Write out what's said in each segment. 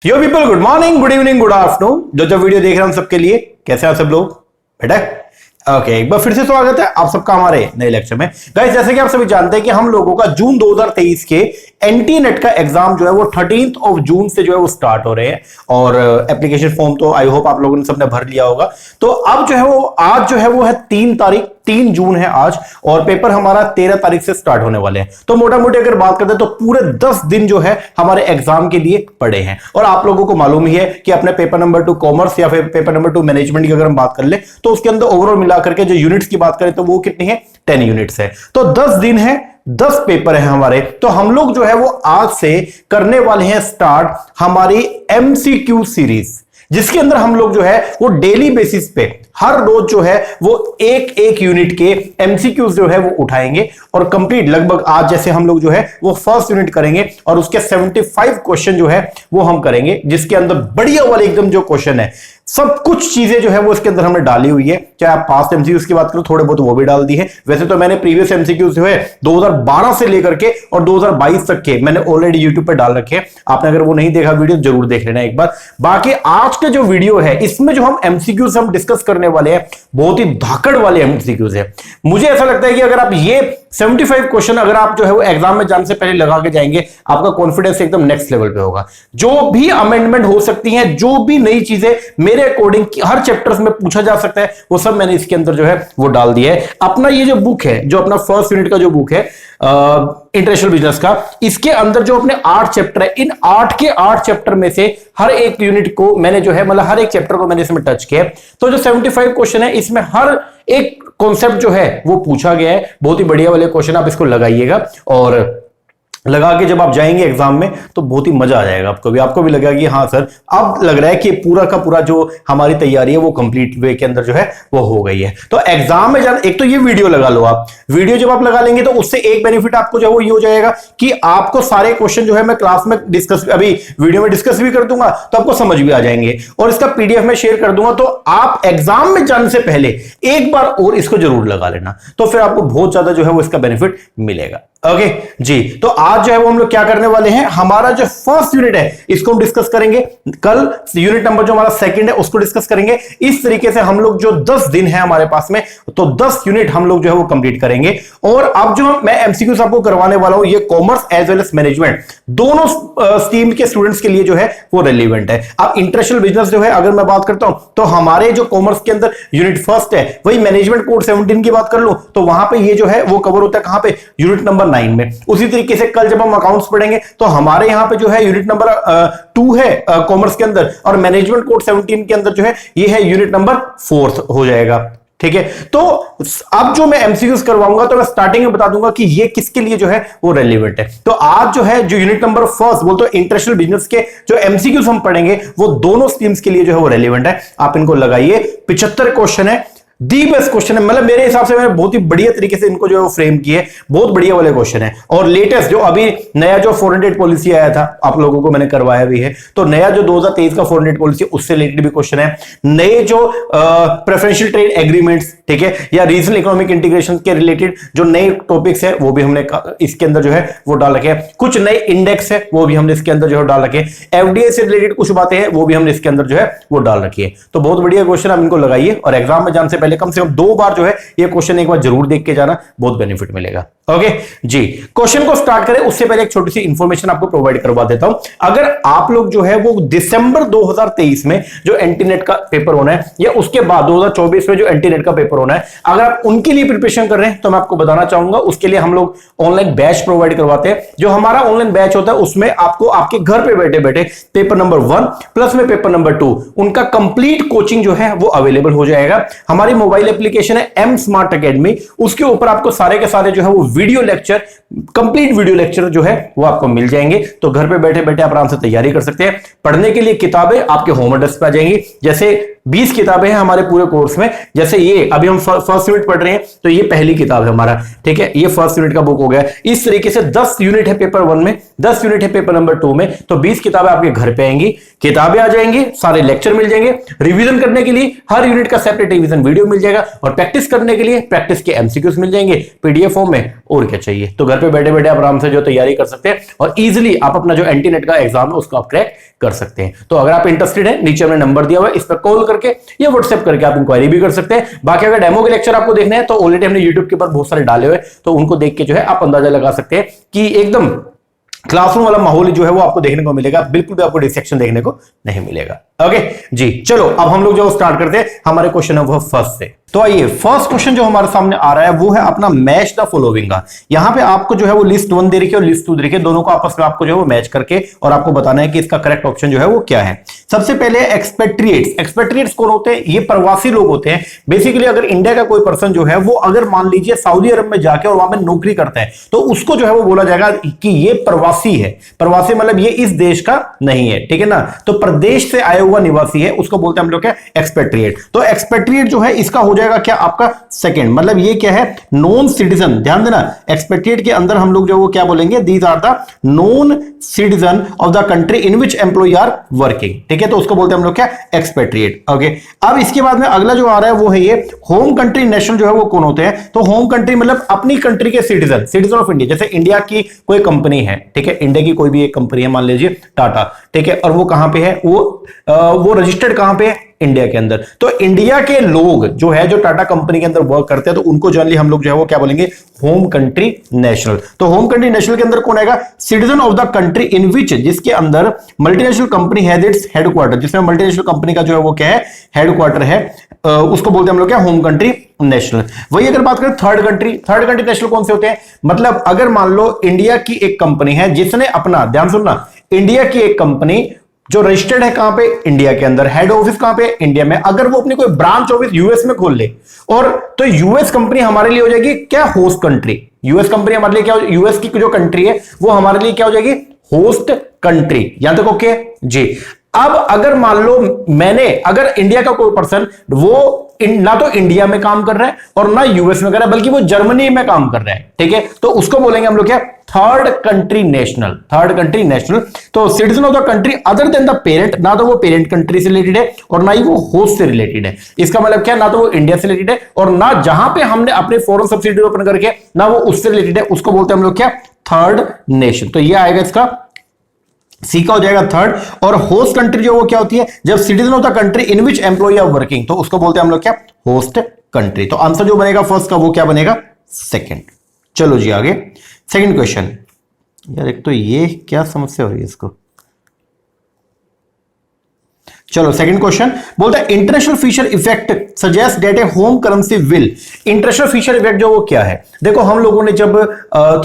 यो people, good morning, good evening, good afternoon. जो video देख रहे हैं हम सबके लिए, कैसे हैं आप सब लोग? बेटा ओके, एक बार फिर से स्वागत है आप सबका हमारे नए लेक्चर में। गाइस, जैसे कि आप सभी जानते हैं कि हम लोगों का जून 2023 के एनटी नेट का एग्जाम जो है वो 13 जून से जो है वो स्टार्ट हो रहे हैं और एप्लीकेशन फॉर्म तो आई होप आप लोगों ने सबने भर लिया होगा। तो अब जो है वो आज जो है वो है 3 जून है आज, और पेपर हमारा 13 तारीख से स्टार्ट होने वाले हैं। तो मोटा मोटी अगर बात करते हैं तो पूरे 10 दिन जो है हमारे एग्जाम के लिए पड़े हैं। और आप लोगों को मालूम ही है कि अपने पेपर नंबर 2 कॉमर्स या फिर पेपर नंबर 2 मैनेजमेंट की अगर हम बात कर ले तो उसके अंदर ओवरऑल मिला करके जो यूनिट्स की बात करें तो वो कितनी है, 10 यूनिट्स है। तो 10 दिन है, 10 पेपर है हमारे। तो हम लोग जो है वो आज से करने वाले हैं स्टार्ट हमारी एमसीक्यू सीरीज, जिसके अंदर हम लोग जो है वो डेली बेसिस पे हर रोज जो है वो एक यूनिट के एमसीक्यूज जो है वो उठाएंगे और कंप्लीट लगभग आज जैसे हम लोग जो है वो फर्स्ट यूनिट करेंगे और उसके 75 क्वेश्चन जो है वो हम करेंगे, जिसके अंदर बढ़िया वाले एकदम जो क्वेश्चन है सब कुछ चीजें जो है वो इसके अंदर हमने डाली हुई है। चाहे आप पास्ट एमसीक्यूज की बात करो, थोड़े बहुत वो भी डाल दी है। वैसे तो मैंने प्रीवियस एमसीक्यूज जो है 2012 से लेकर के और 2022 तक के मैंने ऑलरेडी यूट्यूब पे डाल रखे हैं। आपने अगर वो नहीं देखा वीडियो जरूर देख लेना एक बार। बाकी आज के जो वीडियो है इसमें जो हम एमसीक्यूज हम डिस्कस करने वाले हैं बहुत ही धाकड़ वाले एमसीक्यूज है। मुझे ऐसा लगता है कि अगर आप ये 75 क्वेश्चन अगर आप जो है वो एग्जाम में जाने से पहले लगा के जाएंगे, आपका कॉन्फिडेंस एकदम नेक्स्ट लेवल पे होगा। जो भी अमेंडमेंट हो सकती है, जो भी नई चीजें मेरे अकॉर्डिंग हर चैप्टर्स में पूछा जा सकता है, वो सब मैंने इसके अंदर जो है वो डाल दिया है। अपना ये जो बुक है, जो अपना फर्स्ट यूनिट का जो बुक है इंटरनेशनल बिजनेस का, इसके अंदर जो अपने 8 चैप्टर है, इन 8 के 8 चैप्टर में से हर एक यूनिट को मैंने जो है मतलब हर एक चैप्टर को मैंने इसमें टच किया। तो जो 75 क्वेश्चन है इसमें हर एक कॉन्सेप्ट जो है वो पूछा गया है। बहुत ही बढ़िया वाले क्वेश्चन, आप इसको लगाइएगा और लगा के जब आप जाएंगे एग्जाम में तो बहुत ही मजा आ जाएगा आपको भी लगेगा कि हाँ सर, अब लग रहा है कि पूरा का पूरा जो हमारी तैयारी है वो कंप्लीट वे के अंदर जो है वो हो गई है। तो एग्जाम में जाना, एक तो ये वीडियो लगा लो आप। वीडियो जब आप लगा लेंगे तो उससे एक बेनिफिट आपको जो है वो ये हो जाएगा कि आपको सारे क्वेश्चन जो है मैं क्लास में डिस्कस, अभी वीडियो में डिस्कस भी कर दूंगा तो आपको समझ भी आ जाएंगे, और इसका पीडीएफ में शेयर कर दूंगा। तो आप एग्जाम में जाने से पहले एक बार और इसको जरूर लगा लेना, तो फिर आपको बहुत ज्यादा जो है वो इसका बेनिफिट मिलेगा। ओके जी, तो आज जो है वो हम लोग क्या करने वाले हैं, हमारा जो फर्स्ट यूनिट है इसको हम डिस्कस करेंगे। कल यूनिट नंबर जो हमारा सेकंड है उसको डिस्कस करेंगे। इस तरीके से हम लोग जो 10 दिन है हमारे पास में, तो 10 यूनिट हम लोग जो है वो कंप्लीट करेंगे। और अब जो मैं एमसीक्यूज आपको करवाने वाला हूं, ये commerce as well as management दोनों स्ट्रीम के स्टूडेंट्स के लिए जो है वो रेलिवेंट है। अब इंटरनेशनल बिजनेस जो है अगर मैं बात करता हूं तो हमारे जो कॉमर्स के अंदर यूनिट फर्स्ट है, वही मैनेजमेंट कोड 17 की बात कर लो तो वहां पे ये जो है वो कवर होता है कहां पे, यूनिट नंबर 9 में। उसी तरीके से कल जब हम अकाउंट्स पढ़ेंगे तो हमारे यहां पे जो है यूनिट नंबर 2 है कॉमर्स के अंदर, और मैनेजमेंट कोड 17 के अंदर जो है ये है यूनिट नंबर 4 हो जाएगा। ठीक है, तो अब जो मैं एमसीक्यूज करवाऊंगा तो मैं स्टार्टिंग में बता दूंगा कि ये किसके लिए जो है वो रेलिवेंट है। तो आज जो है जो यूनिट नंबर फर्स्ट बोलते हैं इंटरनेशनल बिजनेस के जो एमसीक्यूज हम पढ़ेंगे वो दोनों स्ट्रीम्स के लिए जो है वो रेलिवेंट है। आप इनको लगाइए। 75 क्वेश्चन है, दी बेस्ट क्वेश्चन है, मतलब मेरे हिसाब से मैंने बहुत ही बढ़िया तरीके से इनको जो है फ्रेम किए। बहुत बढ़िया वाले क्वेश्चन है। और लेटेस्ट जो अभी नया जो फॉरेन ट्रेड पॉलिसी आया था आप लोगों को मैंने करवाया भी है, तो नया जो 2023 का फॉरेन ट्रेड पॉलिसी उससे रिलेटेड भी क्वेश्चन है। नए जो प्रेफरेंशियल ट्रेड एग्रीमेंट्स, ठीक है, या रीजनल इकोनॉमिक इंटीग्रेशन के रिलेटेड जो नए टॉपिक्स है वो भी हमने इसके अंदर जो है वो डाल रखे हैं। कुछ नए इंडेक्स है वो भी हमने इसके अंदर जो है डाल रखे हैं। एफडीआई से रिलेटेड कुछ बातें हैं वो भी हमने इसके अंदर जो है वो डाल रखी है। तो बहुत बढ़िया क्वेश्चन, आप इनको लगाइए और एग्जाम में जाने से पहले कम से कम 2 बार जो है ये क्वेश्चन एक बार जरूर देख के जाना, बहुत बेनिफिट मिलेगा। ओके जी, क्वेश्चन को स्टार्ट करें उससे पहले एक छोटी सी इंफॉर्मेशन आपको प्रोवाइड करवा देता हूं। अगर आप लोग जो है वो दिसंबर 2023 में जो एंटीनेट का पेपर होना है या उसके बाद 2024 में जो एंटीनेट का पेपर होना है, अगर आप उनके लिए प्रिपरेशन कर रहे हैं तो मैं आपको बताना चाहूंगा उसके लिए हम लोग ऑनलाइन बैच प्रोवाइड करवाते हैं। जो हमारा ऑनलाइन बैच होता है उसमें आपको आपके घर पे बैठे बैठे पेपर नंबर 1 प्लस में पेपर नंबर 2 उनका कंप्लीट कोचिंग जो है वो अवेलेबल हो जाएगा। हमारी मोबाइल एप्लीकेशन है एम स्मार्ट अकेडमी, उसके ऊपर आपको सारे के सारे जो है वो video lecture, complete video lecture जो है वो आपको मिल जाएंगे। तो घर पे बैठे बैठे आप आराम से तैयारी कर सकते हैं। पढ़ने के लिए किताबें आपके होम एड्रेस पे आ जाएंगी। जैसे 20 किताबें हैं हमारे पूरे कोर्स में। जैसे ये अभी हम फर्स्ट यूनिट पढ़ रहे हैं, तो ये पहली किताब है हमारा, ठीक है, ये फर्स्ट यूनिट का बुक हो गया। इस तरीके से 10 यूनिट है पेपर 1 में, 10 यूनिट है पेपर नंबर 2 में, तो 20 किताबें आपके घर पे आएंगी, किताबें आ जाएंगी, सारे लेक्चर मिल जाएंगे, रिवीजन करने के लिए हर यूनिट का सेपरेट रिवीजन वीडियो मिल जाएगा, और प्रैक्टिस करने के लिए प्रैक्टिस के एमसीक्यूज मिल जाएंगे पीडीएफ फॉर्म में। और क्या चाहिए? तो घर पे बैठे बैठे आप आराम से जो तैयारी कर सकते हैं और इजीली आप अपना जो एंटी नेट का एग्जाम है उसको आप क्रैक कर सकते हैं। तो अगर आप इंटरेस्टेड हैं, नीचे में नंबर दिया हुआ है, इस पर कॉल करके या व्हाट्सएप करके आप इंक्वायरी भी कर सकते हैं। बाकी अगर डेमो के लेक्चर आपको देखने हैं तो ऑलरेडी हमने यूट्यूब के ऊपर बहुत सारे डाले हुए, तो उनको देख के जो है आप अंदाजा लगा सकते हैं कि एकदम क्लासरूम वाला माहौल जो है वो आपको देखने को मिलेगा, बिल्कुल भी आपको डिस्ट्रैक्शन देखने को नहीं मिलेगा। ओके जी, चलो अब हम लोग जो स्टार्ट करते हैं हमारे क्वेश्चन है वो फर्स्ट से। तो आइए, फर्स्ट क्वेश्चन जो हमारे सामने आ रहा है वो है अपना मैच द फॉलोइंग का। यहां पे आपको जो है वो लिस्ट 1 दे रखी है और लिस्ट 2 दे रखी है, दोनों को आपस में आपको जो है वो मैच करके और आपको बताना है कि इसका करेक्ट ऑप्शन जो है वो क्या है। सबसे पहले एक्सपेट्रिएट्स। एक्सपेट्रिएट्स कौन होते हैं? ये प्रवासी लोग होते हैं। बेसिकली अगर इंडिया का कोई पर्सन जो है वो अगर मान लीजिए सऊदी अरब में जाके और वहां पे नौकरी करता है तो उसको जो है वो बोला जाएगा कि ये प्रवासी है। प्रवासी मतलब ये इस देश का नहीं है, ठीक है ना, तो प्रदेश से आया हुआ निवासी है, उसको बोलते हैं हम लोग क्या? एक्सपेट्रिएट। तो एक्सपेट्रिएट जो है इसका हो जाएगा क्या? आपका सेकंड। मतलब ये क्या है? Non citizen. ध्यान देना, एक्सपेट्रिएट के अंदर हम लोग जो वो क्या बोलेंगे? These are the non citizen of the country in which employ are working, ठीक है, तो उसको बोलते हैं हम लोग क्या? एक्सपेट्रिएट। ओके, अब इसके बाद में अगला जो आ रहा है वो है ये होम कंट्री नेशनल जो है वो कौन होते हैं? तो होम कंट्री मतलब अपनी कंट्री के सिटीजन, सिटीजन ऑफ इंडिया। जैसे इंडिया की कोई कंपनी है, ठीक है, इंडिया की कोई भी एक कंपनी है, मान लीजिए टाटा, ठीक है, और वो कहां पे है? वो रजिस्टर्ड कहां पे है? इंडिया के अंदर। तो इंडिया के लोग जो है जो टाटा कंपनी के अंदर वर्क करते हैं तो उनको जनरली हम लोग जो है वो क्या बोलेंगे? Home country national. तो होम कंट्री नेशनल के अंदर कौन आएगा? Citizen of the country in which, जिसके अंदर multinational company has its headquarter, जिसमें मल्टीनेशनल कंपनी का जो है वो क्या है? हेडक्वार्टर है, उसको बोलते हैं हम लोग क्या? Home country national. वही अगर बात करें थर्ड कंट्री नेशनल कौन से होते हैं? मतलब अगर मान लो इंडिया की एक कंपनी है जिसने अपना, ध्यान सुनना, इंडिया की एक कंपनी जो रजिस्टर्ड है कहां पे? इंडिया के अंदर, हेड ऑफिस कहां पे? इंडिया में। अगर वो अपनी कोई ब्रांच ऑफिस यूएस में खोल ले, और तो यूएस कंपनी हमारे लिए हो जाएगी क्या? Host country. यूएस कंपनी हमारे लिए क्या? यूएस की जो कंट्री है वो हमारे लिए क्या हो जाएगी? Host country. यहां तक ओके जी। अब अगर मान लो अगर इंडिया का कोई पर्सन वो ना तो इंडिया में काम कर रहा है और ना यूएस में कर रहा है, बल्कि वो जर्मनी में काम कर रहा है, ठीक है, तो उसको बोलेंगे हम लोग क्या? Third country national. Third country national. तो citizen of the country other than the parent, ना तो वो पेरेंट कंट्री से रिलेटेड है और ना ही वो होस्ट से रिलेटेड है। इसका मतलब क्या? ना तो वो इंडिया से रिलेटेड है और ना जहां पे हमने अपने फॉरेन सब्सिडी ओपन करके ना वो उससे रिलेटेड है, उसको बोलते हैं हम लोग क्या? Third nation. तो ये आएगा इसका सी का हो जाएगा थर्ड। और होस्ट कंट्री जो वो क्या होती है? जब citizen of the country in which employ are working, तो उसको बोलते हैं हम लोग क्या? Host country. तो आंसर जो बनेगा फर्स्ट का वो क्या बनेगा? सेकंड। चलो जी आगे, सेकंड क्वेश्चन। यार एक तो ये क्या समस्या हो रही है इसको। चलो सेकंड क्वेश्चन बोलता है international Fisher effect suggest that a home currency will. International Fisher effect जो वो क्या है? देखो हम लोगों ने जब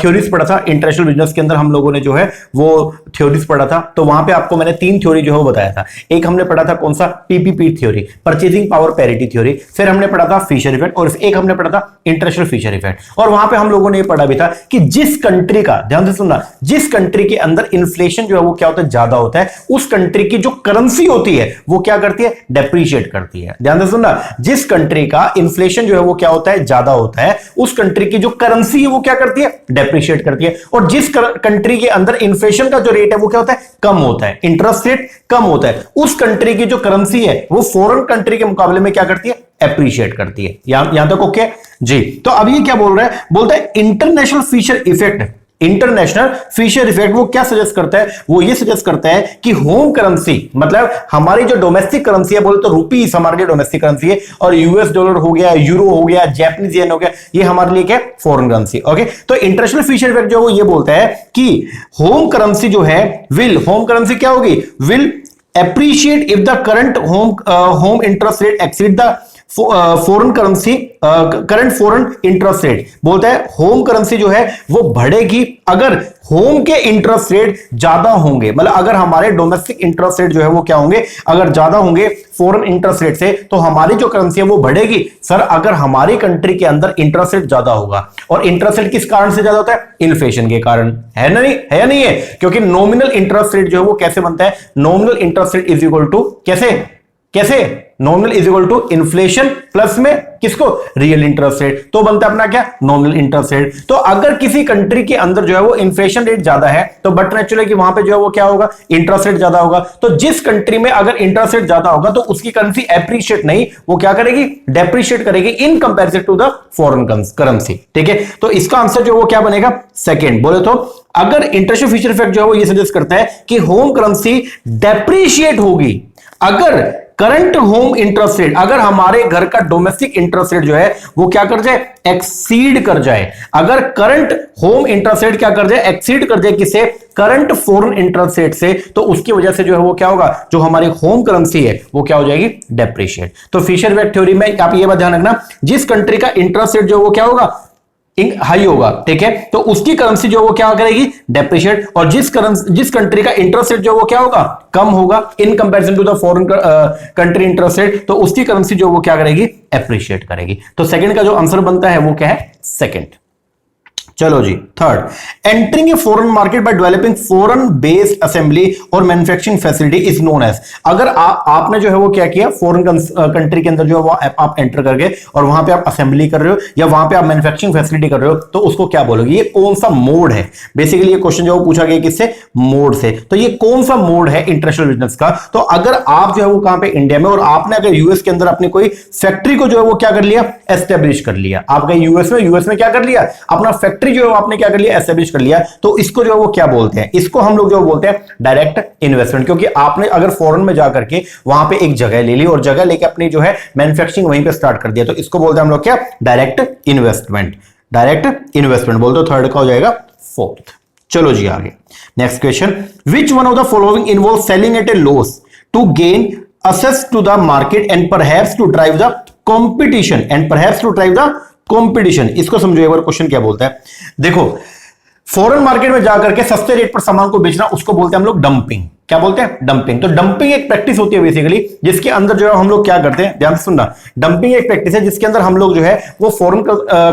थ्योरीज पढ़ा था इंटरनेशनल बिजनेस के अंदर, हम लोगों ने जो है वो थ्योरीज पढ़ा था, तो वहां पे आपको मैंने 3 थ्योरी जो है वो बताया था। एक हमने पढ़ा था कौन सा? PPP theory, purchasing power parity theory. फिर हमने पढ़ा था फिशर इफेक्ट और एक हमने पढ़ा था इंटरनेशनल फिशर इफेक्ट। और वहां पे हम लोगों ने ये पढ़ा भी था कि जिस कंट्री का, ध्यान से सुनना, जिस कंट्री के अंदर इन्फ्लेशन जो है वो क्या होता है? ज्यादा होता है, उस कंट्री की जो करेंसी होती है वो क्या करती है? डेप्रिशिएट करती है। ध्यान से सुनना, जिस कंट्री का इन्फ्लेशन जो है वो क्या होता है? ज्यादा होता है, उस कंट्री की जो करेंसी है वो क्या करती है? डेप्रिशिएट करती है। और जिस कंट्री के अंदर इन्फ्लेशन का जो रेट है वो क्या होता है? कम होता है, इंटरेस्ट रेट कम होता है, उस कंट्री की जो करेंसी है वो फॉरेन कंट्री के मुकाबले में क्या करती है? एप्रिशिएट करती है। यहां तक ओके जी। तो अब ये क्या बोल रहा है? बोलता है international Fisher effect. International Fisher effect वो क्या सजेस्ट करता है? वो ये सजेस्ट करता है कि होम करेंसी, मतलब हमारी जो डोमेस्टिक करेंसी है, बोले तो रुपीस हमारे लिए डोमेस्टिक करेंसी है, और यूएस डॉलर हो गया, यूरो हो गया, जापानीज येन हो गया, ये हमारे लिए क्या? Foreign currency. ओके, तो इंटरनेशनल फिशर इफेक्ट जो वो ये बोलता है कि होम करेंसी जो है होम करेंसी क्या होगी? Will appreciate if the current home interest rate exceed the foreign currency current foreign interest rate. बोलता है होम करेंसी जो है वो बढ़ेगी अगर होम के इंटरेस्ट रेट ज्यादा होंगे, मतलब अगर हमारे डोमेस्टिक इंटरेस्ट रेट जो है वो क्या होंगे? अगर ज्यादा होंगे फॉरेन इंटरेस्ट रेट से, तो हमारी जो करेंसी है वो बढ़ेगी। सर अगर हमारी कंट्री के अंदर इंटरेस्ट रेट ज्यादा होगा, और इंटरेस्ट रेट किस कारण से ज्यादा होता है? इन्फ्लेशन के कारण, है ना? नहीं है या नहीं है? क्योंकि नॉमिनल इंटरेस्ट रेट जो है वो कैसे बनता है? Nominal interest rate is equal to कैसे? कैसे? Nominal is equal to inflation plus में किसको? रियल इंटरेस्ट रेट, तो बनता है अपना क्या? Nominal interest rate. तो अगर किसी कंट्री के अंदर जो है वो इन्फ्लेशन रेट ज्यादा है तो बट नेचुरल है कि वहां पे जो है वो क्या होगा? इंटरेस्ट रेट ज्यादा होगा। तो जिस कंट्री में अगर इंटरेस्ट रेट ज्यादा होगा तो उसकी करेंसी एप्रिशिएट नहीं, वो क्या करेगी? डेप्रिशिएट करेगी in comparison to the foreign currency. ठीक है, तो इसका आंसर जो वो क्या बनेगा? सेकेंड। बोले तो अगर इंटरेस्ट फ्यूचर इफेक्ट जो है वो ये सजेस्ट करता है कि होम करेंसी डेप्रिशिएट होगी अगर करंट होम इंटरेस्ट रेट, अगर हमारे घर का डोमेस्टिक इंटरेस्ट रेट जो है वो क्या कर जाए? एक्सीड कर जाए। अगर करंट होम इंटरेस्ट रेट क्या कर जाए? एक्सीड कर जाए किसे? करंट फॉरेन इंटरेस्ट रेट से, तो उसकी वजह से जो है वो क्या होगा? जो हमारी होम करेंसी है वो क्या हो जाएगी? डेप्रिशिएट। तो फिशर इफेक्ट थ्योरी में आप ये बात ध्यान रखना, जिस कंट्री का इंटरेस्ट रेट जो वो क्या होगा? हाई होगा, ठीक है, तो उसकी करेंसी जो वो क्या करेगी? डेप्रिशिएट। और जिस कंट्री का इंटरेस्ट रेट जो वो क्या होगा? कम होगा in comparison to the foreign country interest rate, तो उसकी करेंसी जो वो क्या करेगी? एप्रिशिएट करेगी। तो सेकंड का जो आंसर बनता है वो क्या है? सेकंड। चलो जी, third, entering a foreign market by developing foreign based assembly और manufacturing facility is known as. अगर आपने जो है वो क्या किया? फॉरेन कंट्री के अंदर जो है वो आप एंटर कर गए और वहां पे आप असेंबली कर रहे हो या वहां पे आप मैन्युफैक्चरिंग फैसिलिटी कर रहे हो, तो उसको क्या बोलोगे? ये कौन सा मोड है? बेसिकली ये क्वेश्चन जो पूछा गया किससे? मोड से। तो ये कौन सा मोड है इंटरनेशनल बिजनेस का? तो अगर आप जो है वो कहां पे? इंडिया में, और आपने अगर यूएस के अंदर अपनी कोई फैक्ट्री को जो है वो क्या कर लिया? एस्टेब्लिश कर लिया। आप गए यूएस में क्या कर लिया? अपना फैक्ट्री जो है आपने क्या कर लिया? एस्टेब्लिश कर लिया। तो इसको जो है वो क्या बोलते हैं? इसको हम लोग जो बोलते हैं डायरेक्ट इन्वेस्टमेंट, क्योंकि आपने अगर फॉरेन में जाकर के वहां पे एक जगह ले ली और जगह लेके अपनी जो है मैन्युफैक्चरिंग वहीं पे स्टार्ट कर दिया, तो इसको बोलते हैं हम लोग क्या? Direct investment. डायरेक्ट इन्वेस्टमेंट बोलते हो। थर्ड का हो जाएगा फोर्थ। चलो जी आगे, next question, which one of the following involve selling at a loss to gain access to the market and perhaps to drive the competition इसको समझो एक बार क्वेश्चन क्या बोलता है। देखो, फॉरेन मार्केट में जाकर के सस्ते रेट पर सामान को बेचना, उसको बोलते हैं हम लोग डंपिंग। क्या बोलते हैं? डंपिंग। तो डंपिंग एक प्रैक्टिस होती है बेसिकली, जिसके अंदर जो है हम लोग क्या करते हैं? ध्यान से सुनना, डंपिंग एक प्रैक्टिस है जिसके अंदर हम लोग जो है वो फॉरेन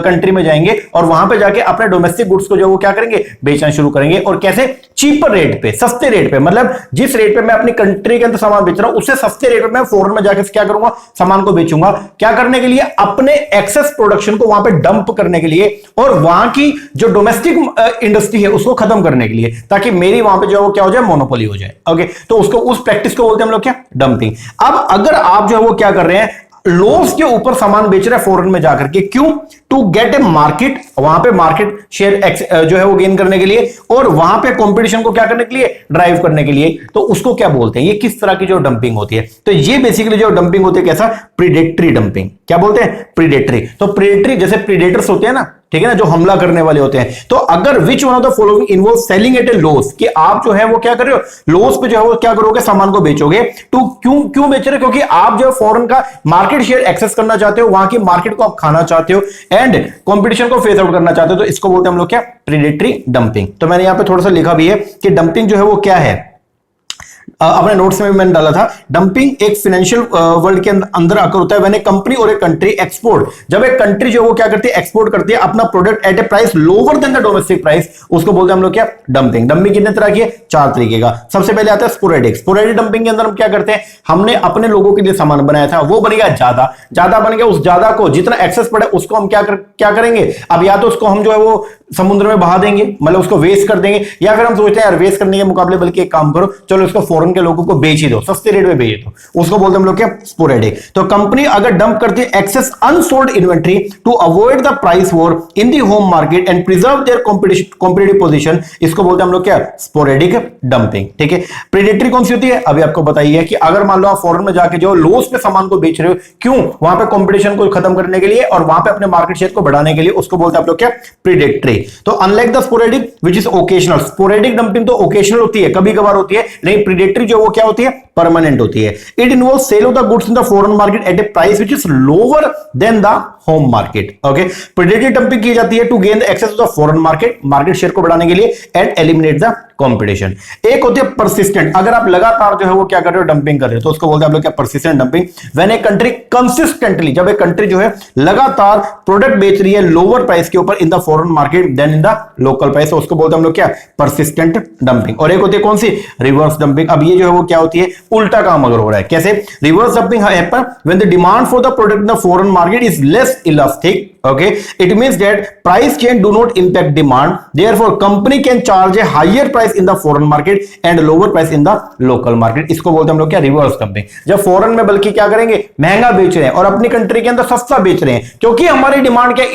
कंट्री में जाएंगे और वहां पे जाके अपने डोमेस्टिक गुड्स को जो वो क्या करेंगे? बेचना शुरू करेंगे। और कैसे? चीपर रेट पे, सस्ते रेट पे, मतलब जिस रेट पे मैं अपनी कंट्री के अंदर सामान बेच रहा हूं उससे सस्ते रेट पे मैं फॉरेन में जाकर क्या करूंगा? सामान को बेचूंगा। क्या करने के लिए? अपने एक्सेस प्रोडक्शन को वहां पे डंप करने के लिए और वहां की जो डोमेस्टिक इंडस्ट्री है उसको खत्म करने के लिए, ताकि मेरी वहां पे जो वो क्या हो जाए? मोनोपोली हो जाए। ओके, तो उसको, उस प्रैक्टिस को बोलते हैं हम लोग क्या? डंपिंग। अब अगर आप जो है वो क्या कर रहे हैं? लॉस के ऊपर सामान बेच रहे हैं फॉरेन में जाकर के, क्यों? टू गेट ए मार्केट, वहां पे मार्केट शेयर जो है वो गेन करने के लिए और वहां पे कंपटीशन को क्या करने के लिए? ड्राइव करने के लिए। तो उसको क्या बोलते हैं? ये किस तरह की जो डंपिंग होती है? तो ये बेसिकली जो डंपिंग होती है कैसा? Predatory dumping. क्या बोलते हैं? प्रीडेटरी। तो प्रीडेटरी जैसे प्रीडेटर्स होते हैं ना, ठीक है ना, जो हमला करने वाले होते हैं। तो अगर विच one of the following involve selling at a loss, कि आप जो है वो क्या कर रहे हो? लॉस पे जो है वो क्या करोगे? सामान को बेचोगे। तो क्यों बेच रहे हो? क्योंकि आप जो फॉरेन का मार्केट शेयर एक्सेस करना चाहते हो, वहां की मार्केट को आप खाना चाहते हो एंड कंपटीशन को फेस आउट करना चाहते हो। तो इसको बोलते हैं हम लोग क्या? Predatory dumping. तो मैंने यहां पे थोड़ा सा लिखा भी है कि डंपिंग जो है वो क्या है, अपने नोट्स में भी मैंने डाला था। डंपिंग एक फाइनेंशियल वर्ल्ड के अंदर आकर होता है व्हेन ए कंपनी और ए कंट्री एक्सपोर्ट, जब एक कंट्री जो वो क्या करती है? एक्सपोर्ट करती है अपना product at a price lower than the domestic price, उसको बोलते हैं हम लोग क्या? डंपिंग। डंपिंग कितने तरह की है? 4 तरीके का। सबसे पहले आता है स्पोरेडिक। स्पोरेडिक डंपिंग के अंदर हम क्या करते हैं? हमने अपने लोगों के लिए सामान बनाया था, वो बन गया ज्यादा बन गया, उस ज्यादा को जितना एक्सेस पड़े उसको हम क्या करेंगे? अब या तो उसको हम जो है वो समुद्र में बहा देंगे, मतलब उसको वेस्ट कर देंगे, या फिर हम सोचते हैं यार वेस्ट करने के मुकाबले बल्कि एक काम करो, चलो इसको फॉरेन के लोगों को बेच ही दो, सस्ते रेट में बेच दो, उसको बोलते हैं हम लोग क्या? स्पोरेडिक। तो कंपनी अगर डंप करती है excess unsold inventory to avoid the price war in the home market and preserve their competitive position, इसको बोलते हैं हम लोग क्या? Sporadic dumping. ठीक है। प्रेडेटरी कौन सी होती है? अभी आपको बताइए कि अगर मान लो आप फॉरेन में जाके जो लॉस पे सामान को बेच रहे हो, क्यों? वहां पे कंपटीशन को खत्म करने के लिए और वहां पे अपने मार्केट शेयर को बढ़ाने के लिए, उसको बोलते हैं आप लोग क्या? प्रेडेटरी। तो unlike the sporadic which is occasional, sporadic dumping तो ओकेशनल होती है, कभी कभार होती है, नहीं प्रेडेटरी जो वो क्या होती है? परमानेंट होती है। It involve sale of the goods in the foreign market at a price which is lower than the home market. Okay, predatory dumping की जाती है to gain the access to the foreign market, market share को बढ़ाने के लिए, and eliminate the competition. एक होती है परसिस्टेंट, अगर आप लगातार जो है वो क्या कर रहे हो, डंपिंग कर रहे हो, तो उसको बोलते हैं आप लोग क्या, persistent dumping. When a country consistently, जब एक कंट्री जो है लगातार प्रोडक्ट बेच रही है लोअर प्राइस के ऊपर in the foreign market than in the local price, उसको बोलते हैं हम लोग क्या, परसिस्टेंट डंपिंग। और एक होती है कौन सी, रिवर्स डंपिंग। अब ये जो है वो क्या होती है, उल्टा काम अगर हो रहा है। कैसे, reverse dumping happen when the demand for the product in the foreign market is less elastic. Okay, it means that price change do not impact demand, therefore company can charge a higher price in the foreign market and lower price in the local market। इसको बोलते हैं हम लोग क्या, reverse dumping. जब foreign में बल्कि क्या करेंगे, महंगा बेच रहे हैं और अपनी कंट्री के अंदर सस्ता बेच रहे हैं, क्योंकि हमारी डिमांड क्या,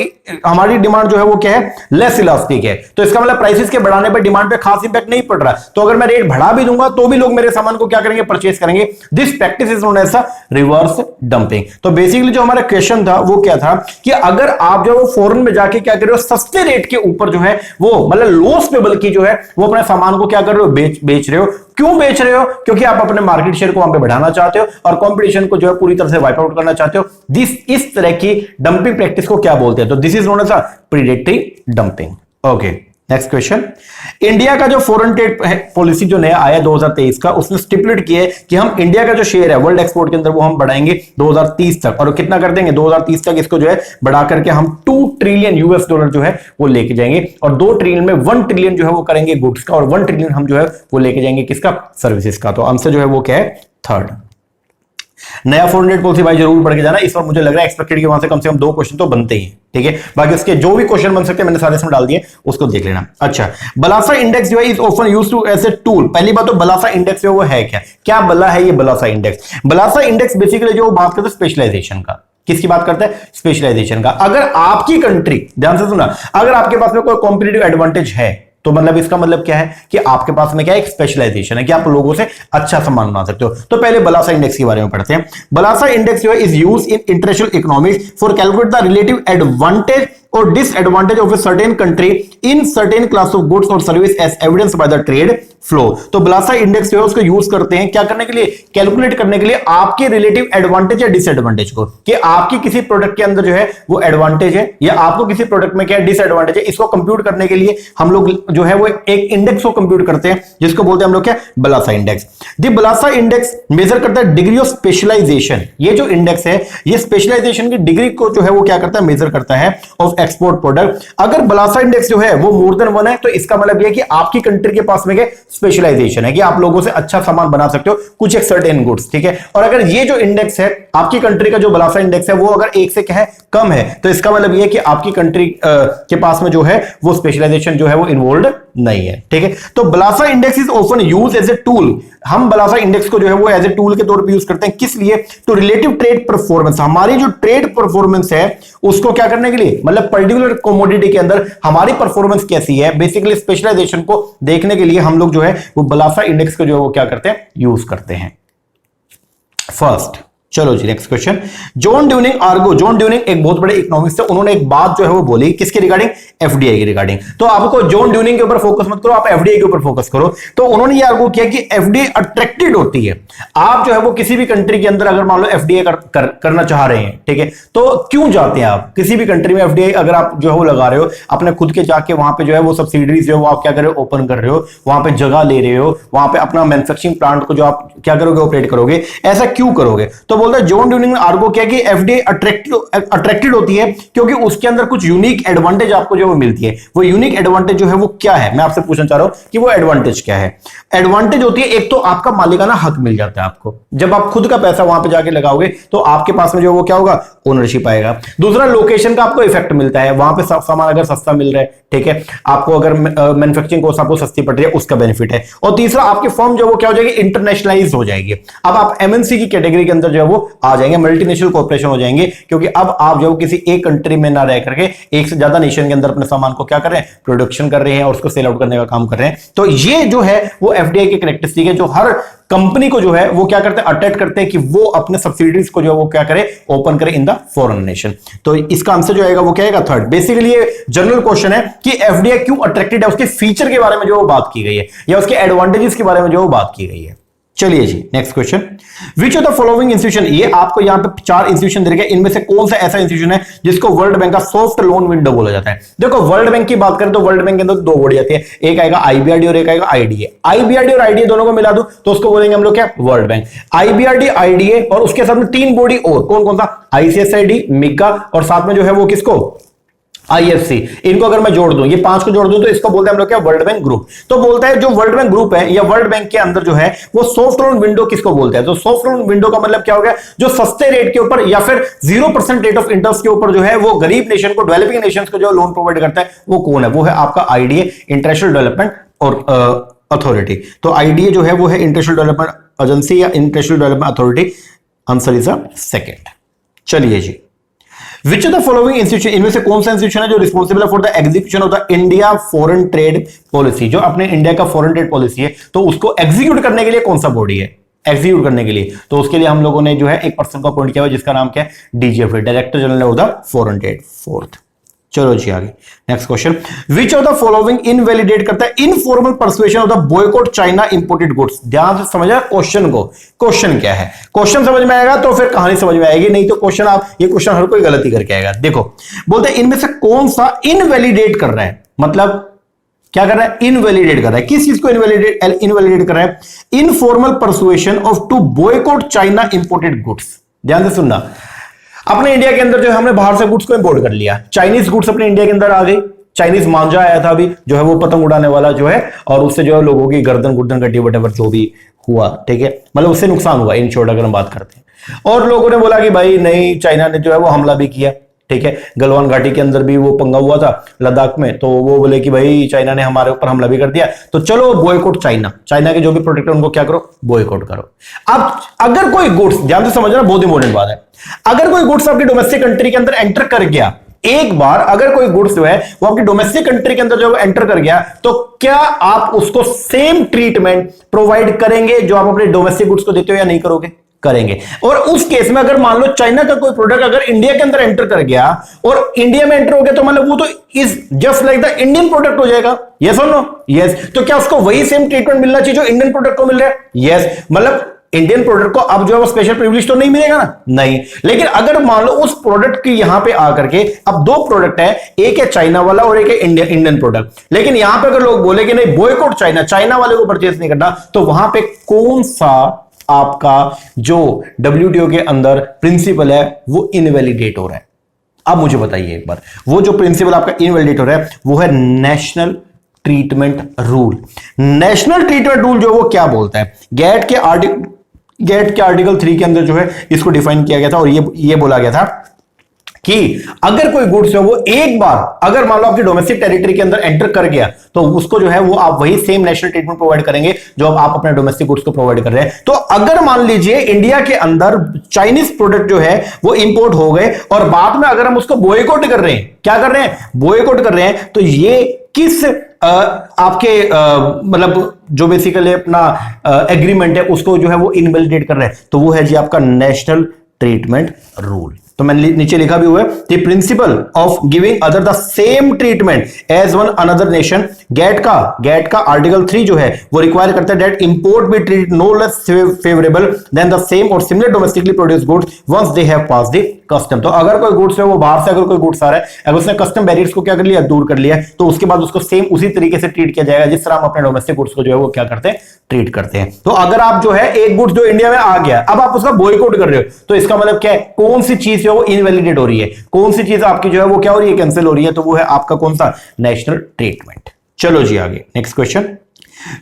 हमारी डिमांड जो है वो क्या है, लेस इलास्टिक है। तो इसका मतलब प्राइसेस के बढ़ाने पर डिमांड पे खास इंपैक्ट नहीं पड़ रहा। तो अगर मैं रेट बढ़ा भी दूंगा तो भी लोग मेरे सामान को क्या करेंगे, परचेस करेंगे। This practice is known as reverse dumping. तो बेसिकली जो हमारा क्वेश्चन था वो क्या था कि अगर आप जो फॉरेन में जाके क्या कर रहे हो, सस्ते रेट के ऊपर जो है वो मतलब लॉस पे बल्कि जो है वो अपने सामान को क्या कर रहे हो, बेच रहे हो। क्यों बेच रहे हो, क्योंकि आप अपने मार्केट शेयर को वहां पे बढ़ाना चाहते हो और कंपटीशन को जो है पूरी तरह से वाइप आउट करना चाहते हो। इस तरह की डंपिंग प्रैक्टिस को क्या बोलते हैं, तो this is known as predatory dumping. Okay, next question. India का जो फॉरेन ट्रेड पॉलिसी जो नया आया 2023 का, उसने स्टिपुलेट किया है कि हम इंडिया का जो शेयर है वर्ल्ड एक्सपोर्ट के अंदर वो हम बढ़ाएंगे 2030 तक। और कितना कर देंगे, 2030 तक इसको जो है बढ़ा करके हम 2 ट्रिलियन यूएस डॉलर जो है वो लेके जाएंगे। और 2 ट्रिलियन में 1 ट्रिलियन जो है वो करेंगे गुड्स का, और 1 ट्रिलियन हम जो है वो लेके जाएंगे किसका, सर्विसेज का। तो आंसर जो है वो क्या है, थर्ड। नया फॉरेन ट्रेड पॉलिसी भाई जरूर बढ़ के जाना। इस बार मुझे लग रहा है एक्सपेक्टेड के वहां से कम 2 क्वेश्चन तो बनते ही, ठीक है। बाकी उसके जो भी क्वेश्चन बन सकते हैं मैंने सारे इसमें डाल दिए, उसको देख लेना। अच्छा, बलासा इंडेक्स जो है is often used to as a tool. पहली बात तो बलासा इंडेक्स जो वो है क्या बला है ये बलासा इंडेक्स। बलासा इंडेक्स बेसिकली जो बात करते हैं स्पेशलाइजेशन का, किसकी बात करते हैं, स्पेशलाइजेशन का। अगर आपकी कंट्री, ध्यान से सुना, अगर आपके पास में कोई कॉम्पिटिटिव एडवांटेज है तो मतलब इसका मतलब क्या है कि आपके पास में क्या है, एक स्पेशलाइजेशन है कि आप लोगों से अच्छा सामान बना सकते हो। तो पहले बलासा इंडेक्स के बारे में पढ़ते हैं। बलासा इंडेक्स जो है is used in international economics for calculate the relative advantage और disadvantage of a certain country in certain class of goods और service as evidence by the trade flow. तो बलासा इंडेक्स जो है उसको यूज करते हैं क्या करने के लिए, कैलकुलेट करने के लिए आपके रिलेटिव एडवांटेज या डिसएडवांटेज को, कि आपकी किसी प्रोडक्ट के अंदर जो है वो एडवांटेज है या आपको किसी प्रोडक्ट में क्या डिसएडवांटेज है। इसको कंप्यूट करने के लिए हम लोग जो है वो एक इंडेक्स को कंप्यूट करते हैं जिसको बोलते हैं हम लोग क्या, बलासा इंडेक्स। द बलासा इंडेक्स मेजर करता है डिग्री ऑफ स्पेशलाइजेशन। ये जो इंडेक्स है ये स्पेशलाइजेशन की डिग्री को जो है वो क्या करता है, मेजर करता है ऑफ एक्सपोर्ट प्रोडक्ट। अगर बलासा इंडेक्स जो है वो मोर देन 1 है तो इसका मतलब ये है कि आपकी कंट्री के पास में स्पेशलाइजेशन है कि आप लोगों से अच्छा सामान बना सकते हो कुछ एक सर्टेन गुड्स, ठीक है। और अगर ये जो इंडेक्स है आपकी कंट्री का जो बलासा इंडेक्स है वो अगर 1 से क्या है, कम है, तो इसका मतलब ये है कि आपकी कंट्री के पास में जो है वो स्पेशलाइजेशन जो है वो इन्वॉल्व नहीं है, ठीक है। तो Balassa index is often use as a tool. हम बलासा इंडेक्स को जो है वो एज ए टूल के तौर पे यूज करते हैं, किस लिए, टू रिलेटिव ट्रेड परफॉर्मेंस। हमारी जो ट्रेड परफॉर्मेंस है उसको क्या करने के लिए, मतलब पर्टिकुलर कमोडिटी के अंदर हमारी परफॉर्मेंस कैसी है, बेसिकली स्पेशलाइजेशन को देखने के लिए हम लोग जो है वो बलासा इंडेक्स को जो है वो क्या करते हैं, यूज करते हैं। फर्स्ट, चलो जी नेक्स्ट क्वेश्चन। जॉन ड्यूनिंग आर्गो, जॉन ड्यूनिंग एक बहुत बड़े इकोनॉमिस्ट है, उन्होंने एक बात जो है वो बोली किसके रिगार्डिंग, एफडीआई के रिगार्डिंग। तो आपको जॉन ड्यूनिंग के ऊपर फोकस मत करो, आप एफडीआई के ऊपर फोकस करो। तो उन्होंने ये आर्गो किया कि एफडीआई अट्रैक्टेड होती है। आप जो है वो किसी भी कंट्री के अंदर अगर मान लो एफडीआई करना चाह रहे हैं, ठीक है, तो क्यों जाते हैं आप किसी भी कंट्री में एफडीआई अगर आप जो है वो लगा रहे हो, अपने खुद के जाके वहां पे जो है वो सब्सिडीज जो है वो आप क्या कर रहे हो, ओपन कर रहे हो, वहां पे जगह ले रहे हो, वहां पे अपना मैन्युफैक्चरिंग प्लांट को जो आप क्या करोगे, ऑपरेट करोगे, ऐसा क्यों करोगे। तो बोलता है जॉन ड्यूनिंग आर्गो किया कि एफडीआई अट्रैक्टेड होती है क्योंकि उसके अंदर कुछ यूनिक एडवांटेज आपको जो वो मिलती है। वो यूनिक एडवांटेज जो है वो क्या है, मैं आपसे पूछना चाह रहा हूं कि वो एडवांटेज क्या है। एडवांटेज होती है एक तो आपका मालिकाना हक मिल जाता है आपको, जब आप खुद का पैसा वहां पे जाके लगाओगे तो आपके पास में जो वो क्या होगा, ओनरशिप आएगा। दूसरा, लोकेशन का आपको इफेक्ट मिलता है, वहां पे सामान अगर सस्ता मिल रहा है, ठीक है, आपको अगर मैन्युफैक्चरिंग कॉस्ट आपको सस्ती पड़ रही है उसका बेनिफिट है। और तीसरा, आपकी फर्म जो वो क्या हो जाएगी, इंटरनेशनलाइज हो जाएगी। अब आप एमएनसी की कैटेगरी के अंदर जो है वो आ जाएंगे, मल्टीनेशनल कॉर्पोरेशन हो जाएंगे, क्योंकि अब आप जो किसी एक कंट्री में ना रह करके एक से ज्यादा नेशन के अंदर अपने सामान को क्या कर रहे हैं, प्रोडक्शन कर रहे हैं और उसको सेल आउट करने का काम कर रहे हैं। तो ये जो है वो एफडीआई की कैरेक्टरिस्टिक है जो हर कंपनी को जो है वो क्या करते हैं, अट्रैक्ट करते हैं कि वो अपने सब्सिडीज को जो है वो क्या करे, ओपन करे इन द फॉरेन नेशन। तो इसका आंसर जो आएगा वो क्या आएगा, थर्ड। बेसिकली ये जनरल क्वेश्चन है कि एफडीआई क्यों अट्रैक्टेड है, उसके फीचर के बारे में जो बात की गई है या उसके एडवांटेजेस के बारे में जो बात की गई है। चलिए जी next question, which of the following institution, ये आपको यहां पे 4 इंस्टीट्यूशन दे रखे, इनमें से कौन सा ऐसा इंस्टीट्यूशन है जिसको वर्ल्ड बैंक का सॉफ्ट लोन विंडो बोला जाता है। देखो वर्ल्ड बैंक की बात करें तो वर्ल्ड बैंक के अंदर 2 बॉडी आती है, एक आएगा आईबीआरडी और एक आएगा आईडीए। आईबीआरडी और आईडीए दोनों को मिला दो तो उसको बोलेंगे हम लोग क्या, वर्ल्ड बैंक। आईबीआरडी, आईडीए और उसके साथ में 3 बॉडी और, कौन कौन सा, आईसीएसआईडी, मिका और साथ में जो है वो किसको, आईएफसी। इनको अगर मैं जोड़ दूं, ये 5 को जोड़ दूं तो इसको बोलते हैं हम लोग क्या, वर्ल्ड बैंक ग्रुप। तो बोलता है जो वर्ल्ड बैंक ग्रुप है या वर्ल्ड बैंक के अंदर जो है वो सॉफ्ट लोन विंडो किसको बोलते हैं। तो सॉफ्ट लोन विंडो का मतलब क्या हो गया, जो सस्ते रेट के ऊपर या फिर 0% रेट ऑफ इंटरेस्ट के ऊपर जो है वो गरीब नेशन को, डेवलपिंग नेशंस को जो लोन प्रोवाइड करता है वो कौन है, वो है आपका आईडीए, इंटरनेशनल डेवलपमेंट और अथॉरिटी। तो आईडीए जो है वो है इंटरनेशनल डेवलपमेंट एजेंसी या international development authority. Answer is second. चलिए जी, which of the following institution, इनमें से कौन सा इंस्टीट्यूशन है जो रिस्पॉन्सिबल है for the execution of the India foreign trade policy, जो अपने इंडिया का फॉरेन ट्रेड पॉलिसी है तो उसको एग्जीक्यूट करने के लिए कौन सा बॉडी है, एग्जीक्यूट करने के लिए। तो उसके लिए हम लोगों ने जो है एक पर्सन को अपॉइंट किया हुआ जिसका नाम क्या है, DGFA, director general of the foreign trade. Fourth, चलो जी आगे next question, which of the following invalidate करता है informal persuasion of the boycott China imported goods. ध्यान से समझना क्वेश्चन को, क्वेश्चन क्या है, क्वेश्चन समझ में आएगा तो फिर कहानी समझ में आएगी, नहीं तो क्वेश्चन आप, ये क्वेश्चन हर कोई गलती करके आएगा। देखो बोलते हैं इनमें से कौन सा इनवैलिडेट कर रहा है, मतलब क्या कर रहा है, इनवैलिडेट कर रहा है, किस चीज को इनवैलिडेट कर रहा है, informal persuasion of to boycott China imported goods. ध्यान से सुनना, अपने इंडिया के अंदर जो है हमने बाहर से गुड्स को इंपोर्ट कर लिया, चाइनीज गुड्स अपने इंडिया के अंदर आ गई, चाइनीज मांझा आया था अभी जो है वो पतंग उड़ाने वाला जो है, और उससे जो है लोगों की गर्दन गुर्दन कटी, वटेवर जो भी हुआ, ठीक है, मतलब उससे नुकसान हुआ इन शॉर्ट अगर हम बात करते हैं। और लोगों ने बोला कि भाई नहीं, चाइना ने जो है वो हमला भी किया, ठीक है, गलवान घाटी के अंदर भी वो पंगा हुआ था लद्दाख में, तो वो बोले कि भाई चाइना ने हमारे ऊपर हमला भी कर दिया, तो चलो बॉयकॉट चाइना, चाइना के जो भी प्रोडक्ट है उनको क्या करो, बॉयकॉट करो। अब अगर कोई गुड्स, ध्यान से समझना बहुत इंपॉर्टेंट बात है, अगर कोई गुड्स आपकी डोमेस्टिक कंट्री के अंदर एंटर कर गया, एक बार अगर कोई गुड्स जो है वो आपकी डोमेस्टिक कंट्री के अंदर जो एंटर कर गया, तो क्या आप उसको सेम ट्रीटमेंट प्रोवाइड करेंगे जो आप अपने डोमेस्टिक गुड्स को देते हो या नहीं करोगे, करेंगे। और उस केस में अगर मान लो चाइना का कोई प्रोडक्ट अगर इंडिया के अंदर एंटर कर गया और इंडिया में एंटर हो गया, तो मतलब वो तो is just like the Indian product हो जाएगा, यस और नो, यस। तो क्या उसको वही सेम ट्रीटमेंट मिलना चाहिए जो इंडियन प्रोडक्ट को मिल रहा है, यस। मतलब इंडियन प्रोडक्ट को अब जो है वो स्पेशल प्रिविलेज तो नहीं मिलेगा ना, नहीं। लेकिन अगर मान लो उस प्रोडक्ट की यहां पे आकर के अब 2 प्रोडक्ट है, एक है चाइना वाला और एक है इंडियन प्रोडक्ट, लेकिन यहां पे अगर लोग बोले कि नहीं बॉयकॉट चाइना, चाइना वाले को परचेस नहीं करना, तो वहां पे कौन सा आपका जो WTO के अंदर प्रिंसिपल है वो इनवैलिडेट हो रहा है। अब मुझे बताइए एक बार, वो जो प्रिंसिपल आपका इनवैलिडेट हो रहा है वो है national treatment rule. National treatment rule जो वो क्या बोलता है, गेट के आर्टिकल 3 के अंदर जो है इसको डिफाइन किया गया था, और ये बोला गया था कि अगर कोई गुड्स है वो एक बार अगर मान लो आपकी डोमेस्टिक टेरिटरी के अंदर एंटर कर गया, तो उसको जो है वो आप वही सेम नेशनल ट्रीटमेंट प्रोवाइड करेंगे जो आप अपने डोमेस्टिक गुड्स को प्रोवाइड कर रहे हैं। तो अगर मान लीजिए इंडिया के अंदर चाइनीज प्रोडक्ट जो है वो इंपोर्ट हो गए और बाद में अगर हम उसको बॉयकॉट कर रहे हैं, क्या कर रहे हैं, बॉयकॉट कर रहे हैं, तो ये किस आपके मतलब जो बेसिकली अपना एग्रीमेंट है उसको जो है वो इनवैलिडेट कर रहे हैं, तो वो है जी आपका नेशनल ट्रीटमेंट रूल। तो मैंने नीचे लिखा भी हुआ है, the principle of giving other the same treatment as one another nation. GATT का आर्टिकल 3 जो है वो रिक्वायर करता है that import be treated no less favourable than the same और similar domestically produced goods once they have pass the custom. तो अगर कोई गुड्स है वो बाहर से अगर कोई गुड्स आ रहा है, अगर उसने कस्टम बैरियर्स को क्या कर लिया, दूर कर लिया, तो उसके बाद उसको सेम उसी तरीके से ट्रीट किया जाएगा जिस तरह हम अपने डोमेस्टिक गुड्स को जो है वो क्या करते हैं, ट्रीट करते हैं। तो अगर आप जो है एक गुड्स जो इंडिया में आ गया, अब आप उसका बॉयकॉट कर रहे हो, तो इसका मतलब क्या है, कौन सी चीज जो है वो इनवैलिडेट हो रही है, कौन सी चीज आपकी जो है वो क्या हो रही है, कैंसिल हो रही है, तो वो है आपका कौन सा, नेशनल ट्रीटमेंट। चलो जी आगे next question,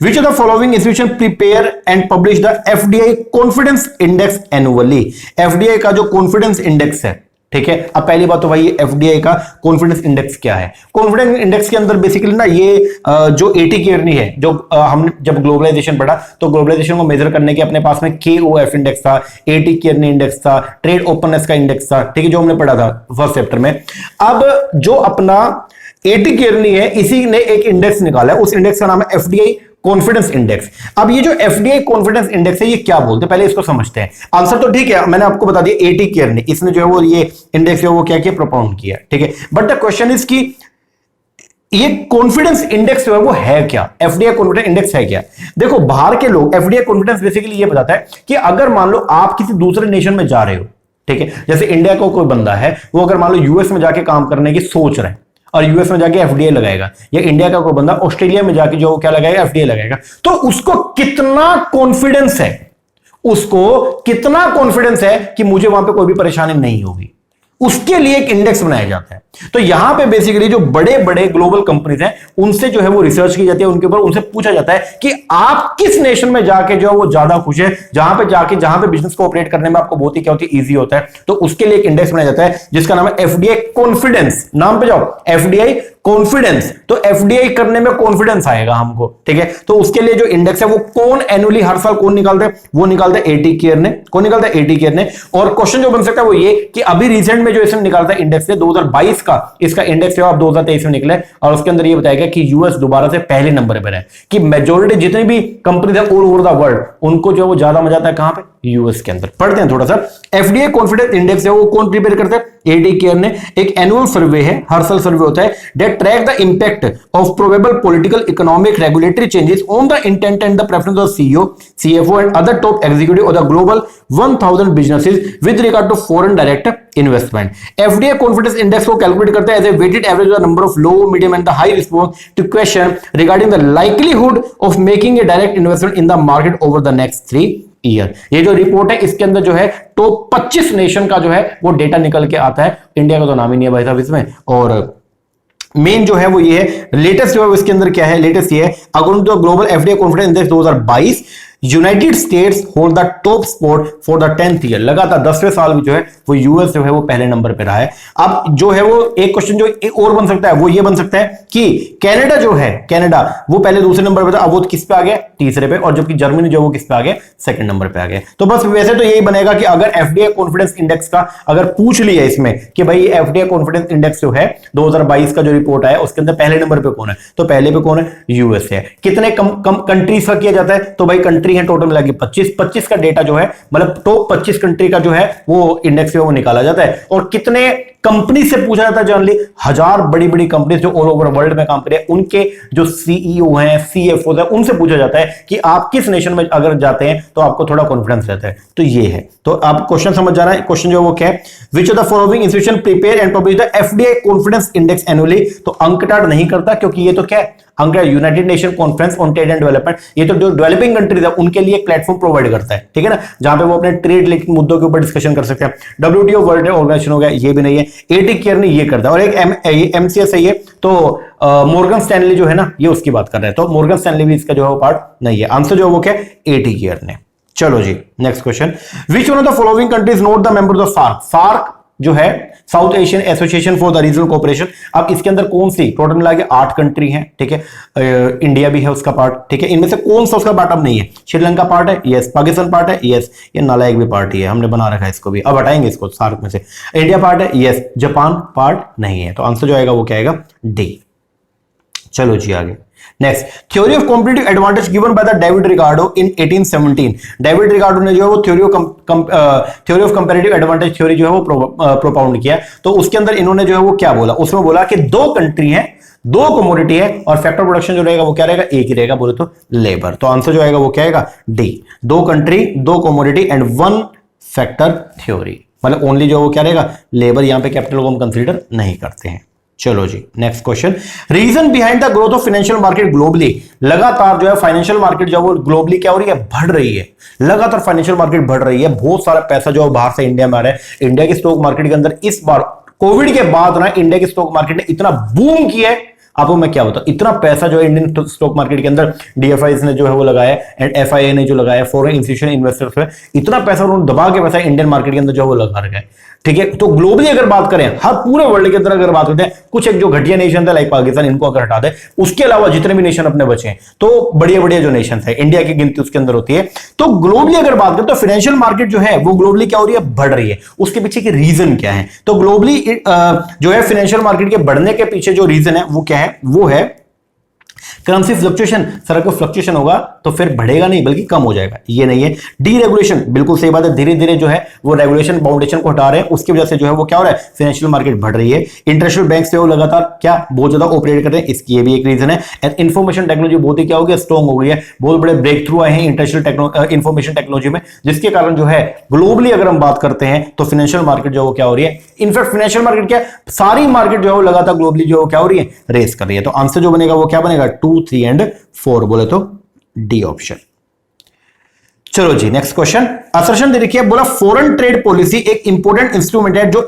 Which of the following institution prepare and publish the FDI confidence index annually? FDI का जो कॉन्फिडेंस इंडेक्स है, ठीक है। अब पहली बात तो भाई एफडीआई का कॉन्फिडेंस इंडेक्स क्या है। कॉन्फिडेंस इंडेक्स के अंदर बेसिकली ना ये जो एटी केयरनी है, जो हमने जब ग्लोबलाइजेशन पढ़ा तो ग्लोबलाइजेशन को मेजर करने के अपने पास में KOF इंडेक्स था, एटी केयरनी इंडेक्स था, ट्रेड ओपननेस का इंडेक्स था, ठीक है, जो हमने पढ़ा था फर्स्ट चैप्टर में। अब जो अपना एटी केयरनी है, इसी ने एक इंडेक्स निकाला है, उस इंडेक्स का नाम है एफडीआई कॉन्फिडेंस इंडेक्स। अब ये जो एफडीआई कॉन्फिडेंस इंडेक्स है ये क्या बोलते हैं, पहले इसको समझते हैं। आंसर तो ठीक है, मैंने आपको बता दिया, एटी केयरनी इसने जो है वो ये इंडेक्स जो है वो क्या किया, प्रोपाउंड किया, ठीक है। बट द क्वेश्चन इज की ये कॉन्फिडेंस इंडेक्स जो है वो है क्या, एफडीआई कॉन्फिडेंस इंडेक्स है क्या? देखो बाहर के लोग एफडीआई कॉन्फिडेंस बेसिकली ये बताता है कि अगर मान लो आप किसी दूसरे नेशन में जा रहे हो, ठीक है, जैसे इंडिया का कोई बंदा है, वो अगर मान लो यूएस में जाके काम करने की सोच रहे हैं और यूएस में जाके एफडीआई लगाएगा, या इंडिया का कोई बंदा ऑस्ट्रेलिया में जाके जो क्या लगाएगा, एफडीआई लगाएगा, तो उसको कितना कॉन्फिडेंस है, उसको कितना कॉन्फिडेंस है कि मुझे वहां पे कोई भी परेशानी नहीं होगी, उसके लिए एक इंडेक्स बनाया जाता है। तो यहां पे बेसिकली जो बड़े बड़े ग्लोबल कंपनीज हैं उनसे जो है वो रिसर्च की जाती है, उनके ऊपर उनसे पूछा जाता है कि आप किस नेशन में जाके जो है वो ज्यादा खुश है, जहां पे बिजनेस को ऑपरेट करने में आपको बहुत ही क्या होती है, इजी होता है। तो उसके लिए एक इंडेक्स बनाया जाता है जिसका नाम है एफडीआई कॉन्फिडेंस। नाम पे जाओ, एफडीआई कॉन्फिडेंस। तो एफडीआई करने में कॉन्फिडेंस आएगा हमको, ठीक है। तो उसके लिए जो इंडेक्स है वो कौन एनुअली हर साल कौन निकालते हैं, वो निकालता है एटी केयर ने। कौन निकालता है, एटी केयर ने। और क्वेश्चन जो बन सकता है वो ये कि अभी रिसेंट में जो इसने निकालता है इंडेक्स है 2022 का, इसका इंडेक्स है 2023 में निकला है, और उसके अंदर ये बताया गया कि यूएस दोबारा से पहले नंबर पर है, कि मेजॉरिटी जितनी भी कंपनी है ऑल ओवर द वर्ल्ड उनको जो वो ज्यादा मजा आता है कहां पे, यूएस के अंदर। पढ़ते हैं थोड़ा सा। एफडीआई कॉन्फिडेंस इंडेक्स है वो कौन प्रिपेयर करता है, एटी केयर ने। एक एनुअल सर्वे है, हर साल सर्वे होता है, that track the impact of probable political, economic, regulatory changes on the intent and the preference of CEO, CFO and other top executive of the global 1000 businesses with regard to foreign direct investment. FDI confidence index को calculate करता है as a weighted average of the number of low, medium and the high response to question regarding the likelihood of making a direct investment in the market over the next 3 year. ये जो report है इसके अंदर जो है top 25 nation का जो है वो डेटा निकल के आता है। इंडिया का तो नाम ही नहीं है भाई साहब इसमें। और मेन जो है वो ये है, लेटेस्ट जो है इसके अंदर क्या है, लेटेस्ट ये है, according to global FDI confidence index 2022 United States hold the top spot for the 10th year. लगातार 10वें साल में जो है वो यूएस जो है वो पहले नंबर पे रहा है। अब जो है वो एक क्वेश्चन जो एक और बन सकता है वो ये बन सकता है कि कनाडा जो है, कनाडा वो पहले दूसरे नंबर पे था, अब वो किस पे आ गया, तीसरे पे, और जबकि जर्मनी जो वो किस पे आ गया, सेकंड नंबर पे आ गया। तो बस वैसे तो यही बनेगा कि अगर एफडीआई कॉन्फिडेंस इंडेक्स का अगर पूछ लिया इसमें कि भाई एफडीआई कॉन्फिडेंस इंडेक्स जो है 2022 का जो रिपोर्ट आया उसके अंदर पहले नंबर पे कौन है, तो पहले पे कौन है, यूएस है। कितने कम कंट्रीज का किया जाता है, तो भाई कंट्री है टोटल मिला के 25 का डेटा जो है, मतलब टॉप 25 कंट्री का जो है वो इंडेक्स वो निकाला जाता है। और कितने कंपनी से पूछा जाता है जनरली, 1000 बड़ी बड़ी कंपनी जो ऑल ओवर वर्ल्ड में काम कर रहे हैं उनके जो सीईओ हैं, सीएफओ हैं, उनसे पूछा जाता है कि आप किस नेशन में अगर जाते हैं तो आपको थोड़ा कॉन्फिडेंस रहता है। तो ये है। तो आप क्वेश्चन समझ जा रहा है, क्वेश्चन जो वो क्या है, which of the following institution prepare and publish the FDI confidence index annually. तो अंकटाड नहीं करता क्योंकि ये तो क्या है, United nation conference on trade and development, ये तो जो डेवलपिंग कंट्रीज है उनके लिए एक प्लेटफॉर्म प्रोवाइड करता है, ठीक है ना, जहां पे वो अपने ट्रेड रिलेटेड मुद्दों के ऊपर डिस्कशन कर सकते हैं। डब्ल्यूटीओ वर्ल्ड ऑर्गेनाइजेशन हो गया, ये भी नहीं है। एटी केयर ने ये करता है। और एक एमसीएस है ये, तो मॉर्गन स्टैनली जो है ना, ये उसकी बात कर रहे हैं। तो मॉर्गन स्टैनली भी इसका जो है वो पार्ट नहीं है। आंसर जो है वो क्या है, एटी केयर ने। चलो जी next question, which one of the following countries not the member of SAARC. SAARC जो है South Asian association for the regional cooperation. अब इसके अंदर कौन सी, टोटल मिला के 8 कंट्री हैं, ठीक है। इंडिया भी है उसका पार्ट, ठीक है। इनमें से कौन सा उसका पार्ट अब नहीं है, श्रीलंका पार्ट है, यस। पाकिस्तान पार्ट है, यस। ये नालायक भी पार्टी है, हमने बना रखा है इसको भी, अब हटाएंगे इसको सार्क में से। इंडिया पार्ट है, यस। जापान पार्ट नहीं है। तो आंसर जो आएगा वो क्या आएगा, डी। चलो जी आगे next, theory of competitive advantage given by the David Ricardo in 1817। David Ricardo ने जो है वो theory of comparative advantage theory जो है वो प्रोपाउंड किया। तो उसके अंदर इन्होंने जो है वो क्या बोला, उसमें बोला कि 2 कंट्री है, 2 कमोडिटी है, और फैक्टर प्रोडक्शन जो रहेगा वो क्या रहेगा, एक ही रहेगा, बोले तो लेबर। तो आंसर जो आएगा वो क्या आएगा, D. 2 country, 2 commodity and 1 factor theory, मतलब ओनली जो वो क्या रहेगा, लेबर। यहां पे कैपिटल को हम कंसीडर नहीं करते हैं। चलो जी next question, reason behind the growth of financial market globally. लगातार जो है फाइनेंशियल मार्केट जो है वो ग्लोबली क्या हो रही है, बढ़ रही है। लगातार फाइनेंशियल मार्केट बढ़ रही है, बहुत सारा पैसा जो है बाहर से इंडिया में आ रहा है। इंडिया की स्टॉक मार्केट के अंदर इस बार कोविड के बाद ना इंडिया की स्टॉक मार्केट ने इतना बूम किया है, आपको मैं क्या बताऊं, इतना पैसा जो है इंडियन स्टॉक मार्केट के अंदर डीएफआईज ने जो है वो लगाया, एंड एफआईए ने जो लगाया, फॉरेन इंस्टीट्यूशन इन्वेस्टर्स में इतना पैसा उन्होंने दबा के पैसा इंडियन मार्केट के अंदर जो है वो लगा रखा है, ठीक है। तो ग्लोबली अगर बात करें, हर पूरे वर्ल्ड के अंदर अगर बात करते हैं, कुछ एक जो घटिया नेशन था लाइक पाकिस्तान, इनको अगर हटा दे, उसके अलावा जितने भी नेशन अपने बचे हैं, तो बढ़िया बढ़िया जो नेशन है, इंडिया की गिनती उसके अंदर होती है। तो ग्लोबली अगर बात करें तो फाइनेंशियल मार्केट जो है वो ग्लोबली क्या हो रही है, बढ़ रही है। उसके पीछे के रीजन क्या है, तो ग्लोबली जो है फाइनेंशियल मार्केट के बढ़ने के पीछे जो रीजन है वो क्या है, वो है करेंसी फ्लक्चुएशन, सर अगर फ्लक्चुएशन होगा तो फिर बढ़ेगा नहीं बल्कि कम हो जाएगा, ये नहीं है। डीरेगुलेशन, बिल्कुल सही बात है, धीरे धीरे जो है वो रेगुलेशन बाउंडेशन को हटा रहे हैं, उसकी वजह से जो है वो क्या हो रहा है, फाइनेंशियल मार्केट बढ़ रही है। इंटरनेशनल बैंक्स जो लगातार क्या बहुत ज्यादा ऑपरेट कर रहे हैं, इसकी ये भी एक रीजन है। एंड इंफॉर्मेशन टेक्नोलॉजी बहुत ही क्या हो गया, स्ट्रॉन्ग हो गई है, बहुत बड़े ब्रेक थ्रू आए हैं इंटरनेशनल इंफॉर्मेशन टेक्नोलॉजी में, जिसके कारण जो है ग्लोबली अगर हम बात करते हैं तो फाइनेंशियल मार्केट जो है क्या हो रही है, इनफैक्ट फाइनेंशियल मार्केट क्या सारी मार्केट जो है वो लगातार ग्लोबली जो क्या हो रही है, रेस कर रही है। तो आंसर जो बनेगा वो क्या बनेगा, 2, 3 एंड 4 बोले तो डी ऑप्शन। चलो जी नेक्स्ट क्वेश्चन, असर्शन दे रखी है, बोला फॉरेन ट्रेड पॉलिसी एक इंपॉर्टेंट इंस्ट्रूमेंट है जो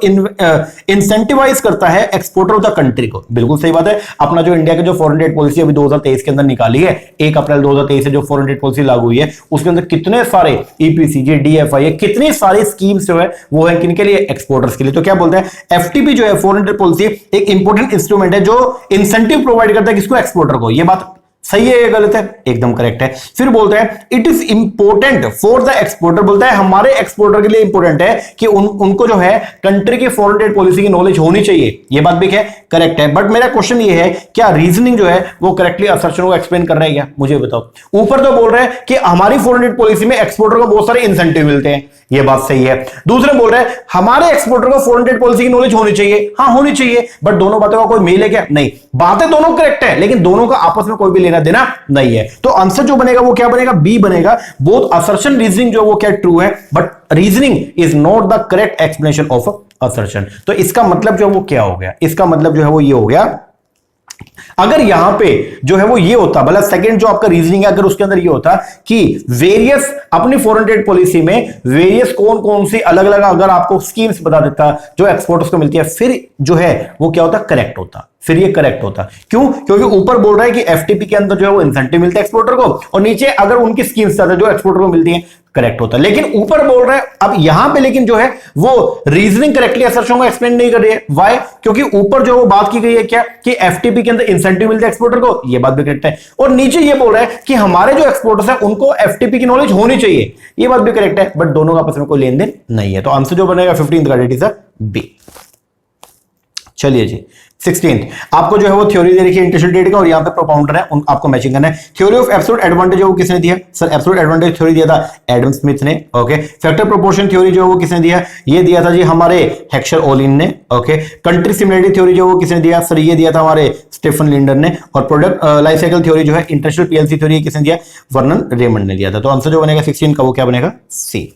इंसेंटिवाइज करता है एक्सपोर्टर ऑफ द कंट्री को। बिल्कुल सही बात है, अपना जो इंडिया की जो फॉरेन ट्रेड पॉलिसी अभी 2023 के अंदर निकाली है, 1 अप्रैल 2023 से जो फॉरेन ट्रेड पॉलिसी लागू हुई है, उसके अंदर कितने सारे ईपीसीजे, डीएफआई, कितनी सारी स्कीम्स जो है वो है किनके लिए, एक्सपोर्टर्स के लिए। तो क्या बोलते हैं, एफटीपी जो है फॉरेन ट्रेड पॉलिसी एक इंपॉर्टेंट इंस्ट्रूमेंट है जो इंसेंटिव प्रोवाइड करता है किसको, एक्सपोर्टर को। ये बात सही है या गलत है, एकदम करेक्ट है। फिर बोलते हैं it is important for the exporter, बोलता है हमारे एक्सपोर्टर के लिए इंपॉर्टेंट है कि उनको जो है कंट्री की फॉरेन ट्रेड पॉलिसी की नॉलेज होनी चाहिए। ये बात भी है, करेक्ट है। बट मेरा क्वेश्चन ये है, क्या रीजनिंग जो है वो करेक्टली असर्शन को एक्सप्लेन कर रहा है क्या, मुझे बताओ। ऊपर तो बोल रहे हैं कि हमारी फॉरेन ट्रेड पॉलिसी में एक्सपोर्टर को बहुत सारे इंसेंटिव मिलते हैं, ये बात सही है। दूसरे बोल रहे हैं हमारे एक्सपोर्टर को फॉरेन ट्रेड पॉलिसी की नॉलेज होनी चाहिए, हाँ होनी चाहिए, बट दोनों बातों का कोई मेल है क्या, नहीं। बातें दोनों करेक्ट है लेकिन दोनों का आपस में कोई भी लेना देना नहीं है। तो आंसर जो बनेगा वो क्या बनेगा, बी बनेगा। बोथ असर्शन रीजनिंग जो वो क्या ट्रू है, but reasoning is not the correct explanation of assertion. तो इसका मतलब जो वो क्या हो गया, इसका मतलब जो है वो ये हो गया, अगर यहां पे जो है वो ये होता, मतलब सेकंड जो आपका रीजनिंग है, अगर उसके अंदर ये होता कि वेरियस अपनी फॉरेन ट्रेड पॉलिसी में वेरियस कौन कौन सी अलग अलग अगर आपको स्कीम्स बता देता जो एक्सपोर्टर्स को मिलती है, फिर जो है वो क्या होता, करेक्ट होता, फिर ये करेक्ट होता। क्यों, क्योंकि ऊपर बोल रहा है कि एफटीपी के अंदर जो है वो इंसेंटिव मिलता है एक्सपोर्टर को, और नीचे अगर उनकी स्कीम्स जो एक्सपोर्टर को मिलती है, करेक्ट होता। लेकिन ऊपर बोल रहा है, अब यहां पे लेकिन जो है वो रीजनिंग करेक्टली असर्शन को एक्सप्लेन नहीं कर रही है। व्हाई, क्योंकि ऊपर जो वो बात की गई है क्या कि एफटीपी के अंदर इंसेंटिव मिलता है एक्सपोर्टर को, ये बात भी करेक्ट है, और नीचे ये बोल रहा है कि हमारे जो एक्सपोर्टर्स है उनको एफटीपी की नॉलेज होनी चाहिए, ये बात भी करेक्ट है, बट दोनों का आपस में कोई लेन देन नहीं है। तो आंसर जो बनेगा 15th का, डेट इज बी। चलिए जी 16th, आपको जो है वो थ्योरी दे रखी है इंटरनेशनल ट्रेड का, और यहां पे प्रोपाउंडर है, आपको मैचिंग करना है। थ्योरी ऑफ एब्सोल्यूट एडवांटेज वो किसने दिया, सर एब्सोल्यूट एडवांटेज थ्योरी दिया था एडम स्मिथ ने। ओके, फैक्टर प्रोपोर्शन थ्योरी जो वो किसने दिया, ये दिया था जी हमारे हेक्सर ओलिन ने। ओके, कंट्री सिमिलरिटी थ्योरी जो वो किसने दिया, सर ये दिया था हमारे स्टीफन लिंडर ने। और प्रोडक्ट लाइफ साइकिल थ्योरी जो है इंटरनेशनल पीएलसी थ्योरी किसने दिया, वर्नन रेमंड ने दिया था। तो आंसर जो बनेगा 16 का वो क्या बनेगा, सी।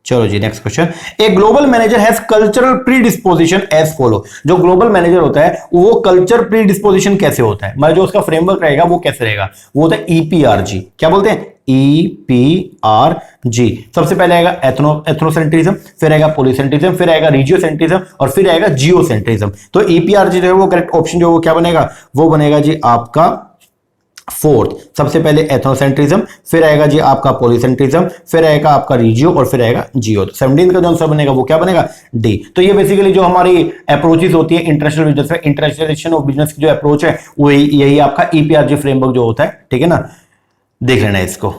चलो जी next question, a global manager has cultural predisposition as follow. जो ग्लोबल मैनेजर होता है वो कल्चर प्रीडिस्पोजिशन कैसे होता है, मतलब जो उसका फ्रेमवर्क रहेगा वो कैसे रहेगा, वो होता है ईपीआरजी। क्या बोलते हैं, ईपीआरजी। सबसे पहले आएगा एथनोसेंट्रिज्म, फिर आएगा पॉलीसेंट्रिज्म, फिर आएगा रीजियोसेंट्रिज्म, और फिर आएगा जियोसेंट्रिज्म। तो ईपीआरजी जो है वो करेक्ट ऑप्शन जो वो क्या बनेगा, वो बनेगा जी आपका 4th। सबसे पहले एथनोसेंट्रिज्म, फिर आएगा जी आपका पॉलीसेंट्रिज्म, फिर आएगा आपका रीजियो, और फिर आएगा जियो। 17th का जो आंसर बनेगा वो क्या बनेगा, डी। तो ये बेसिकली जो हमारी अप्रोचेस होती है इंटरनेशनल बिजनेस में, इंटरनेशनलाइजेशन ऑफ बिजनेस की जो अप्रोच है वो यही आपका ईपीआरजी फ्रेमवर्क जो होता है, ठीक है ना, देख लेना इसको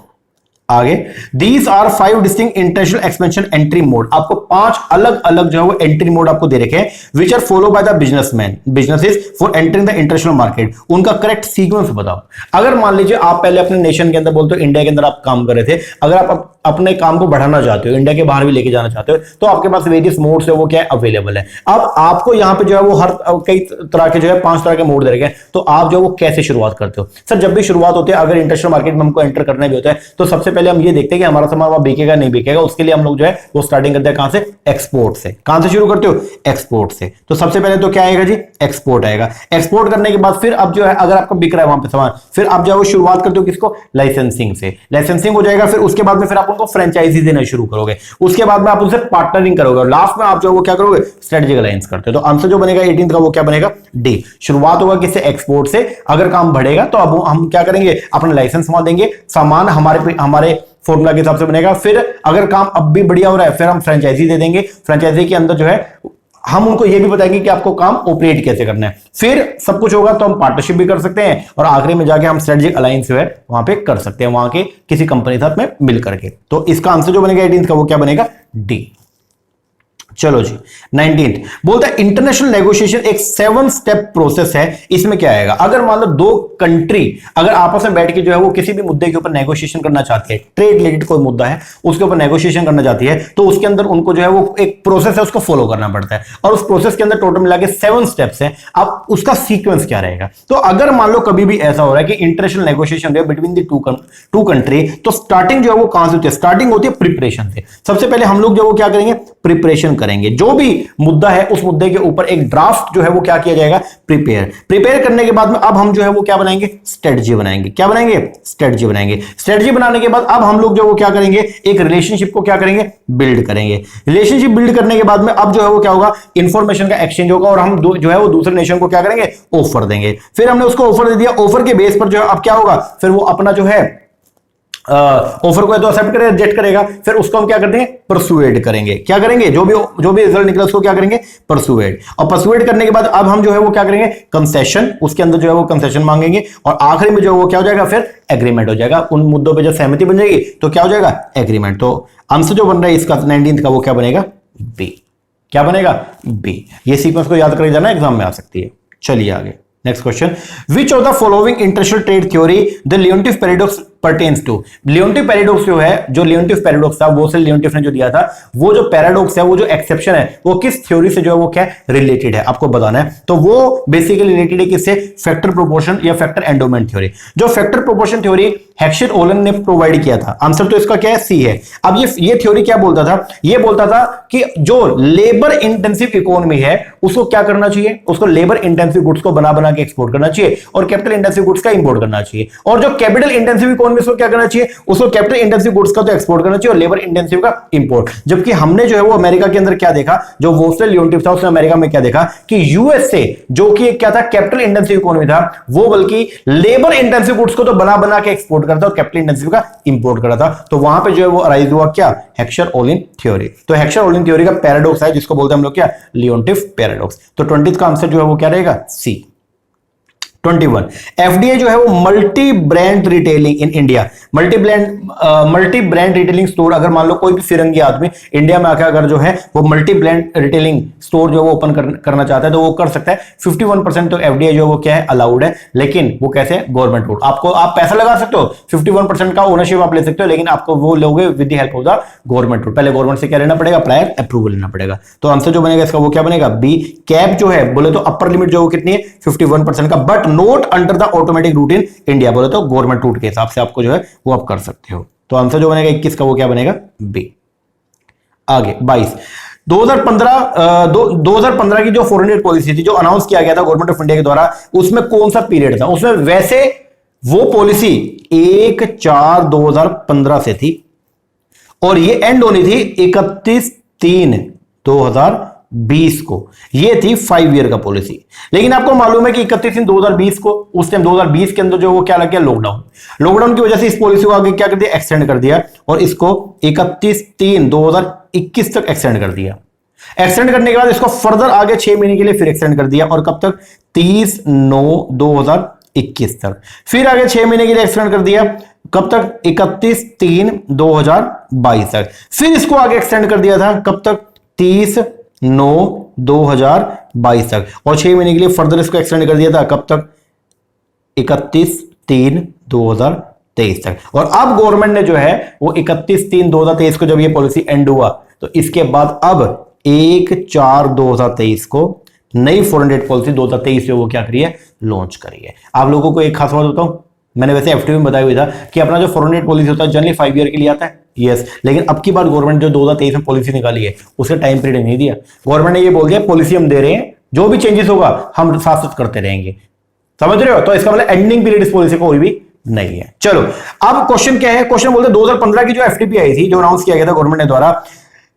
आगे। These are 5 distinct international expansion entry mode, आपको 5 अलग अलग जो है वो एंट्री मोड आपको दे रखे हैं, which are follow by the businessman businesses for entering the international market. उनका करेक्ट सीक्वेंस बताओ। अगर मान लीजिए आप पहले अपने नेशन के अंदर बोलते हो, इंडिया के अंदर आप काम कर रहे थे, अगर आप अपने काम को बढ़ाना चाहते हो, इंडिया के बाहर भी लेके जाना चाहते हो, तो आपके पास वेरियस मोड्स है वो क्या है, अवेलेबल है। अब आपको यहां पे जो है वो हर कई तरह के जो है 5 तरह के मोड दे रखे हैं, तो आप जो है वो कैसे शुरुआत करते हो। सर जब भी शुरुआत होती है, अगर इंटरनेशनल मार्केट में हमको एंटर करना भी होता है, तो सबसे पहले हम ये देखते हैं कि हमारा सामान वहां बिकेगा नहीं बिकेगा, उसके लिए हम लोग जो है वो स्टार्टिंग करते हैं कहां से, एक्सपोर्ट से। कहां से शुरू करते हो, एक्सपोर्ट से। तो सबसे पहले तो क्या आएगा जी, एक्सपोर्ट आएगा। एक्सपोर्ट करने के बाद फिर अब जो है अगर आपका बिक रहा है वहां पे सामान, फिर आप जो है शुरुआत करते हो किसको, लाइसेंसिंग से। लाइसेंसिंग हो जाएगा, फिर उसके बाद में फिर आप उनको फ्रेंचाइजी देना शुरू करोगे, उसके बाद में आप उनसे पार्टनरिंग करोगे, और लास्ट में आप जो है वो क्या करोगे, स्ट्रेटेजिक अलायंस करते हो। तो आंसर जो बनेगा 18th का वो क्या बनेगा, डी। शुरुआत होगा किससे, एक्सपोर्ट से। अगर काम बढ़ेगा तो अब हम क्या करेंगे, अपना लाइसेंस वहां देंगे, सामान हमारे फॉर्मूला के हिसाब से बनेगा। फिर अगर काम अब भी बढ़िया हो रहा है, फिर हम फ्रेंचाइजी दे देंगे। फ्रेंचाइजी के अंदर जो है हम उनको ये भी बताएंगे कि आपको काम ऑपरेट कैसे करना है। फिर सब कुछ होगा तो हम पार्टनरशिप भी कर सकते हैं, और आखिरी में जाके हम स्ट्रेटेजिक अलायंस जो है वहां पे कर सकते हैं, वहां के किसी कंपनी के साथ में मिल करके। तो इसका आंसर जो बनेगा 18th का वो क्या बनेगा, डी। चलो जी 19th बोलता है इंटरनेशनल नेगोशिएशन एक 7 स्टेप प्रोसेस है। इसमें क्या आएगा, अगर मान लो दो कंट्री अगर आपस में बैठ के जो है वो किसी भी मुद्दे के ऊपर नेगोशिएशन करना चाहती है, ट्रेड रिलेटेड कोई मुद्दा है उसके ऊपर नेगोशिएशन करना चाहती है, तो उसके अंदर उनको जो है वो एक प्रोसेस है उसको फॉलो करना पड़ता है, और उस प्रोसेस के अंदर टोटल मिला के 7 स्टेप्स है। अब उसका सीक्वेंस क्या रहेगा, तो अगर मान लो कभी भी ऐसा हो रहा है कि international negotiation between the two country, तो स्टार्टिंग जो है वो कहां से होती है, स्टार्टिंग होती है प्रिपरेशन से। सबसे पहले हम लोग जो वो क्या करेंगे, प्रिपरेशन करेंगे। जो भी मुद्दा है उस मुद्दे के ऊपर एक ड्राफ्ट जो है वो क्या किया जाएगा, प्रिपेयर करने के बाद में अब हम जो है वो क्या बनाएंगे, स्ट्रेटजी बनाएंगे। क्या बनाएंगे, स्ट्रेटजी बनाएंगे। स्ट्रेटजी बनाने के बाद अब हम लोग जो वो क्या करेंगे, एक रिलेशनशिप को क्या करेंगे, बिल्ड करेंगे। रिलेशनशिप बिल्ड करने के बाद में अब जो है वो क्या होगा, इंफॉर्मेशन का एक्सचेंज होगा, और हम जो है वो दूसरे नेशन को क्या करेंगे, ऑफर देंगे। फिर हमने उसको ऑफर दे दिया, ऑफर के बेस पर जो है अब क्या होगा, फिर वो अपना जो है ऑफर को तो एक्सेप्ट करेगा, रिजेक्ट करेगा, फिर उसको हम क्या करते हैं, परसुएड करेंगे। क्या करेंगे, जो भी रिजल्ट निकला उसको क्या करेंगे, परसुएड। और परसुएड करने के बाद अब हम जो है वो क्या करेंगे, कंसेशन, उसके अंदर जो है वो कंसेशन मांगेंगे, और आखिरी में जो है वो क्या हो जाएगा, फिर एग्रीमेंट हो जाएगा। उन मुद्दों पे जब सहमति बन जाएगी तो क्या हो जाएगा, एग्रीमेंट। तो आंसर जो बन रहा है इसका 19th का वो क्या बनेगा, बी। क्या बनेगा, बी। ये सीक्वेंस को याद करके जाना, एग्जाम में आ सकती है। चलिए आगे next question, which of the following international trade theory the Leontief paradox pertains to. Leontief paradox जो है, जो लियोन्टिफ पैराडॉक्स था वो से लियोन्टिफ ने जो दिया था, वो जो पैराडॉक्स है, वो जो एक्सेप्शन है, वो किस थ्योरी से जो है वो क्या रिलेटेड है, आपको बताना है। तो वो बेसिकली रिलेटेड है किससे, फैक्टर प्रोपोर्शन या फैक्टर एंडोमेंट थ्योरी। जो फैक्टर प्रोपोर्शन थ्योरी हेक्सचर ओलन ने प्रोवाइड किया था, आंसर तो इसका क्या है, सी है। अब ये थ्योरी क्या बोलता था, ये बोलता था कि जो लेबर इंटेंसिव इकोनॉमी है उसको क्या करना चाहिए, उसको लेबर इंटेंसिव गुड्स को बना के एक्सपोर्ट करना चाहिए, और कैपिटल इंटेंसिव गुड्स का इंपोर्ट करना चाहिए। और जो कैपिटल इंटेंसिव इकोनॉमी उसको क्या करना चाहिए, उसको कैपिटल इंटेंसिव गुड्स का तो एक्सपोर्ट करना चाहिए और लेबर इंटेंसिव का इंपोर्ट। जबकि हमने जो है वो अमेरिका के अंदर क्या देखा, जो वोस्टर लियोन्टिफ था उसने अमेरिका में क्या देखा कि यूएसए जो कि क्या था, कैपिटल इंटेंसिव इकोनॉमी था, वो बल्कि लेबर इंटेंसिव गुड्स को तो बना के एक्सपोर्ट करता और कैपिटल इंटेंसिव का इंपोर्ट करता था। तो वहां पे जो है वो अराइज हुआ क्या, हेक्सचर-ओलिन थ्योरी। तो हेक्सचर-ओलिन थ्योरी का पैराडॉक्स है जिसको बोलते हैं हम लोग क्या, लियोन्टिफ पैराडॉक्स। तो 20th का आंसर जो है वो क्या रहेगा, सी। 21 एफडीए जो है वो multi brand retailing in India, multi brand retailing store. अगर मान लो कोई भी फिरंगी आदमी इंडिया में आकर अगर जो है वो मल्टी ब्रांड रिटेलिंग स्टोर जो है वो ओपन करना चाहता है तो वो कर सकता है। 51% तो एफडीए जो है वो क्या है, अलाउड है, लेकिन वो कैसे है, गवर्नमेंट रूट। आप पैसा लगा सकते हो, 51% का ओनरशिप आप ले सकते हो, लेकिन आपको वो लोगे with the help of the government route. पहले गवर्नमेंट से क्या लेना पड़ेगा, प्रायर अप्रूवल लेना पड़ेगा। तो आंसर जो बनेगा इसका वो क्या बनेगा, बी। कैप जो है बोले तो अपर लिमिट जो है वो कितनी है, 51% का, but note under the automatic route in India, बोले तो गवर्नमेंट रूट के हिसाब से आपको जो है वो आप कर सकते हो। तो आंसर जो बनेगा 21 का वो क्या बनेगा, बी। आगे 22 2015 की जो फॉरेन एड पॉलिसी थी जो अनाउंस किया गया था गवर्नमेंट ऑफ इंडिया के द्वारा, उसमें कौन सा पीरियड था, उसमें वैसे वो पॉलिसी 1/4/2015 से थी और ये एंड होनी थी 31/3/2020 को। ये थी 5 ईयर का पॉलिसी। लेकिन आपको मालूम है कि 31/3/2020 को, उस टाइम 2020 के अंदर जो वो क्या लग गया, लॉकडाउन की वजह से इस पॉलिसी को आगे क्या कर दिया, एक्सटेंड कर दिया, और इसको 31/3/2021 तक एक्सटेंड कर दिया। एक्सटेंड करने के बाद इसको फर्दर आगे 6 महीने के लिए फिर एक्सटेंड कर दिया, और कब तक, 30/9/2021 तक। फिर आगे 6 महीने के लिए एक्सटेंड कर दिया, कब तक, 31/3/2022 तक। फिर इसको आगे एक्सटेंड कर दिया था, कब तक, 30/9/2022 तक, और 6 महीने के लिए फर्दर इसको एक्सटेंड कर दिया था, कब तक, 31/3/2023 तक। और अब गवर्नमेंट ने जो है वो 31/3/2023 को जब ये पॉलिसी एंड हुआ, तो इसके बाद अब 1/4/2023 को नई फॉरेन एड पॉलिसी 2023 जो वो क्या करी है, लॉन्च करी है। आप लोगों को एक खास बात बताऊं, मैंने वैसे एफटीवी में बताया हुआ था कि अपना जो फॉरेन एड पॉलिसी होता है जनरली 5 ईयर के लिए आता है, यस। लेकिन अब की बार गवर्नमेंट जो 2023 में पॉलिसी निकाली है उसके टाइम पीरियड नहीं दिया। गवर्नमेंट ने ये बोल दिया पॉलिसी हम दे रहे हैं, जो भी चेंजेस होगा हम साथ साथ करते रहेंगे, समझ रहे हो। तो इसका मतलब एंडिंग पीरियड इस पॉलिसी को कोई भी नहीं है। चलो अब क्वेश्चन क्या है, क्वेश्चन बोलते 2015 की जो एफटीपी आई थी, जो अनाउंस किया गया था गवर्नमेंट द्वारा,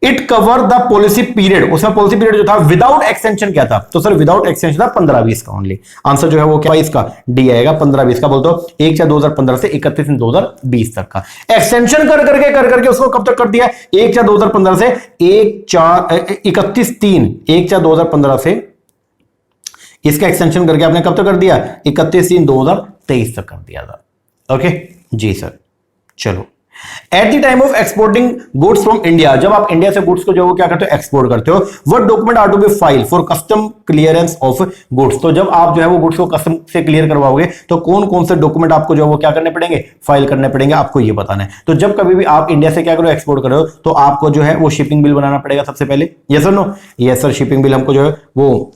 it cover the policy period, उसमें पॉलिसी पीरियड जो था विदाउट एक्सटेंशन क्या था, तो सर विदाउट एक्सटेंशन था 15-20 का ओनली। आंसर जो है वो क्या, इसका डी आएगा, 15-20 का। बोलते हो 1/4/2015 से 31/2020 तक का एक्सटेंशन कर करके उसको कब तक कर दिया, 1/4/2015 से 1/4/2015 से इसका एक्सटेंशन करके आपने कब तक कर दिया, 31/3/2023 तक कर दिया था। ओके जी सर। चलो at the time of exporting goods from India, जब आप इंडिया से गुड्स को जो क्या करते हो एक्सपोर्ट करते हो, what document are to be file for custom clearance of goods. तो जब आप जो है वो गुड्स को कस्टम से क्लियर करवाओगे तो कौन कौन से डॉक्यूमेंट आपको जो है वो क्या करने पड़ेंगे, फाइल करने पड़ेंगे, आपको ये बताना है। तो जब कभी भी आप इंडिया से क्या करो एक्सपोर्ट करो तो आपको जो है वो शिपिंग बिल बनाना पड़ेगा सबसे पहले। Yes sir no? Yes sir, shipping bill हमको जो है वो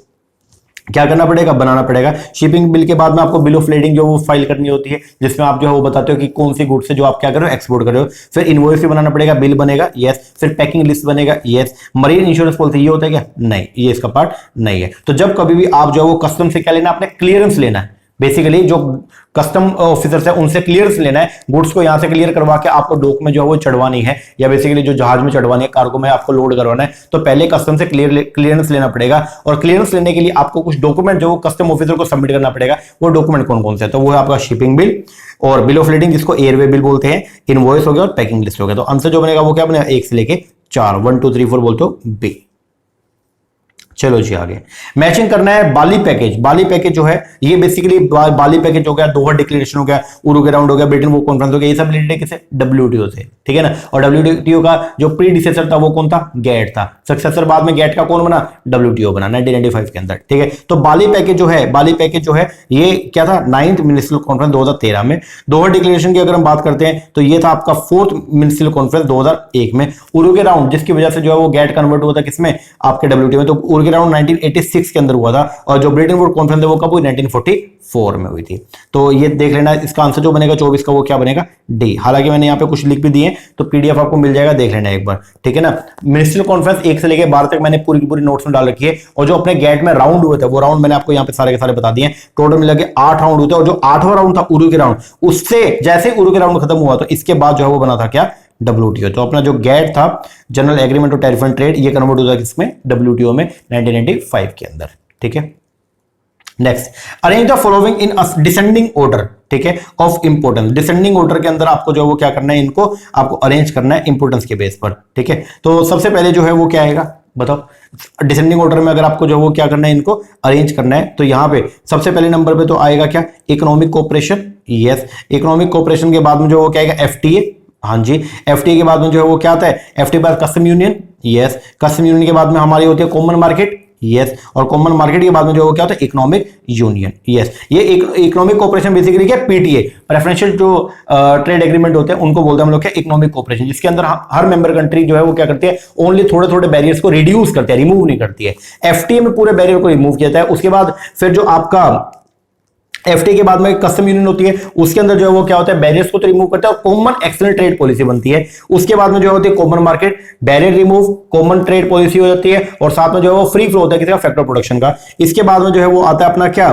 क्या करना पड़ेगा, बनाना पड़ेगा। शिपिंग बिल के बाद में आपको बिल ऑफ लेडिंग जो वो फाइल करनी होती है, जिसमें आप जो है वो बताते हो कि कौन सी गुड्स से जो आप क्या करो एक्सपोर्ट कर रहे हो। फिर इनवॉइस भी बनाना पड़ेगा, बिल बनेगा, यस। फिर पैकिंग लिस्ट बनेगा, यस। मरीन इंश्योरेंस पॉलिसी ये होता है क्या? नहीं, ये इसका पार्ट नहीं है। तो जब कभी भी आप जो है वो कस्टम से क्या लेना, आपने क्लियरेंस लेना है। बेसिकली जो कस्टम ऑफिसर्स है उनसे क्लियरेंस लेना है, गुड्स को यहां से क्लियर करवा के आपको डॉक में जो है वो चढ़वानी है, या बेसिकली जो जहाज में चढ़वानी है, कार्गो में आपको लोड करवाना है। तो पहले कस्टम से क्लियरेंस लेना पड़ेगा, और क्लियरेंस लेने के लिए आपको कुछ डॉक्यूमेंट जो कस्टम ऑफिसर को सबमिट करना पड़ेगा। वो डॉक्यूमेंट कौन कौन से है? तो वो है आपका शिपिंग बिल और बिल ऑफ लेडिंग, जिसको एयरवे बिल बोलते हैं, इनवॉइस हो गया और पैकिंग लिस्ट हो गया। तो आंसर जो बनेगा वो क्या बनेगा, 1 से लेके 4, 1 2 3 4 बोलते हो बी। चलो जी आगे मैचिंग करना है। बाली पैकेज, बाली पैकेज जो है ये बेसिकली बाली पैकेज हो गया, दोहा डिक्लेरेशन हो गया, उरुगे राउंड हो गया, ब्रिटेन वो कॉन्फ्रेंस हो गया, ये सब रिलेटेड है किसे, डब्ल्यूटीओ से, ठीक है ना। और डब्ल्यूटीओ का जो प्रीडिसेसर था वो कौन था, गैट था। सक्सेसर बाद में गैट का कौन बना, डब्ल्यूटीओ बना 1995 के अंदर, ठीक है। तो बाली पैकेज जो है, बाली पैकेज जो है ये क्या था, 9th मिनिस्ट्रियल कॉन्फ्रेंस 2013 में। दोहा डिक्लेरेशन की अगर हम बात करते हैं तो ये था आपका 4th मिनिस्ट्रियल कॉन्फ्रेंस 2001 में। उरुगे राउंड जिसकी वजह से जो है वो गैट कन्वर्ट हुआ था किसमें, आपके डब्ल्यूटीओ में। तो उरुगे राउंड 1986 के अंदर हुआ था, और जो ब्रिटेन वुड कॉन्फ्रेंस है वो कब हुई, 1944 में हुई थी। तो ये देख लेना, इसका आंसर जो बनेगा 24 का वो क्या बनेगा, डी। हालांकि मैंने यहाँ पे कुछ लिख भी दिए, तो पीडीएफ आपको मिल जाएगा, देख लेना एक बार, ठीक है ना। मिनिस्ट्रियल कॉन्फ्रेंस 1 से लेकर 12 तक मैंने पूरी की पूरी नोट्स में डाल रखी है, और जो अपने गेट में राउंड हुए थे वो राउंड मैंने आपको यहाँ पे सारे के सारे बता दिए। टोटल मिला के 8 राउंड हुए थे, और जो 8वां राउंड था उरुगे राउंड, उससे जैसे उरुगे राउंड खत्म हुआ तो इसके बाद जो है वो बना था क्या, डब्ल्यूटीओ। तो अपना जो गैट था, general agreement of tariff and trade, ये कन्वर्ट होता है किसमें, डब्ल्यूटीओ में 1995 के अंदर, ठीक है। Next, arrange the following in descending order, ठीक है, ऑफ इंपोर्टेंस। डिसेंडिंग ऑर्डर के अंदर आपको जो है वो क्या करना है, इनको आपको अरेंज करना है इंपोर्टेंस के बेस पर, ठीक है। तो सबसे पहले जो है वो क्या आएगा, बताओ। डिसेंडिंग ऑर्डर में अगर आपको जो है वो क्या करना है, इनको अरेंज करना है, तो यहां पे सबसे पहले नंबर पे तो आएगा क्या, economic cooperation, yes. Economic cooperation के बाद में जो वो क्या आएगा, एफटीए, हाँ जी। एफटीए के बाद में जो है वो क्या आता है, एफटीए बाद custom union, yes. Custom union के बाद में हमारी होती है कॉमन मार्केट, यस। और कॉमन मार्केट के बाद में जो वो क्या होता है, इकोनॉमिक यूनियन, यस। ये इकोनॉमिक कोऑपरेशन बेसिकली क्या, पीटीए, प्रेफरेंशियल जो ट्रेड एग्रीमेंट होते हैं उनको बोलते हैं हम लोग क्या, इकोनॉमिक कोऑपरेशन, जिसके अंदर हर मेंबर कंट्री जो है वो क्या करती है, ओनली थोड़े थोड़े बैरियर्स को रिड्यूस करते हैं, रिमूव नहीं करती है। एफटीए में पूरे बैरियर को रिमूव किया जाता है। उसके बाद फिर जो आपका एफटीए के बाद में कस्टम यूनियन होती है, उसके अंदर जो है वो क्या होता है, बैरियर्स को तो रिमूव करता है और कॉमन एक्सटर्नल ट्रेड पॉलिसी बनती है। उसके बाद में जो होती है common market, barrier remove, common trade policy हो जाती है, और साथ में जो है वो फ्री फ्लो होता है किसी का, फैक्टर प्रोडक्शन का। इसके बाद में जो है वो आता है अपना क्या,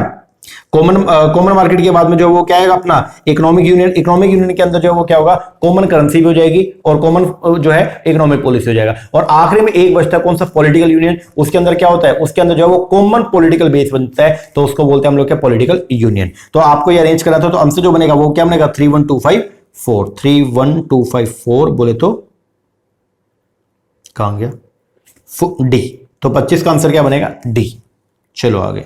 कॉमन मार्केट के बाद में जो वो क्या है अपना इकोनॉमिक यूनियन। इकोनॉमिक यूनियन के अंदर जो है वो क्या होगा, कॉमन करेंसी भी हो जाएगी और कॉमन जो है इकोनॉमिक पॉलिसी हो जाएगा। और आखिरी में एक बचता है कौन सा, पॉलिटिकल यूनियन। उसके अंदर क्या होता है, उसके अंदर जो है वो कॉमन पॉलिटिकल बेस बनता है, तो उसको बोलते हैं हम लोग क्या, पॉलिटिकल यूनियन। तो आपको ये अरेंज करना था, तो आंसर जो बनेगा वो क्या बनेगा, 31254, 31254 बोले तो कहां गया, डी। तो 25 का आंसर क्या बनेगा, डी। चलो आगे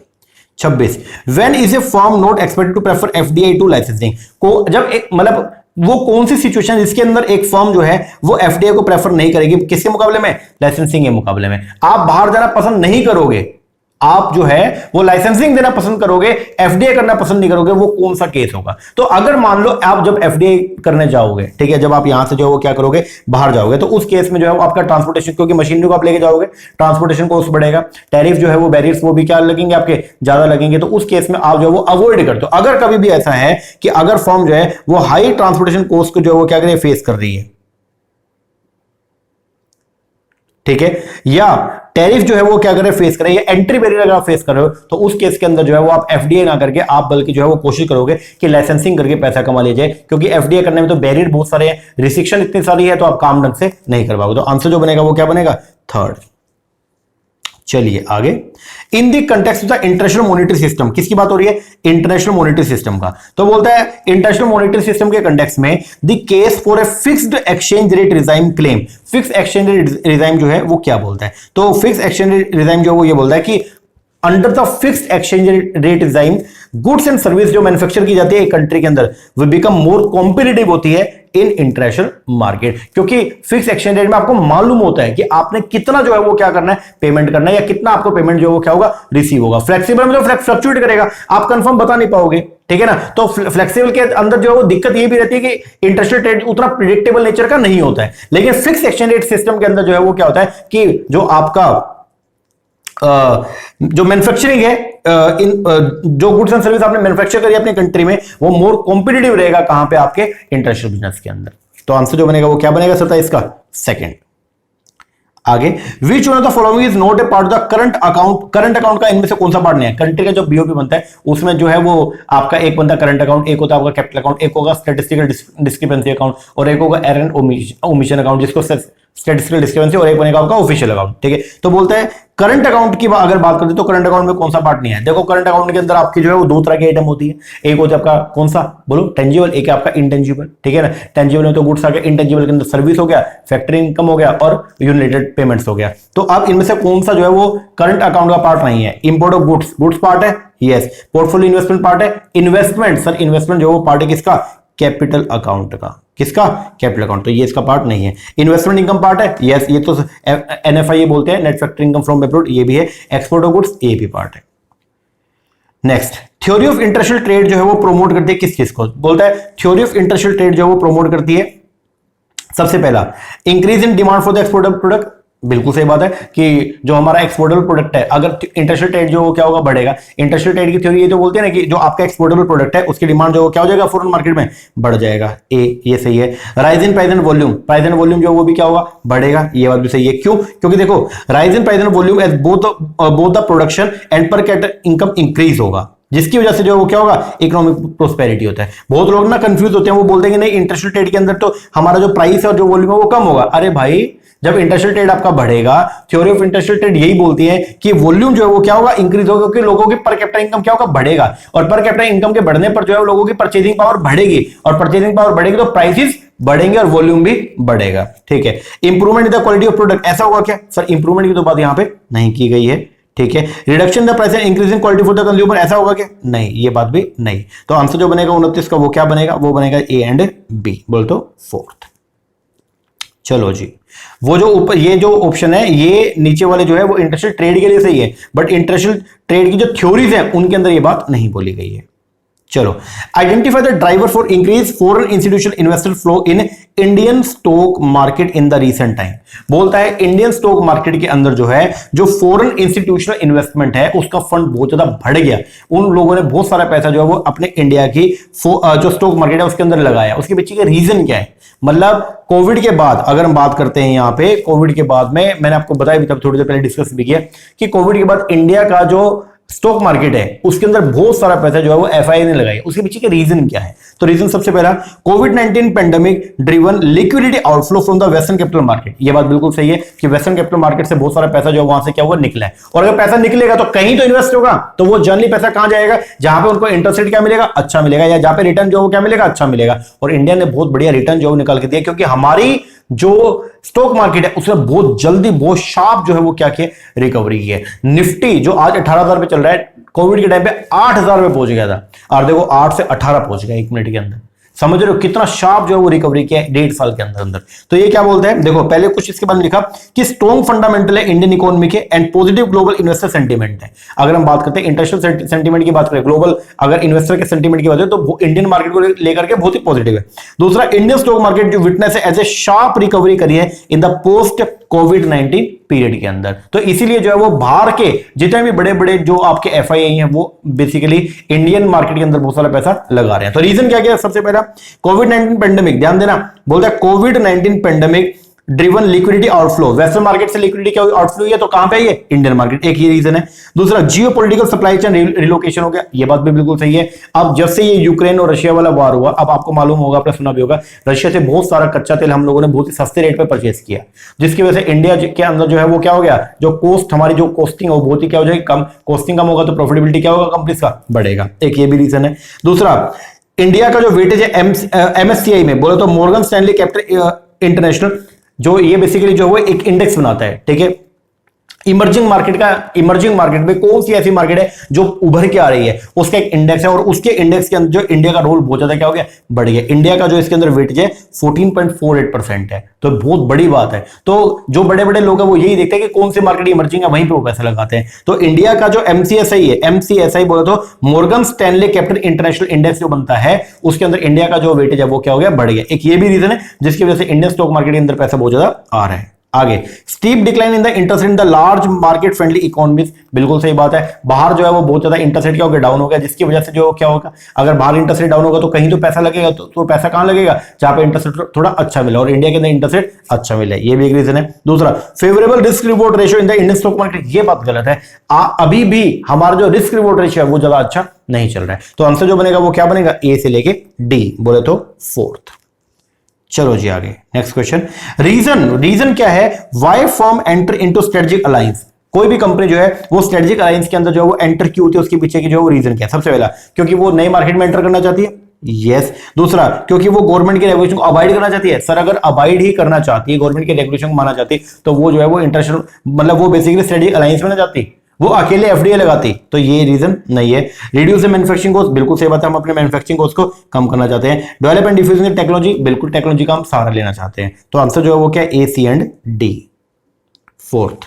26, when is a firm not expected to prefer FDI to licensing को, जब एक मतलब वो कौन सी सिचुएशन जिसके अंदर एक फर्म जो है वो एफडीआई को प्रेफर नहीं करेगी, किसके मुकाबले में, लाइसेंसिंग के मुकाबले में। आप बाहर जाना पसंद नहीं करोगे, आप जो है वो लाइसेंसिंग देना पसंद करोगे, एफडीआई करना पसंद नहीं करोगे, वो कौन सा केस होगा। तो अगर मान लो आप जब एफडीआई करने जाओगे, ठीक है, जब आप यहां से जो है वो क्या करोगे, बाहर जाओगे, तो उस केस में जो है वो आपका ट्रांसपोर्टेशन, क्योंकि मशीनरी को आप लेके जाओगे, ट्रांसपोर्टेशन कॉस्ट बढ़ेगा, टैरिफ जो है वो बैरियर्स वो भी क्या लगेंगे, आपके ज्यादा लगेंगे। तो उस केस में आप जो है वो अवॉइड करते हो। अगर कभी भी ऐसा है कि अगर फर्म जो है वो हाई ट्रांसपोर्टेशन कॉस्ट को जो है वो क्या करे, फेस कर रही है, ठीक है, या टैरिफ जो है वो क्या करे, फेस करे, या एंट्री बैरियर अगर आप फेस कर रहे हो, तो उस केस के अंदर जो है वो आप एफडीए ना करके आप बल्कि जो है वो कोशिश करोगे कि लाइसेंसिंग करके पैसा कमा लिया जाए, क्योंकि एफडीए करने में तो बैरियर बहुत सारे हैं, रिस्ट्रिक्शन इतनी सारी है, तो आप काम ढंग से नहीं कर पाओगे। तो आंसर जो बनेगा वो क्या बनेगा, 3rd। चलिए आगे, in the context of the international monetary system, किसकी बात हो रही है, इंटरनेशनल मॉनेटरी सिस्टम का। तो बोलता है इंटरनेशनल मॉनेटरी सिस्टम के कंटेक्स्ट में the case for a fixed exchange rate regime claim. Fix exchange rate regime जो है वो क्या बोलता है, तो फिक्स एक्सचेंज रेट रिजाइम जो वो ये बोलता है कि under the fixed exchange rate regime, goods and service जो मैन्युफैक्चर की जाती है एक कंट्री के अंदर वो बिकम मोर कॉम्पिटिटिव होती है इन इंटरनेशनल मार्केट, क्योंकि फिक्स एक्सचेंज रेट में आपको मालूम होता है कि आपने कितना जो है वो क्या करना है, पेमेंट करना है, या कितना आपको पेमेंट जो है वो क्या होगा, रिसीव होगा। फ्लेक्सिबल में तो फ्लक्चुएट करेगा, आप कंफर्म बता नहीं पाओगे, ठीक है ना। तो फ्लेक्सिबल के अंदर जो है वो दिक्कत ये भी रहती है कि इंटरेस्ट रेट उतना प्रिडिक्टेबल नेचर का नहीं होता है, लेकिन फिक्स एक्सचेंज रेट सिस्टम के अंदर जो है वो क्या होता है कि जो आपका जो मैन्युफैक्चरिंग है, जो गुड्स एंड सर्विस आपने मैन्युफैक्चर करी अपनी कंट्री में, वो मोर कॉम्पिटिटिव रहेगा कहां पे, आपके इंटरनेशनल बिजनेस के अंदर। तो आंसर जो बनेगा वो क्या बनेगा 27 का सेकंड। आगे, विच one of the following is not a part of the current account, current account का इनमें से कौन सा पार्ट नहीं है। कंट्री का जो बीओपी बनता है उसमें जो है वो आपका एक बनता है करंट अकाउंट, एक होता है आपका कैपिटल अकाउंट, एक होगा स्टैटिस्टिकल डिस्क्रिपेंसी अकाउंट, और एक होगा एरर एंड ओमिशन अकाउंट, जिसको स्टैटिस्टिकल डिस्क्रिपेंसी, और एक बनेगा आपका ऑफिशियल अकाउंट, ठीक है। तो बोलते हैं करंट अकाउंट की अगर बात करते तो करंट अकाउंट में कौन सा पार्ट नहीं है। देखो करंट अकाउंट के अंदर आपकी जो है वो दो तरह की आइटम होती है, एक होता है आपका कौन सा बोलो, टेंजिबल, एक है आपका इंटेंजिबल, ठीक है ना। टेंजिबल में तो गुड्स आ गया, इंटेंजिबल के अंदर सर्विस हो गया, फैक्टरी इनकम हो गया, और यूनिलेटेड पेमेंट्स हो गया। तो अब इनमें से कौन सा जो है वो करंट अकाउंट का पार्ट नहीं है। Import of goods, goods part है, यस। पोर्टफोलियो इन्वेस्टमेंट पार्ट है, इन्वेस्टमेंट सर, इन्वेस्टमेंट जो वो पार्ट है किसका, कैपिटल अकाउंट का, किसका, कैपिटल अकाउंट, तो ये इसका पार्ट नहीं है। इन्वेस्टमेंट इनकम पार्ट है, यस, ये तो एनएफआई बोलते हैं, net factory income from abroad, ये भी है। एक्सपोर्ट ऑफ गुड्स, ये भी पार्ट है। Next, theory of international trade जो है वो प्रोमोट करती है किस चीज को, बोलता है थ्योरी ऑफ इंटरनेशनल ट्रेड जो है वो प्रोमोट करती है सबसे पहला increase in demand for the exportable product. बिल्कुल सही बात है कि जो हमारा एक्सपोर्टेबल प्रोडक्ट है, अगर इंटरनेशनल ट्रेड जो क्या होगा, बढ़ेगा। इंटरनेशनल ट्रेड की थ्योरी ये जो बोलते हैं ना कि जो आपका एक्सपोर्टेबल प्रोडक्ट है उसकी डिमांड जो क्या हो जाएगा, फॉरेन मार्केट में बढ़ जाएगा, ये सही है। Rise in price and volume, price and volume जो वो भी क्या होगा, बढ़ेगा, ये बात भी सही है। क्यों, क्योंकि देखो rise in price and volume as both the production and per capital income increase होगा, जिसकी वजह से जो वो क्या होगा, इकोनॉमिक प्रोस्पेरिटी होता है। बहुत लोग ना कंफ्यूज होते हैं, वो बोलते हैं कि नहीं इंटरनेशनल ट्रेड के अंदर तो हमारा जो प्राइस है और जो वॉल्यूम है वो कम होगा। अरे भाई, जब इंटरनेशनल ट्रेड आपका बढ़ेगा, थ्योरी ऑफ इंटरनेशनल ट्रेड यही बोलती है कि वॉल्यूम जो है वो क्या होगा, इंक्रीज होगा, क्योंकि लोगों की पर कैपिटल इनकम क्या होगा, बढ़ेगा, और पर कैपिटल इनकम के बढ़ने पर जो है लोगों की परचेजिंग पावर बढ़ेगी, और परचेजिंग पावर बढ़ेगी तो प्राइसेस बढ़ेंगे और वॉल्यूम भी बढ़ेगा, ठीक है। Improvement in the quality of product, ऐसा होगा क्या सर, इंप्रूवमेंट की तो बात यहां पे नहीं की गई है, ठीक है। Reduction the price and increase in quality for the consumer, ऐसा होगा क्या, नहीं, ये बात भी नहीं। तो आंसर जो बनेगा 29 का वो क्या बनेगा, वो बनेगा ए एंड बी, बोल तो फोर्थ। चलो जी, वो जो ऊपर ये जो ऑप्शन है, ये नीचे वाले जो है वो इंटरनेशनल ट्रेड के लिए सही है, बट इंटरनेशनल ट्रेड की जो थ्योरीज है उनके अंदर ये बात नहीं बोली गई है। चलो, identify the driver for increase foreign institutional investor flow in Indian stock market in the recent time. बोलता है इंडियन स्टॉक मार्केट के अंदर जो है जो फॉरेन इंस्टीट्यूशनल इन्वेस्टमेंट है उसका फंड बहुत ज्यादा बढ़ गया, उन लोगों ने बहुत सारा पैसा जो है वो अपने इंडिया की जो स्टॉक मार्केट है उसके अंदर लगाया। उसके पीछे का रीजन क्या है, मतलब कोविड के बाद अगर हम बात करते हैं, यहां पे कोविड के बाद में मैंने आपको बताया भी तब थोड़ी देर पहले डिस्कस भी किया कि कोविड के बाद इंडिया का जो स्टॉक मार्केट है उसके अंदर बहुत सारा पैसा जो है वो एफआई ने लगाया। उसके पीछे का रीजन क्या है, तो रीजन सबसे पहला कोविड-19 pandemic driven liquidity outflow from the western capital market. ये बात बिल्कुल सही है कि वेस्टर्न कैपिटल मार्केट से बहुत सारा पैसा जो है वहां से क्या हुआ, निकला है, और अगर पैसा निकलेगा तो कहीं तो इन्वेस्ट होगा, तो वो जनरली पैसा कहां जाएगा, जहां पे उनको इंटरेस्ट रेट क्या मिलेगा, अच्छा मिलेगा, या जहां पे रिटर्न जो क्या मिलेगा, अच्छा मिलेगा। और इंडिया ने बहुत बढ़िया रिटर्न जो निकाल के दिया, क्योंकि हमारी जो स्टॉक मार्केट है उसने बहुत जल्दी बहुत शार्प जो है वो क्या किया, रिकवरी की है। निफ्टी जो आज 18,000 पे चल रहा है, कोविड के टाइम पे 8,000 पे पहुंच गया था, और देखो 8 से 18 पहुंच गया 1 मिनट के अंदर। समझ रहे हो कितना शार्प जो है वो रिकवरी किया है 1.5 साल के अंदर अंदर। तो ये क्या बोलते हैं, देखो पहले कुछ इसके बारे में लिखा कि स्ट्रॉन्ग फंडामेंटल है इंडियन इकोनॉमी के and positive global investor sentiment है। अगर हम बात करते हैं इंटरनेशनल सेंटीमेंट की बात करें, ग्लोबल अगर इन्वेस्टर के सेंटीमेंट की बात करें तो इंडियन मार्केट को लेकर के बहुत ही पॉजिटिव है। दूसरा, इंडियन स्टॉक मार्केट जो विटनेस है एज ए शार्प रिकवरी करी है in the post covid period के अंदर। तो इसीलिए जो है वो बाहर के जितने भी बड़े बड़े जो आपके एफआईआई हैं वो बेसिकली इंडियन मार्केट के अंदर बहुत सारा पैसा लगा रहे हैं। तो रीजन क्या क्या है, सबसे पहला कोविड-19 पेंडेमिक, ध्यान देना, बोलता है कोविड-19 pandemic driven liquidity outflow, western market से लिक्विडिटी क्या आउटफ्लो हुई है, तो कहां पे है, इंडियन मार्केट, एक ये रीजन है। दूसरा, जियोपॉलिटिकल सप्लाई चेन रिलोकेशन हो गया, ये बात भी बिल्कुल सही है। अब जब से ये यूक्रेन और रशिया वाला वार हुआ, अब आपको मालूम होगा, आपने सुना भी होगा, रशिया से बहुत सारा कच्चा तेल हम लोगों ने बहुत ही सस्ते रेट पे परचेस किया, जिसकी वजह से इंडिया के अंदर जो है वो क्या हो गया, जो कॉस्ट हमारी जो कॉस्टिंग है वो बहुत ही क्या हो जाएगी, कम, कॉस्टिंग कम होगा तो प्रॉफिटेबिलिटी क्या होगा कंपनीज का, बढ़ेगा, एक ये भी रीजन है। दूसरा, इंडिया का जो वेटेज है एमएससीआई में, बोले तो मॉर्गन स्टैनली कैपिटल इंटरनेशनल, जो ये बेसिकली जो है एक इंडेक्स बनाता है, ठीक है, इमर्जिंग मार्केट में कौन सी ऐसी मार्केट है जो उभर के आ रही है, उसका एक इंडेक्स है और उसके इंडेक्स के अंदर जो इंडिया का रोल बहुत ज्यादा क्या हो गया, बढ़ गया। इंडिया का जो इसके अंदर वेटेज है 14.48% है, तो बहुत बड़ी बात है। तो जो बड़े बड़े लोग हैं वो यही देखते हैं कि कौन सी मार्केट इमर्जिंग है, वहीं पे वो पैसा लगाते हैं। तो इंडिया का जो एमसीएसआई है, एमसीएसआई बोले तो Morgan Stanley capital international index जो बनता है, उसके अंदर इंडिया का जो वेटेज है वो क्या हो गया, बढ़ गया। एक ये भी रीजन है जिसकी वजह से इंडियन स्टॉक मार्केट के अंदर पैसा बहुत ज्यादा आ रहा है। आगे, steep decline in the interest in the large market friendly economies, बिल्कुल सही बात है। बाहर जो है वो बहुत ज्यादा इंटरेस्ट रेट क्या हो गया, डाउन हो गया, जिसकी वजह से जो क्या होगा, अगर बाहर इंटरेस्ट रेट डाउन होगा तो कहीं तो पैसा लगेगा, तो पैसा कहां लगेगा, जहां पे इंटरेस्ट रेट थोड़ा अच्छा मिला, और इंडिया के अंदर इंटरेस्ट रेट अच्छा मिला, ये भी एक रीजन है। दूसरा, favourable risk reward ratio in the Indian stock market, ये बात गलत है। अभी भी हमारा जो रिस्क रिवॉर्ड रेशियो है वो ज्यादा अच्छा नहीं चल रहा है। तो आंसर जो बनेगा वो क्या बनेगा, ए से लेके डी, बोले तो फोर्थ। चलो जी आगे, नेक्स्ट क्वेश्चन। रीजन क्या है, why firm enter into strategic alliance, कोई भी कंपनी जो है वो स्ट्रेटेजिक अलायंस के अंदर जो है वो एंटर क्यों होती है, उसके पीछे की जो है वो रीजन क्या है। सबसे पहला, क्योंकि वो नए मार्केट में एंटर करना चाहती है, यस। दूसरा, क्योंकि वो गवर्नमेंट के रेगुलेशन को अवॉइड करना चाहती है। सर अगर अवॉइड ही करना चाहती है, गवर्नमेंट के रेगुलेशन को माना चाहती है, तो वो जो है वो इंटरनेशनल, मतलब वो बेसिकली स्ट्रेटेजिक अलायंस में ना जाती, वो अकेले एफडीए लगाती, तो ये रीजन नहीं है। रिड्यूस द मैन्युफैक्चरिंग कॉस्ट, बिल्कुल सही बात है, हम अपने मैन्युफैक्चरिंग कॉस्ट को कम करना चाहते हैं। डेवलप एंड डिफ्यूजन टेक्नोलॉजी, बिल्कुल टेक्नोलॉजी का हम सहारा लेना चाहते हैं। तो आंसर जो है वो क्या है, A C and D, fourth.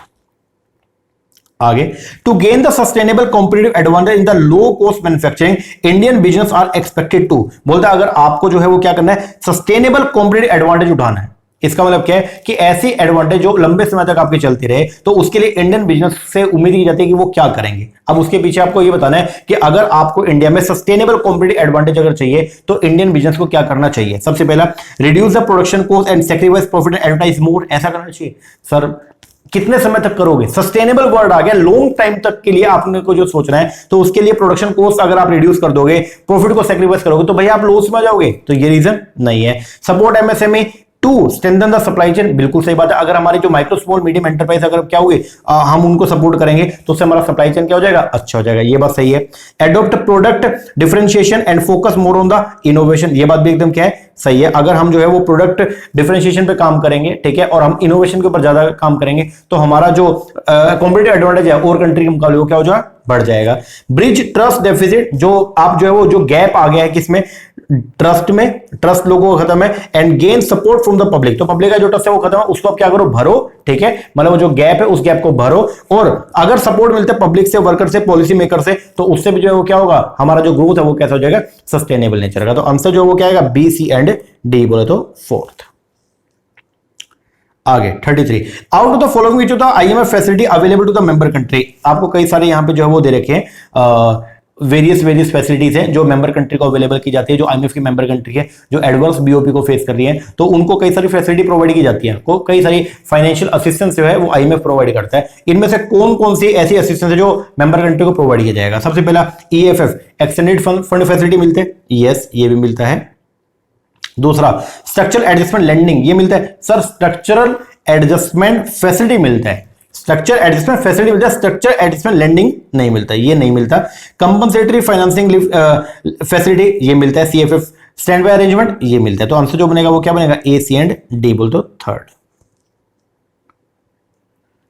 आगे, to gain the sustainable competitive advantage in the low cost manufacturing, Indian business are expected to, बोलता है अगर आपको जो है वो क्या करना है, सस्टेनेबल कॉम्पिटिटिव एडवांटेज उठाना है। इसका मतलब क्या है कि ऐसी एडवांटेज जो लंबे समय तक आपकी चलती रहे, तो उसके लिए इंडियन बिजनेस से उम्मीद की जाती है कि वो क्या करेंगे। अब उसके पीछे आपको ये बताना है कि अगर आपको इंडिया में सस्टेनेबल कॉम्पिटिटिव एडवांटेज अगर चाहिए तो इंडियन बिजनेस को क्या करना चाहिए। सबसे पहला, reduce the production cost and sacrifice profit and advertise more, ऐसा करना चाहिए। सर कितने समय तक करोगे, सस्टेनेबल वर्ड आ गया, लॉन्ग टाइम तक के लिए आपने को जो सोचना है, तो उसके लिए प्रोडक्शन कॉस्ट अगर आप रिड्यूस कर दोगे, प्रॉफिट को सैक्रिफाइस करोगे, तो भैया आप लॉस में आ जाओगे, तो ये रीजन नहीं है। Support MSME to strengthen the supply chain, बिल्कुल सही बात है। अगर हमारी जो माइक्रो स्मॉल मीडियम एंटरप्राइज अगर क्या होगी, हम उनको सपोर्ट करेंगे तो उससे हमारा सप्लाई चेन क्या हो जाएगा, अच्छा हो जाएगा, ये बात सही है। Adopt product differentiation and focus more on the innovation, ये बात भी एकदम क्या है, सही है। अगर हम जो है वो प्रोडक्ट डिफरेंशिएशन पे काम करेंगे, ठीक है, और हम इनोवेशन के ऊपर ज्यादा काम करेंगे, तो हमारा जो कॉम्पिटिटिव एडवांटेज है और कंट्री के मुकाबले वो क्या हो जाएगा, बढ़ जाएगा। ब्रिज ट्रस्ट डेफिसिट, जो आप जो है वो जो गैप आ गया है किसमें, ट्रस्ट में, ट्रस्ट लोगों का खत्म है। And gain support from the public, तो पब्लिक का जो ट्रस्ट है वो खत्म है, उसको आप क्या करो, भरो, ठीक है, मतलब वो जो गैप है उस गैप को भरो। और अगर सपोर्ट मिलता है पब्लिक से, वर्कर से, पॉलिसी मेकर से, तो उससे भी जो है वो क्या होगा, हमारा जो ग्रोथ है वो कैसा हो जाएगा, सस्टेनेबल नेचर का। तो आंसर जो है वो क्या आएगा, बी सी एंड डी, बोले तो फोर्थ। आगे 33, out of the following which of the IMF facility available to the member country, आपको कई सारे यहां पे जो है वो दे रखे हैं, वेरियस फैसिलिटीज हैं जो मेंबर कंट्री को अवेलेबल की जाती है, जो आईएमएफ की मेंबर कंट्री है, जो एडवांस बीओपी को फेस कर रही है, तो उनको कई सारी फैसिलिटी प्रोवाइड की जाती है, को कई सारी फाइनेंशियल असिस्टेंस जो है वो आईएमएफ प्रोवाइड करता है। इनमें से कौन कौन सी ऐसी असिस्टेंस है जो मेंबर कंट्री को प्रोवाइड किया जाएगा। सबसे पहला ईएफएफ, एक्सटेंडेड फंड फैसिलिटी मिलते हैं, यस ये भी मिलता है। दूसरा, स्ट्रक्चरल एडजस्टमेंट लैंडिंग, ये मिलता है। सर स्ट्रक्चरल एडजस्टमेंट फैसिलिटी मिलता है, स्ट्रक्चर एडजस्टमेंट फैसिलिटी मिलता है, स्ट्रक्चर एडजस्टमेंट लैंडिंग नहीं मिलता, ये नहीं मिलता। कंपनसेटरी फाइनेंसिंग फैसिलिटी ये मिलता है, सीएफएफ स्टैंड बाय अरेंजमेंट ये मिलता है। तो आंसर जो बनेगा वो क्या बनेगा, ए सी एंड डी, बोल तो थर्ड।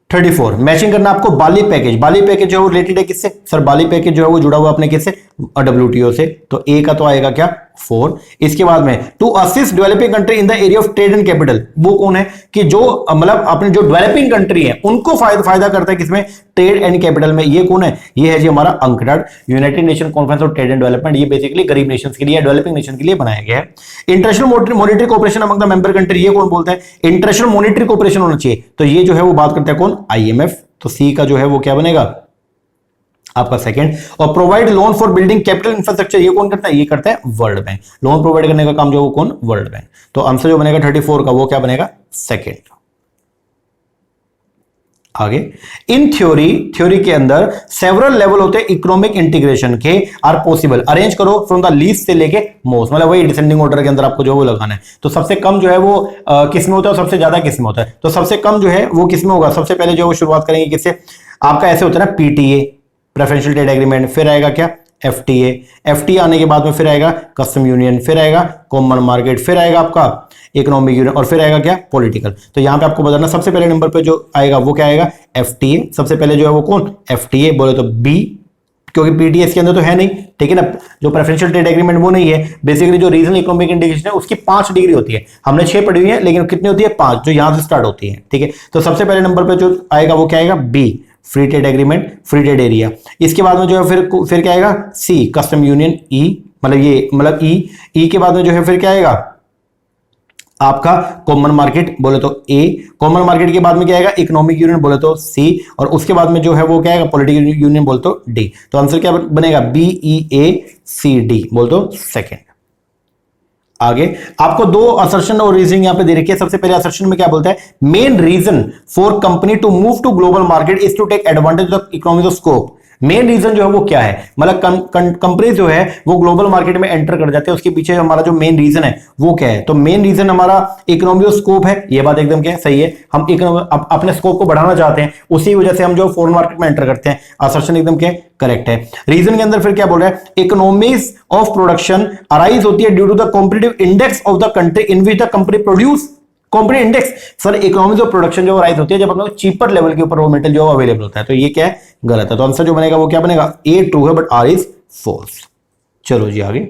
34, मैचिंग करना आपको बाली पैकेज, बाली पैकेज जो है वो रिलेटेड है किससे, सर बाली पैकेज जो है वो जुड़ा हुआ अपने किससे, डब्ल्यूटीओ से, तो ए का तो आएगा क्या, 4। इसके बाद में to assist developing country in the area of trade and capital, वो कौन है कि जो मतलब अपने जो डेवलपिंग कंट्री है उनको फायदा करता है किसमें, ट्रेड एंड कैपिटल में, ये कौन है, ये है जी हमारा UNCTAD, United nation conference of trade and development, ये बेसिकली गरीब नेशंस के लिए, डेवलपिंग नेशन के लिए बनाया गया है। International monetary cooperation among the member country, ये कौन बोलता है, इंटरनेशनल मॉनेटरी कोऑपरेशन होना चाहिए, तो ये जो है वो बात करता है कौन, आईएमएफ, तो सी का जो है वो क्या बनेगा आपका सेकंड। और provide loan for building capital infrastructure, ये कौन करता है, ये करता है वर्ल्ड बैंक, लोन प्रोवाइड करने का काम जो वो कौन, वर्ल्ड बैंक। तो आंसर जो बनेगा 34 का वो क्या बनेगा, सेकंड। आगे, इन थ्योरी के अंदर सेवरल लेवल होते हैं इकोनॉमिक इंटीग्रेशन के, आर पॉसिबल, अरेंज करो फ्रॉम द लीस्ट से लेके मोस्ट, मतलब वही डिसेंडिंग ऑर्डर के अंदर आपको जो वो लगाना है। तो सबसे कम जो है वो किस में होता है और सबसे ज्यादा किस में होता है, तो सबसे कम जो है वो किस में होगा, सबसे पहले जो वो शुरुआत करेंगे किससे, आपका ऐसे होता है ना पीटीए, प्रेफरेंशियल ट्रेड एग्रीमेंट, फिर आएगा क्या FTA, FTA आने के बाद में फिर आएगा कस्टम यूनियन, फिर आएगा कॉमन मार्केट, फिर आएगा आपका इकोनॉमिक यूनियन और फिर आएगा क्या पॉलिटिकल। तो यहां पे आपको बताना सबसे पहले नंबर पे जो आएगा वो क्या आएगा FTA। सबसे पहले जो है वो कौन FTA बोले तो B, क्योंकि PTS के अंदर तो है नहीं, ठीक है ना, जो प्रेफरेंशियल ट्रेड एग्रीमेंट वो नहीं है। बेसिकली जो रीजनल इकोनॉमिक इंटीग्रेशन है उसकी 5 डिग्री होती है, हमने 6 पढ़ी हुई है लेकिन कितनी होती है 5, जो यहां से स्टार्ट होती है, ठीक है। तो सबसे पहले नंबर पे जो आएगा वो क्या आएगा B, free trade agreement, free trade area. इसके बाद में जो है फिर क्या आएगा C, कस्टम यूनियन, E मतलब E के बाद में जो है फिर क्या आएगा आपका कॉमन मार्केट बोले तो A, कॉमन मार्केट के बाद में क्या आएगा इकोनॉमिक यूनियन बोले तो C, और उसके बाद में जो है वो क्या आएगा पॉलिटिकल यूनियन बोले तो D। तो आंसर क्या बनेगा BEACD बोले तो सेकंड। आगे आपको 2 असर्शन और रीजनिंग यहां पे दे रखी है। सबसे पहले असर्शन में क्या बोलता है, main reason for company to move to global market is to take advantage of economic of scope. Main reason जो है वो क्या है, मतलब कंपनी जो है वो ग्लोबल मार्केट में एंटर कर जाते हैं, उसके पीछे हमारा जो मेन रीजन है वो क्या है। तो मेन रीजन हमारा इकोनॉमिक ऑफ स्कोप है, ये बात एकदम क्या सही है, हम अपने स्कोप को बढ़ाना चाहते हैं, उसी वजह से हम जो फॉरेन मार्केट में एंटर करते हैं। असर्शन एकदम क्या करेक्ट है। रीजन के अंदर फिर क्या बोल रहा है, इकोनॉमिक्स ऑफ प्रोडक्शन अराइज होती है due to the competitive index of the country in which the company produce. Competitive index sir economics of production जो राइज होती है जब अपने चीपर लेवल के ऊपर रॉ मटेरियल जो अवेलेबल होता है। तो ये क्या है गलत है, तो आंसर जो बनेगा वो क्या बनेगा A ट्रू है बट R इज फॉल्स। चलो जी आगे,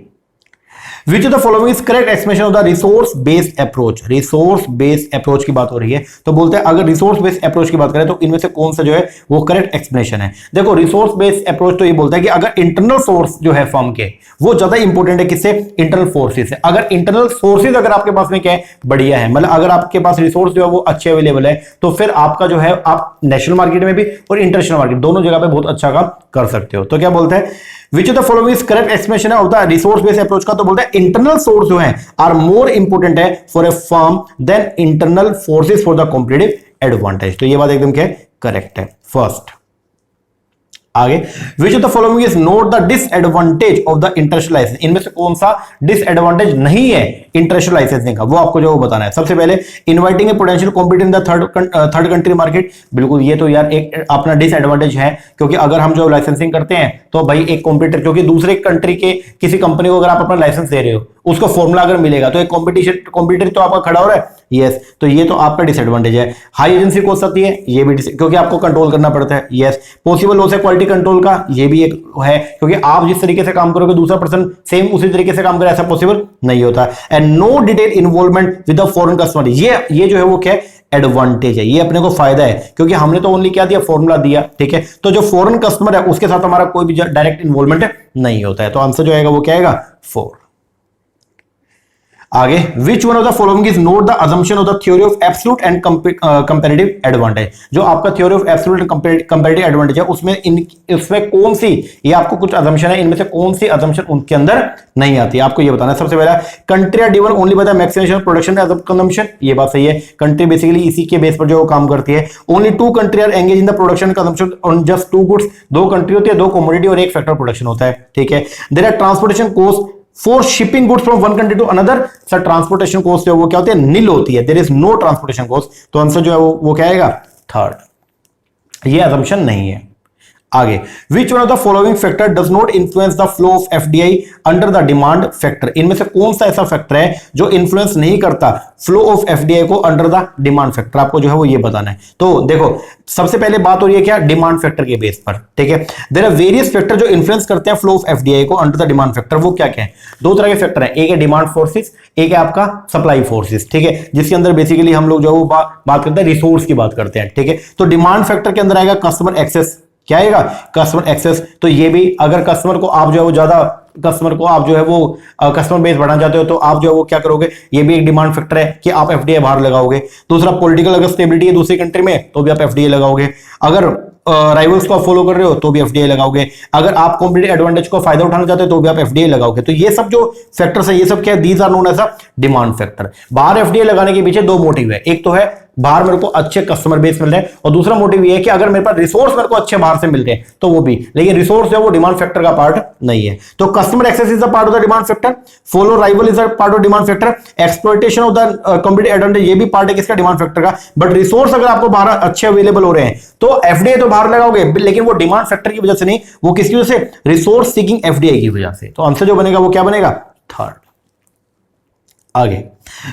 which of the following is correct explanation of the resource based approach. Resource based approach की बात हो रही है, तो बोलते हैं अगर रिसोर्स बेस्ड अप्रोच की बात करें तो इनमें से कौन सा जो है वो करेक्ट एक्सप्लेनेशन है। देखो रिसोर्स बेस्ड अप्रोच तो ये बोलता है कि अगर इंटरनल सोर्स जो है फर्म के वो ज्यादा इंपॉर्टेंट है किससे, इंटरनल फोर्सेस से। अगर इंटरनल सोर्सेज अगर आपके पास में क्या है बढ़िया है, मतलब अगर आपके पास रिसोर्स जो है वो अच्छे अवेलेबल है, तो फिर आपका जो है आप नेशनल मार्केट में भी और इंटरनेशनल मार्केट दोनों जगह पे बहुत अच्छा काम कर सकते हो। तो क्या बोलते हैं which of the following is correct explanation of the resource based approach का, तो बोलते हैं इंटरनल सोर्स जो है आर मोर इंपोर्टेंट है for a firm than internal forces for the competitive advantage. तो ये बात एकदम क्या करेक्ट है। फर्स्ट आगे, which of the following is not the disadvantage of the international license. इनमें से कौन सा डिसएडवांटेज नहीं है इंटरनेशनल लाइसेंसिंग का, वो आपको जो बताना है। सबसे पहले inviting A potential competitor in the third country market. बिल्कुल ये तो यार एक अपना डिसएडवांटेज है, क्योंकि अगर हम जो लाइसेंसिंग करते हैं तो भाई एक कॉम्पिटिटर, क्योंकि दूसरे कंट्री के किसी कंपनी को अगर आप अपना लाइसेंस दे रहे हो उसको फॉर्मूला अगर मिलेगा तो एक कॉम्पिटिटर तो आपका खड़ा हो रहा है, यस, तो ये तो आपका डिसएडवांटेज है। हाई एजेंसी कॉस्ट आती है, ये भी क्योंकि आपको कंट्रोल करना पड़ता है, यस। पॉसिबल लॉस है क्वालिटी कंट्रोल का, ये भी एक है, क्योंकि आप जिस तरीके से काम करोगे दूसरा पर्सन सेम उसी तरीके से काम करे, ऐसा पॉसिबल नहीं होता। And no detail involvement with the foreign customer, ये जो है वो क्या है एडवांटेज है, ये अपने को फायदा है, क्योंकि हमने तो ओनली क्या दिया फॉर्मूला दिया, ठीक है। तो जो फॉरेन कस्टमर है उसके साथ हमारा कोई भी डायरेक्ट इन्वॉल्वमेंट नहीं होता है। तो आंसर जो आएगा वो क्या आएगा 4। आगे, विच one of the following is not the assumption of the theory of absolute and comparative advantage. जो आपका theory of absolute and comparative advantage है उसमें कौन सी, ये आपको कुछ अजम्पशन है, इनमें से कौन सी अजम्पशन उनके अंदर नहीं आती है, आपको ये बताना है। सबसे पहला, country are given only by the maximization of production as consumption, ये बात सही है। कंट्री बेसिकली इसी के बेस पर जो काम करती है। Only 2 country are engage in the production consumption on just 2 goods, 2 country होती है, 2 कमोडिटी और 1 फैक्टर प्रोडक्शन होता है, ठीक है। There are transportation cost for shipping goods from one country to another. Sir transportation cost जो वो क्या होती है नील होती है, there is no transportation cost. तो आंसर जो है वो क्या आएगा 3rd, ये असम्पशन नहीं है। आगे, विच one of the following factor does not influence the flow of FDI under the demand factor. इनमें से कौन सा ऐसा फैक्टर है जो इन्फ्लुएंस नहीं करता फ्लो ऑफ एफडीआई को अंडर द डिमांड फैक्टर, आपको जो है वो ये बताना है। तो देखो सबसे पहले बात हो रही है क्या डिमांड फैक्टर के बेस पर, ठीक है। देयर आर वेरियस फैक्टर जो इन्फ्लुएंस करते हैं फ्लो ऑफ एफडीआई को अंडर द डिमांड फैक्टर, वो क्या क्या है, 2 तरह के फैक्टर है, एक है डिमांड फोर्सेस, एक है आपका सप्लाई फोर्सेस, ठीक है, जिसके अंदर बेसिकली हम लोग जो है वो बात करते हैं रिसोर्स की बात करते हैं, ठीक है। तो डिमांड फैक्टर के अंदर आएगा कस्टमर एक्सेस, क्या आएगा कस्टमर एक्सेस। तो ये भी अगर कस्टमर को आप जो है वो ज्यादा कस्टमर को आप जो है वो कस्टमर बेस बढ़ाना चाहते हो तो आप जो है वो क्या करोगे, ये भी एक डिमांड फैक्टर है कि आप एफडीआई बाहर लगाओगे। दूसरा, पॉलिटिकल अगर स्टेबिलिटी है दूसरी कंट्री में तो भी आप एफडीआई लगाओगे। अगर राइवल्स को आप फॉलो कर रहे हो तो भी एफडीआई लगाओगे। अगर आप कॉम्पिटिटिव एडवांटेज को फायदा उठाना चाहते हो तो भी आप एफडीआई लगाओगे। तो ये सब जो फैक्टर्स है ये सब क्या है, these are known as a demand factor. बाहर एफडीआई लगाने के पीछे 2 मोटिव है, एक तो है बाहर मेरे को अच्छे कस्टमर बेस मिल रहे हैं, और दूसरा मोटिव ये है कि अगर मेरे पास रिसोर्स मेरे को अच्छे बाहर से मिल रहे हैं तो वो भी, लेकिन रिसोर्स जो है वो डिमांड फैक्टर का पार्ट नहीं है। तो customer access is a part of the demand factor, follow rival is a part of demand factor, exploitation of the competitive advantage ये भी पार्ट है किसका, डिमांड फैक्टर का। बट रिसोर्स अगर आपको बाहर अच्छे अवेलेबल हो रहे हैं तो एफडीआई तो बाहर लगाओगे, लेकिन वो डिमांड फैक्टर की वजह से नहीं, वो किसकी वजह से, रिसोर्स सीकिंग एफडीआई की वजह से। तो आंसर जो बनेगा वो क्या बनेगा, थर्ड। आगे,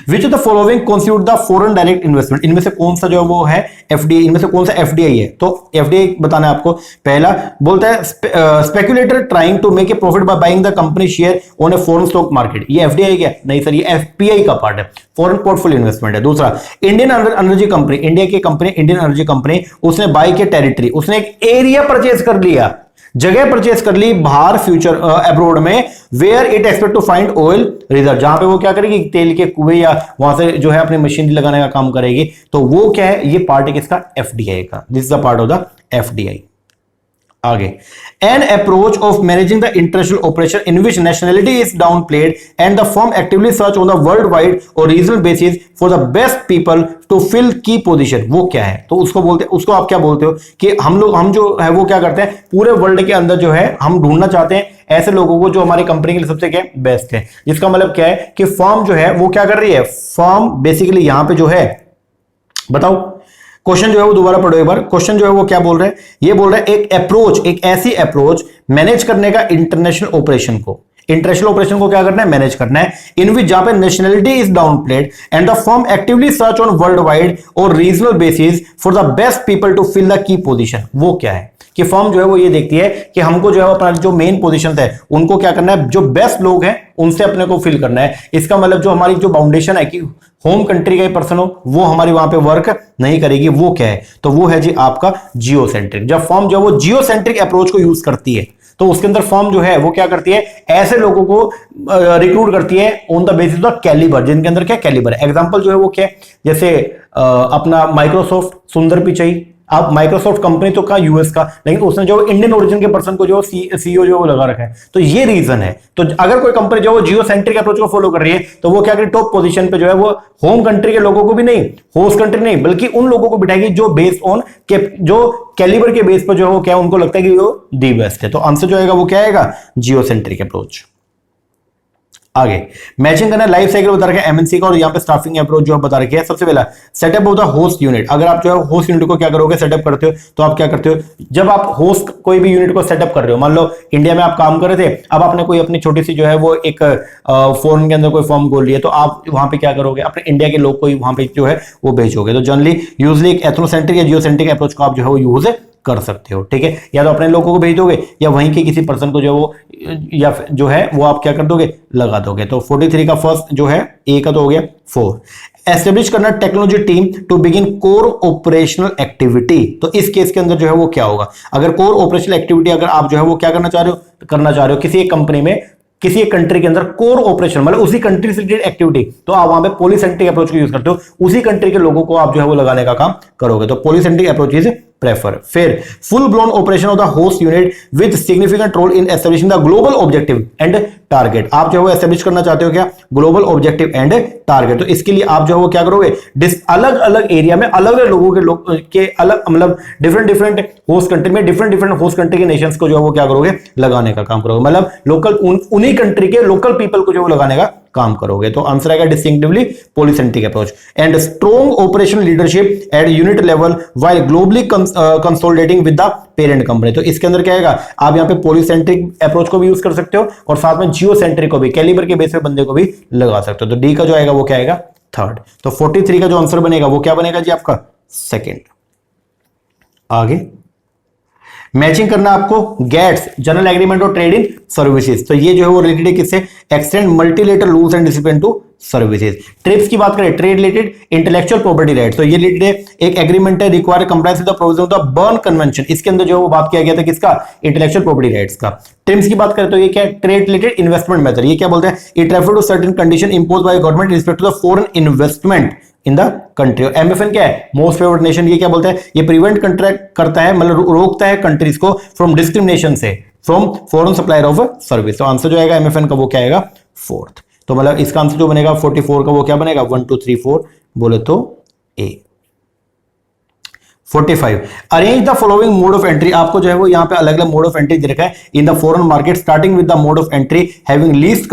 which of the following constitute the foreign direct investment, इनमें से कौन सा जो है वो है एफडीआई, इनमें से कौन सा एफडीआई है। तो एफडीआई बताना है आपको। पहला बोलता है speculator trying to make a profit by buying the company share on a foreign stock market, ये एफडीआई क्या, नहीं सर ये एफपीआई का पार्ट है, फॉरेन पोर्टफोलियो इन्वेस्टमेंट है। दूसरा, इंडियन एनर्जी कंपनी, इंडिया की कंपनी इंडियन एनर्जी कंपनी, उसने बाई के टेरिटरी, उसने एक एरिया परचेज कर लिया, जगह परचेज कर ली बाहर फ्यूचर अब्रोड में, where it expect to find oil reserve, जहां पे वो क्या करेगी, तेल के कुएं या वहां से जो है अपनी मशीनरी लगाने का काम करेगी। तो वो क्या है, ये पार्ट है किसका, एफडीआई का, this is the part of the FDI. आगे, an approach of managing the international operation in which nationality is downplayed and the firm actively search on the worldwide or regional basis for the best people to fill key position, वो क्या है। तो उसको बोलते, उसको आप क्या बोलते हो कि हम जो है वो क्या करते हैं, पूरे वर्ल्ड के अंदर जो है हम ढूंढना चाहते हैं ऐसे लोगों को जो हमारी कंपनी के लिए सबसे क्या बेस्ट है। जिसका मतलब क्या है कि फर्म जो है वो क्या कर रही है, फर्म बेसिकली यहां पे जो है, बताओ क्वेश्चन जो है वो दोबारा पढ़ो एक बार। क्वेश्चन जो है वो क्या बोल रहे हैं, ये बोल रहे हैं एक अप्रोच, एक ऐसी अप्रोच मैनेज करने का इंटरनेशनल ऑपरेशन को, इंटरनेशनल ऑपरेशन को क्या करना है, मैनेज करना है, इन विच जहां पे nationality is down played and the firm actively search on world wide और regional basis for the best people to fill the key position. वो क्या है कि फर्म जो है वो ये देखती है कि हमको जो है अपना जो मेन पोजीशन है उनको क्या करना है, जो बेस्ट लोग हैं उनसे अपने को फिल करना है। इसका मतलब जो हमारी जो बाउंडेशन है कि होम कंट्री का पर्सन हो वो हमारी वहां पे वर्क नहीं करेगी, वो क्या है, तो वो है जी आपका जियोसेंट्रिक। जब फर्म जो है वो जियोसेंट्रिक अप्रोच को यूज करती है तो उसके अंदर फर्म जो है वो क्या करती है, ऐसे लोगों को रिक्रूट करती है on the basis of calibre, जिनके अंदर क्या कैलिबर है। एग्जांपल जो है वो क्या है, जैसे अपना माइक्रोसॉफ्ट सुंदर पिचाई, आप माइक्रोसॉफ्ट कंपनी तो का यूएस का, लेकिन उसने जो इंडियन ओरिजिन के पर्सन को जो सीईओ जो वो लगा रखा है, तो ये रीजन है। तो अगर कोई कंपनी जो वो जियो सेंट्रिक अप्रोच को फॉलो कर रही है तो वो क्या करेगी, टॉप पोजीशन पे जो है वो होम कंट्री के लोगों को भी नहीं, होस्ट कंट्री नहीं, बल्कि उन लोगों को बिठाएगी जो बेस्ड ऑन जो कैलिबर के बेस पर जो है वो क्या उनको लगता है कि वो दी बेस्ट है। तो आंसर जो आएगा वो क्या आएगा, जियो सेंट्रिक अप्रोच। आगे, मैचिंग करना लाइफ साइकिल बता रखे एमएनसी का, और यहाँ पे स्टाफिंग अप्रोच जो बता रखे है। सबसे पहला setup of the host unit, अगर आप जो है होस्ट यूनिट को क्या करोगे, सेटअप करते हो, तो आप क्या करते हो, जब आप होस्ट कोई भी यूनिट को सेटअप कर रहे हो, मान लो इंडिया में आप काम कर रहे थे, अब आपने कोई अपनी छोटी सी जो है वो एक फोन के अंदर कोई फॉर्म खोल लिया, तो आप वहां पे क्या करोगे, अपने इंडिया के लोग को वहां पे जो है वो भेजोगे। तो जनरली यूजली एक एथनोसेंट्रिक या जियोसेंट्रिक अप्रोच को आप जो है वो यूज कर सकते हो, ठीक है। या तो अपने लोगों को भेज दोगे या वहीं के किसी पर्सन को जो वो या जो है वो आप क्या कर दोगे, लगा दोगे। तो 43 का फर्स्ट जो है ए का तो हो गया 4। एस्टेब्लिश करना technology team to begin core operational activity, तो इस केस के अंदर जो है वो क्या होगा, अगर कोर ऑपरेशनल एक्टिविटी अगर आप जो है वो क्या करना चाह रहे हो किसी एक कंपनी में, किसी एक कंट्री के अंदर कोर ऑपरेशन मतलब उसी कंट्री से रिलेटेड एक्टिविटी, तो आप वहां पे पॉलीसेंट्रिक अप्रोच को यूज करते हो, उसी कंट्री के लोगों को आप जो है वो लगाने का काम करोगे। तो पॉलीसेंट्रिक अप्रोच इज प्रेफर। फिर full blown operation of the host unit with significant role in establishing the global objective and target, आप जो है वो एस्टैब्लिश करना चाहते हो क्या, ग्लोबल ऑब्जेक्टिव एंड टारगेट। तो इसके लिए आप जो है वो क्या करोगे, अलग अलग एरिया में अलग अलग लोगों के अलग मतलब डिफरेंट होस्ट कंट्री में डिफरेंट होस्ट कंट्री के नेशंस को जो है वो क्या करोगे, लगाने का काम करोगे, मतलब लोकल उन्हीं कंट्री के लोकल पीपल को जो वो लगाने का काम करोगे। तो आंसर आएगा distinctively polycentric approach and strong operational leadership at unit level while globally consolidating with the parent company. तो इसके अंदर क्या आएगा, आप यहां पे पॉलीसेंट्रिक अप्रोच को भी यूज कर सकते हो और साथ में जियोसेंट्रिक को भी, कैलिबर के बेस पे बंदे को भी लगा सकते हो। तो डी का जो आएगा वो क्या आएगा, थर्ड। तो 43 का जो आंसर बनेगा वो क्या बनेगा जी आपका, सेकंड। आगे मैचिंग करना आपको गेट्स जनरल एग्रीमेंट और ट्रेड इन सर्विसेज, तो ये जो है वो रिलेटेड है किससे, extend multilateral rules and discipline to services. TRIPS की बात करें, trade related intellectual property right, तो ये रिलेटेड है एक एग्रीमेंट है require compliance with the provision of the Berne convention, इसके अंदर जो है वो बात किया गया था किसका, इंटेलेक्चुअल प्रॉपर्टी राइट्स का। ट्रिम्स की बात करें तो ये क्या है, ट्रेड रिलेटेड इन्वेस्टमेंट मेथड, ये क्या बोलते हैं, it refer to certain condition imposed by government respect to the foreign investment in the country. MFN क्या है, मोस्ट फेवर्ड नेशन, ये क्या बोलता है, ये प्रिवेंट कंट्रैक्ट करता है मतलब रोकता है कंट्रीज को फ्रॉम डिस्क्रिमिनेशन से, from foreign supplier of service. तो आंसर जो आएगा एमएफएन का वो क्या आएगा, फोर्थ। तो मतलब इसका आंसर जो बनेगा 44 का वो क्या बनेगा, 1 2 3 4 बोले तो ए। 45 arrange the following mode of entry, आपको जो है वो यहाँ पे अलग अलग मोड ऑफ एंट्री दे रखा है इन the foreign market starting with the mode of entry having least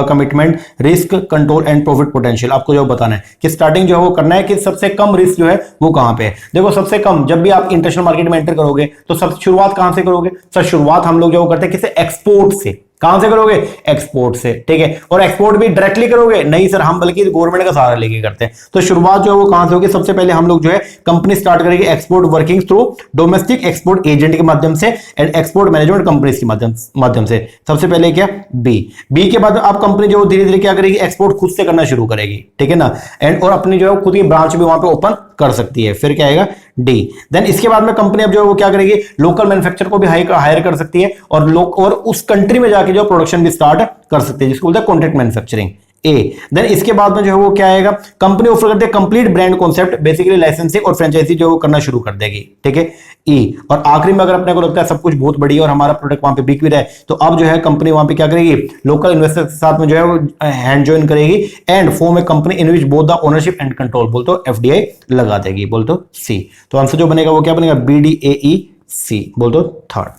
commitment risk control and profit potential. आपको जो बताना है कि स्टार्टिंग जो है वो करना है कि सबसे कम रिस्क जो है वो कहां पे है। देखो सबसे कम, जब भी आप इंटरनेशनल मार्केट में एंटर करोगे तो सब शुरुआत कहां से करोगे सर? शुरुआत हम लोग जो करते हैं किसी एक्सपोर्ट से। कहां से करोगे? एक्सपोर्ट से, ठीक है। और एक्सपोर्ट भी डायरेक्टली करोगे? नहीं सर, हम बल्कि गवर्नमेंट का सहारा लेके करते हैं। तो शुरुआत जो है वो कहां से होगी? सबसे पहले हम लोग जो है कंपनी स्टार्ट करेंगे export working through domestic export agent के माध्यम से एंड एक्सपोर्ट मैनेजमेंट कंपनीज के माध्यम से। सबसे पहले क्या? बी के बाद आप कंपनी जो धीरे धीरे क्या करेगी? एक्सपोर्ट खुद से करना शुरू करेगी, ठीक है ना। एंड और अपनी जो है खुद की ब्रांच भी वहां पे ओपन कर सकती है। फिर क्या आएगा? डी। देन इसके बाद में कंपनी अब जो है वो क्या करेगी? लोकल मैन्युफैक्चरर को भी हायर कर सकती है और उस कंट्री में जाके जो प्रोडक्शन भी स्टार्ट कर सकती है, जिसको बोलते हैं कॉन्ट्रैक्ट मैन्युफैक्चरिंग। ए। देन इसके बाद में जो है वो क्या आएगा? कंपनी ऑफर करती है complete brand concept, basically licensing और फ्रेंचाइजी जो है वो करना शुरू कर देगी, ठीक है। ई। और आखिरी में अगर अपने को लगता है सब कुछ बहुत बढ़िया और हमारा प्रोडक्ट वहां पे बिक भी रहा है, तो अब जो है कंपनी वहां पे क्या करेगी? लोकल इन्वेस्टर के साथ में जो है वो हैंड जॉइन करेगी and form A company in which both the ownership and control, बोल तो एफडीआई लगा देगी, बोल तो सी। तो आंसर जो बनेगा वो क्या बनेगा? BDAE C, बोल तो थर्ड।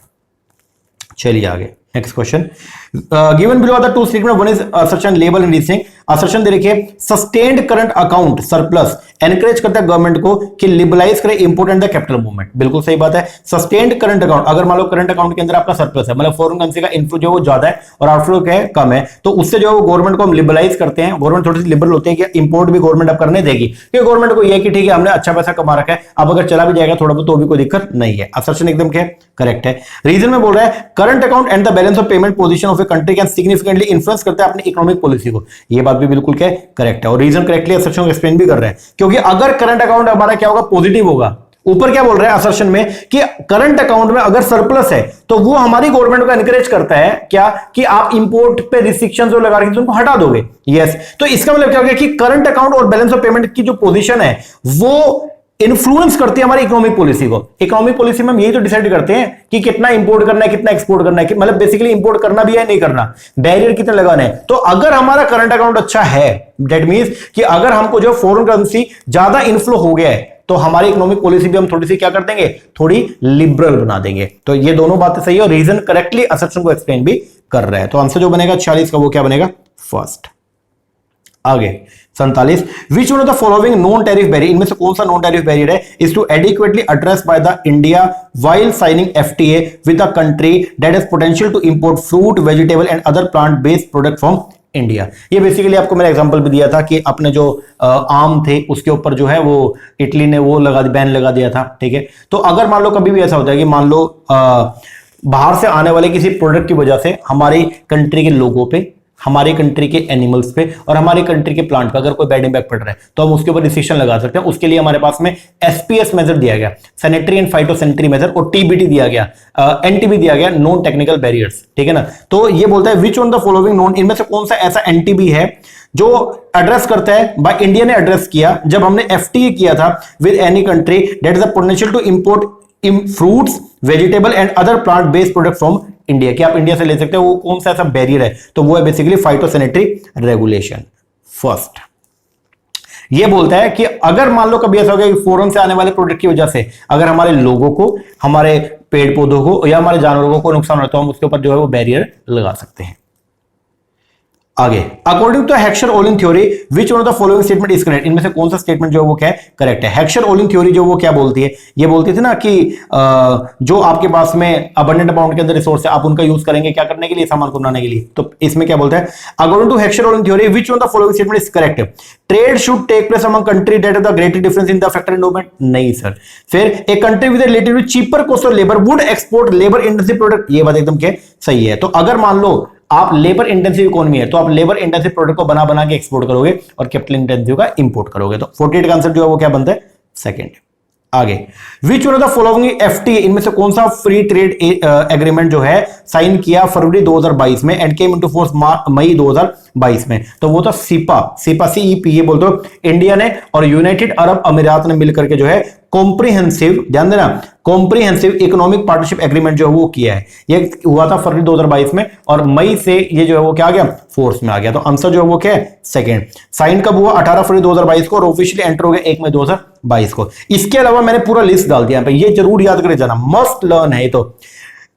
चलिए आगे next question. Given below are the two statement, one is assertion label and reasoning. Assertion दे रखिए sustained current account surplus encourage करता है गवर्नमेंट को कि लिबरलाइज करे import and the capital movement. बिल्कुल सही बात है। सस्टेन्ड करंट अकाउंट, अगर मान लो करंट अकाउंट के अंदर आपका सरप्लस है, मतलब फॉरेन करेंसी का इनफ्लो जो वो ज्यादा है और आउटफ्लो क्या है? कम है, तो उससे जो है वो गवर्नमेंट को हम लिबरलाइज करते हैं। गवर्नमेंट थोड़ी सी लिबरल होते हैं कि इंपोर्ट भी गवर्नमेंट अब करने देगी, क्योंकि गवर्नमेंट को ये कि ठीक है हमने अच्छा पैसा कमा रखा है, अब अगर चला भी जाएगा थोड़ा बहुत तो भी कोई दिक्कत नहीं है। असर्शन एकदम क्या करेक्ट है। रीजन में बोल रहा है current account and the balance of payment position of a country can significantly influence करता है अपनी इकोनॉमिक पॉलिसी को। ये बात भी बिल्कुल क्या करेक्ट है और रीजन करेक्टली असर्शन को एक्सप्लेन भी कर रहे हैं, क्योंकि अगर करंट अकाउंट हमारा क्या होगा? पॉजिटिव होगा। ऊपर क्या बोल रहे हैं असर्शन में कि करंट अकाउंट में अगर सरप्लस है तो वो हमारी गवर्नमेंट को एनकरेज करता है क्या? कि आप इंपोर्ट पे रिस्ट्रिक्शन जो लगा रहे थे उनको हटा दोगे। यस, तो इसका मतलब क्या हो गया कि करंट अकाउंट और बैलेंस ऑफ पेमेंट की जो पोजीशन है वो इन्फ्लुएंस करती है हमारी इकोनॉमिक पॉलिसी को। इकोनॉमिक पॉलिसी में हम यही तो डिसाइड करते हैं कि कितना इंपोर्ट करना है, कितना एक्सपोर्ट करना है, मतलब बेसिकली इंपोर्ट करना भी है नहीं करना, बैरियर कितने लगाने हैं। तो अगर हमारा करंट अकाउंट अच्छा है, दैट मींस कि अगर हमको जो फॉरेन करेंसी ज्यादा इनफ्लो हो गया है तो हमारी इकोनॉमिक पॉलिसी भी हम थोड़ी सी क्या कर देंगे? थोड़ी लिबरल बना देंगे। तो ये दोनों बातें सही है और रीजन करेक्टली असर्शन को एक्सप्लेन भी कर रहा है। तो आंसर जो बनेगा 46 का वो क्या बनेगा? फर्स्ट। आगे 47 which one of the following non tariff barrier, इनमें से कौन सा नॉन टैरिफ बैरियर है? Is to adequately address by the India while signing FTA with a country that has potential to import fruit vegetable and other plant based product from India. ये basically आपको मैंने example भी दिया था कि अपने जो आम थे उसके ऊपर जो है वो इटली ने वो बैन लगा दिया था, ठीक है। तो अगर मान लो कभी भी ऐसा होता है कि मान लो बाहर से आने वाले किसी प्रोडक्ट की वजह से हमारी कंट्री के लोगों पे, हमारी कंट्री के एनिमल्स पे और हमारी कंट्री के प्लांट पे अगर कोई बैड इंपैक्ट पड़ रहा है तो हम उसके ऊपर रिस्ट्रिक्शन लगा सकते हैं। उसके लिए हमारे पास में एसपीएस मेजर दिया गया, सैनिटरी एंड फाइटोसैनिटरी मेजर, और टीबीटी दिया गया, एनटीबी दिया गया, नॉन टेक्निकल बैरियर्स, ठीक है ना। तो ये बोलता है which one the following non, इनमें से कौन सा ऐसा एनटीबी है जो एड्रेस करता है, बाय इंडिया ने एड्रेस किया जब हमने एफटीए किया था with any country that is the potential to import fruits vegetable and other plant based product from India, कि आप इंडिया से ले सकते हो। वो कौन सा ऐसा बैरियर है? तो वो है बेसिकली फाइटोसैनिटरी रेगुलेशन। फर्स्ट ये बोलता है कि अगर मान लो कभी ऐसा हो गया कि फॉरेन से आने वाले प्रोडक्ट की वजह से अगर हमारे लोगों को, हमारे पेड़ पौधों को या हमारे जानवरों को नुकसान होता है तो हम उसके ऊपर जो है वो बैरियर लगा सकते हैं। आगे according to Heckscher Ohlin theory which one of the following statement is correct, इनमें से कौन सा स्टेटमेंट जो है वो क्या है? करेक्ट है। हेक्सर-ओलिन थ्योरी जो वो क्या बोलती है? ये बोलती थी ना कि जो आपके पास में अबंडेंट अमाउंट के अंदर रिसोर्स है आप उनका यूज करेंगे क्या करने के लिए? सामान को बनाने के लिए। तो इसमें क्या बोलता है? According to Heckscher Ohlin theory which one of the following statement is correct? Trade should take place among country that have the greater difference in the factor endowment. नहीं सर। फिर a country with relatively cheaper cost of labour would export labour intensive product, ये बात एकदम क्या सही है। तो अगर मान लो आप लेबर इंटेंसिव इकोनॉमी है तो आप लेबर इंटेंसिव प्रोडक्ट को बना बना के एक्सपोर्ट करोगे और कैपिटल इंटेंसिव का इंपोर्ट करोगे। तो 48 का आंसर जो है वो क्या बनता है? सेकंड। आगे विच one of the following FTA, इनमें से कौन सा फ्री ट्रेड एग्रीमेंट जो है साइन किया फरवरी 2022 में एंड केम इनटू फोर्स मई 2022 में? तो वो था सीपा, CEPA ये बोलते हो इंडिया ने और यूनाइटेड अरब अमीरात ने मिलकर के जो है कॉम्प्रिहेंसिव, ध्यान देना, कॉम्प्रिहेंसिव इकोनॉमिक पार्टनरशिप एग्रीमेंट जो है वो किया है। ये हुआ था फरवरी 2022 में और मई से ये जो है वो क्या आ गया? फोर्स में आ गया। तो आंसर जो है वो क्या है? सेकंड। साइन कब हुआ? 18 फरवरी 2022 को और ऑफिशियली एंटर हो गया 1 मई 2023 2022 को। इसके अलावा मैंने पूरा लिस्ट डाल दिया पे, ये जरूर याद करे जाना, मस्ट लर्न है। तो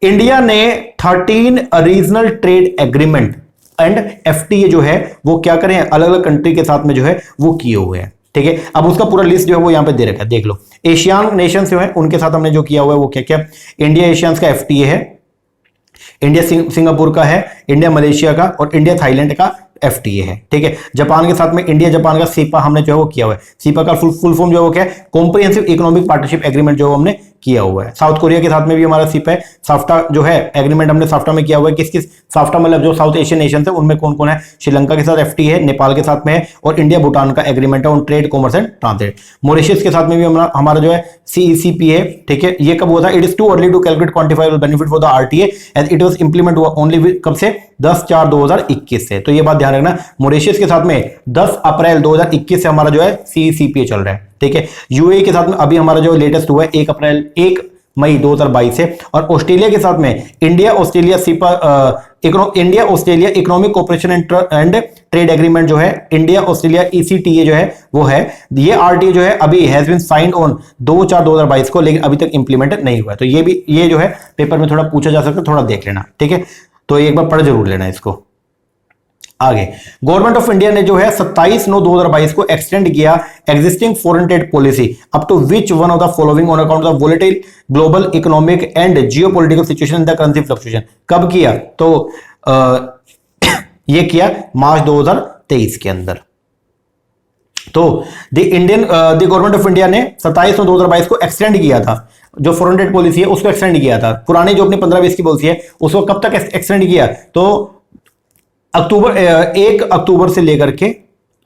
इंडिया ने 13 regional trade agreement and FTA जो है वो क्या करें, अलग अलग कंट्री के साथ में जो है वो किए हुए हैं, ठीक है। अब उसका पूरा लिस्ट जो है वो यहां पे दे रखा है, देख लो। एशियान नेशंस जो है उनके साथ हमने जो किया हुआ है वो क्या क्या, इंडिया एशियंस का एफटीए है, इंडिया सिंगापुर का है, इंडिया मलेशिया का और इंडिया थाईलैंड का एफटीए है, ठीक है। जापान के साथ में इंडिया जापान का सीपा हमने जो है वो किया हुआ है। सीपा का फुल फॉर्म जो है वो क्या है, कॉम्प्रिहेंसिव इकोनॉमिक पार्टनरशिप एग्रीमेंट जो हमने किया हुआ है। साउथ कोरिया के साथ में भी हमारा सीपा है। साफ्टा जो है एग्रीमेंट हमने साफ्टा में किया हुआ है। किस किस साफ्टा मतलब जो साउथ एशियन नेशन है उनमें कौन कौन है, श्रीलंका के साथ एफटी है, नेपाल के साथ में है और इंडिया भूटान का एग्रीमेंट है on trade commerce and translate. Mauritius के साथ में भी हमारा जो है सीईसीपी है, ठीक है। ये कब हुआ था, it is too early to calculate quantifiable benefit for the RTA as it was implement हुआ ओनली कब से, 10/4/2021 से। तो ये बात ध्यान रखना, मॉरिशस के साथ में 10 अप्रैल 2021 से हमारा जो है सीईसीपी चल रहा है, ठीक है। यूएई के साथ में अभी हमारा जो लेटेस्ट हुआ है 1 मई 2022 से। और ऑस्ट्रेलिया के साथ में India Australia economic cooperation and trade agreement जो है, इंडिया ऑस्ट्रेलिया ईसीटीए जो है वो है। ये आरटीए जो है अभी हैज बीन साइंड ऑन 2/4/2022 को, लेकिन अभी तक इंप्लीमेंट नहीं हुआ है। तो ये जो है पेपर में थोड़ा पूछा जा सकता है, थोड़ा देख लेना, ठीक है। तो एक बार पढ़ जरूर लेना इसको। आगे गवर्नमेंट ऑफ इंडिया ने जो है 27/9/2022 को एक्सटेंड किया existing foreign trade policy up to which one of the following on account of volatile global economic and geopolitical situation in the currency fluctuation. कब किया, तो ये किया मार्च 2023 के अंदर। तो द गवर्नमेंट ऑफ इंडिया ने 27/9/2022 को एक्सटेंड किया था, जो फॉरेन ट्रेड पॉलिसी है उसको एक्सटेंड किया था। पुरानी जो अपनी 15-20 की पॉलिसी है उसको कब तक एक्सटेंड किया, तो 1 अक्टूबर से लेकर के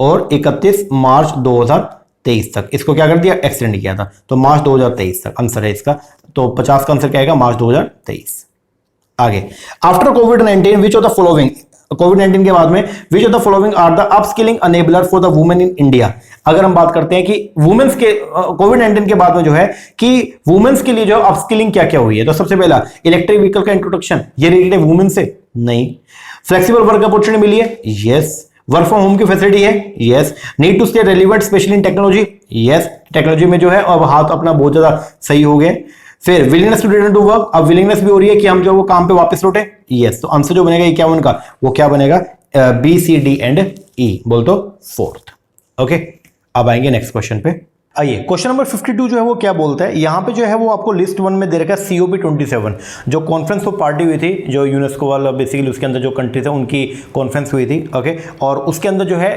और 31 मार्च 2023 तक इसको क्या कर दिया, एक्सटेंड किया था। तो मार्च 2023 तक आंसर है इसका। तो 50 का आंसर क्या आएगा, मार्च 2023। आगे आफ्टर कोविड-19 विच ऑफ द फॉलोइंग, कोविड-19 के बाद में which of the following are the upskilling enabler for the women in India. अगर हम बात करते हैं कि वुमेन्स के कोविड-19 के बाद में जो है कि वुमेन्स के लिए जो अपस्किलिंग क्या क्या हुई है, तो सबसे पहला इलेक्ट्रिक व्हीकल का इंट्रोडक्शन, ये रिलेटेड है वुमेन से नहीं। फ्लेक्सिबल वर्क अपॉर्चुनिटी मिली है, यस। वर्क फ्रॉम होम की फैसिलिटी है, yes. Need to stay relevant specially in technology, yes. Technology में जो है अब हाथ अपना बहुत ज्यादा सही हो गए। फिर willingness to return to work, अब विलिंगनेस भी हो रही है कि हम जो वो काम पे वापस लौटे, यस। तो आंसर जो बनेगा 51 का वो क्या बनेगा, बी सी डी एंड ई, बोल तो 4th। ओके, अब आएंगे नेक्स्ट क्वेश्चन पे। आइए क्वेश्चन नंबर 52 जो है वो क्या बोलता है, यहां पे जो है वो आपको लिस्ट 1 में दे रखा है COP27, जो कॉन्फ्रेंस ऑफ पार्टी हुई थी, जो यूनेस्को वाला बेसिकली उसके अंदर जो कंट्री थे उनकी कॉन्फ्रेंस हुई थी, ओके। और उसके अंदर जो है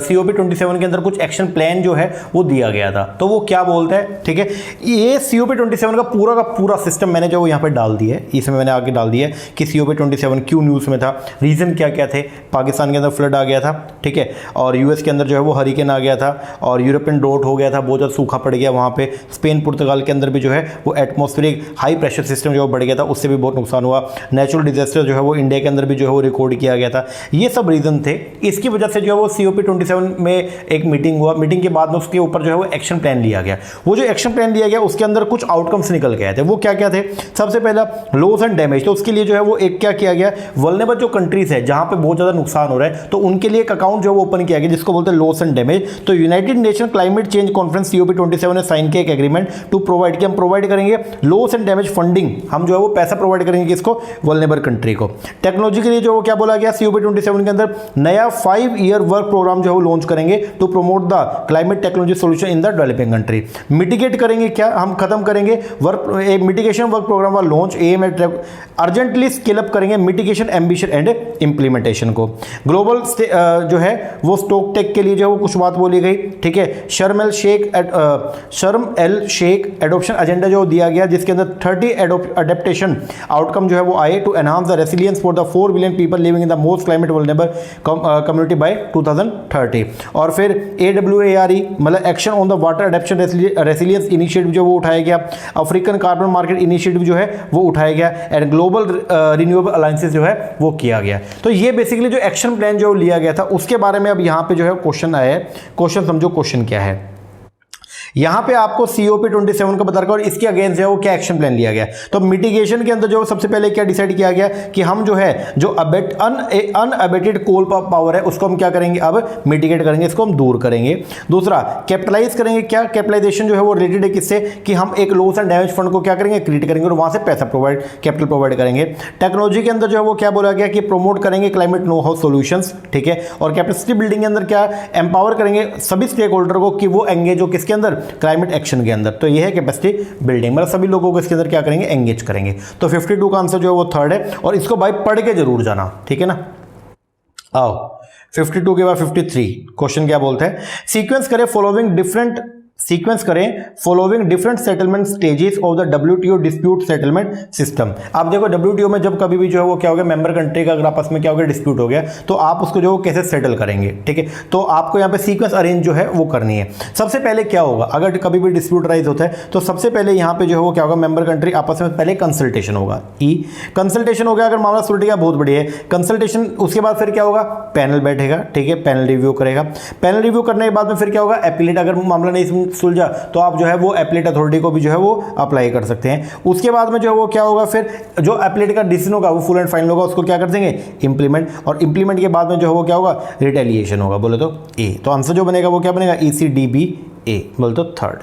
COP27 के अंदर कुछ एक्शन प्लान जो है वो दिया गया था। तो वो क्या बोलता है, ठीक है। ये COP27 का पूरा सिस्टम मैंने जो यहाँ पे डाल दिया है, इसमें मैंने आगे डाल दिया है कि COP27 क्यों न्यूज़ में था, रीजन क्या क्या थे। पाकिस्तान के अंदर फ्लड आ गया था, ठीक है, और यूएस के अंदर जो है वो हरिकेन आ गया था, और यूरोपियन ड्रॉट हो गया था, बहुत सूखा पड़ गया वहाँ पे। स्पेन पुर्तगाल के अंदर भी जो है वो एटमॉस्फेरिक हाई प्रेशर सिस्टम जो बढ़ गया था, उससे भी बहुत नुकसान हुआ। नेचुरल डिजास्टर जो है वो इंडिया के अंदर भी जो है वो रिकॉर्ड किया गया था। ये सब रीजन थे, इसकी वजह से जो है वो COP27 में एक मीटिंग हुआ। मीटिंग के बाद में उसके ऊपर जो है वो एक्शन प्लान लिया गया। वो जो एक्शन प्लान लिया गया उसके अंदर कुछ आउटकम्स निकल के आए थे। वो क्या क्या थे, सबसे पहला लॉस एंड डैमेज। तो उसके लिए जो है वो एक क्या किया गया, वल्नरेबल जो कंट्रीज है जहां पे बहुत ज्यादा नुकसान हो रहा है, तो उनके लिए एक अकाउंट जो है वो ओपन किया गया जिसको बोलते हैं लॉस एंड डैमेज। तो United nation climate change conference COP27 ने साइन किया एक एग्रीमेंट टू प्रोवाइड, कि हम प्रोवाइड करेंगे लॉस एंड डैमेज फंडिंग, हम जो है वो पैसा प्रोवाइड करेंगे किसको, वल्नरेबल कंट्री को। टेक्नोलॉजी के लिए जो क्या बोला गया COP27 के अंदर, नया 5-year वर्क प्रोग्राम जो है वो लॉन्च करेंगे to promote the climate technology solution in the developing country. Mitigate करेंगे, क्या हम खत्म करेंगे मिटिगेशन वर्क प्रोग्राम का launch, aim at urgently scale up करेंगे मिटिगेशन एम्बिशन एंड इंप्लीमेंटेशन को। ग्लोबल जो है वो स्टॉक टेक के लिए जो है वो कुछ बात बोली गई, ठीक है। शर्म एल शेख एडॉप्शन एजेंडा जो दिया गया, जिसके अंदर 30 एडेप्टेशन आउटकम जो है वो aim to enhance the resilience for the 4 billion people living in the most climate vulnerable community by 2030। और फिर AWARE मतलब action on the water adaptation resilience initiative जो वो उठाया गया। अफ्रीकन कार्बन मार्केट इनिशिएटिव जो है वो उठाया गया, एंड ग्लोबल रिन्यूएबल अलायंसेस जो है वो किया गया। तो ये बेसिकली जो एक्शन प्लान जो लिया गया था उसके बारे में अब यहाँ पे जो है क्वेश्चन आया है। क्वेश्चन समझो क्वेश्चन क्या है यहां पे आपको सीओपी 27 का बता रखा और इसके अगेंस्ट जो है वो क्या एक्शन प्लान लिया गया। तो मिटिगेशन के अंदर जो सबसे पहले क्या डिसाइड किया गया कि हम जो है जो अनअबेटेड कोल पावर है उसको हम क्या करेंगे, अब मिटिगेट करेंगे, इसको हम दूर करेंगे। दूसरा कैपिटलाइज करेंगे, क्या कैपिटलाइजेशन जो है वो रिलेटेड है किससे, कि हम एक लॉस एंड डैमेज फंड को क्या करेंगे, क्रिएट करेंगे और वहां से पैसा प्रोवाइड, कैपिटल प्रोवाइड करेंगे। टेक्नोलॉजी के अंदर जो है वो क्या बोला गया कि प्रमोट करेंगे क्लाइमेट नो हाउ सॉल्यूशंस, ठीक है। और कैपेसिटी बिल्डिंग के अंदर क्या एम्पावर करेंगे सभी स्टेक होल्डर को कि वो एंगेज हो किसके अंदर, क्लाइमेट एक्शन के अंदर। तो ये है कैपेसिटी बिल्डिंग, मतलब सभी लोगों को इसके अंदर क्या करेंगे, एंगेज करेंगे। तो 52 का आंसर जो है वो थर्ड है और इसको भाई पढ़ के जरूर जाना, ठीक है ना। आओ 52 के बाद 53 क्वेश्चन क्या बोलते हैं, सीक्वेंस करें following different settlement stages of the WTO dispute settlement system. आप देखो डब्ल्यूटीओ में जब कभी भी जो है वो क्या हो गया, मेंबर कंट्री का अगर आपस में क्या हो गया, डिस्प्यूट हो गया, तो आप उसको जो कैसे सेटल करेंगे, ठीक है। तो आपको यहाँ पे सीक्वेंस अरेंज जो है वो करनी है। सबसे पहले क्या होगा, अगर कभी भी डिस्प्यूट राइज होता है तो सबसे पहले यहाँ पे जो है वो क्या होगा, मेंबर कंट्री आपस में पहले कंसल्टेशन होगा, कंसल्टेशन हो गया। अगर मामला सुलट गया बहुत बढ़िया है, कंसल्टेशन उसके बाद फिर क्या होगा, पैनल बैठेगा, ठीक है, पैनल रिव्यू करेगा। पैनल रिव्यू करने के बाद में फिर क्या होगा, एपीलेट, अगर मामला नहीं सुलझा तो आप जो है वो एपीलेट अथॉरिटी को भी जो है वो अप्लाई कर सकते हैं। उसके बाद में जो है वो क्या होगा, फिर जो एपीलेट का डिसीजन होगा वो फुल एंड फाइनल होगा, उसको क्या कर देंगे, इंप्लीमेंट। और इंप्लीमेंट के बाद में जो है वो क्या होगा, रिटेलिएशन होगा। बोले तो ए, तो आंसर जो बनेगा वो क्या बनेगा, ECDBA, बोले तो थर्ड।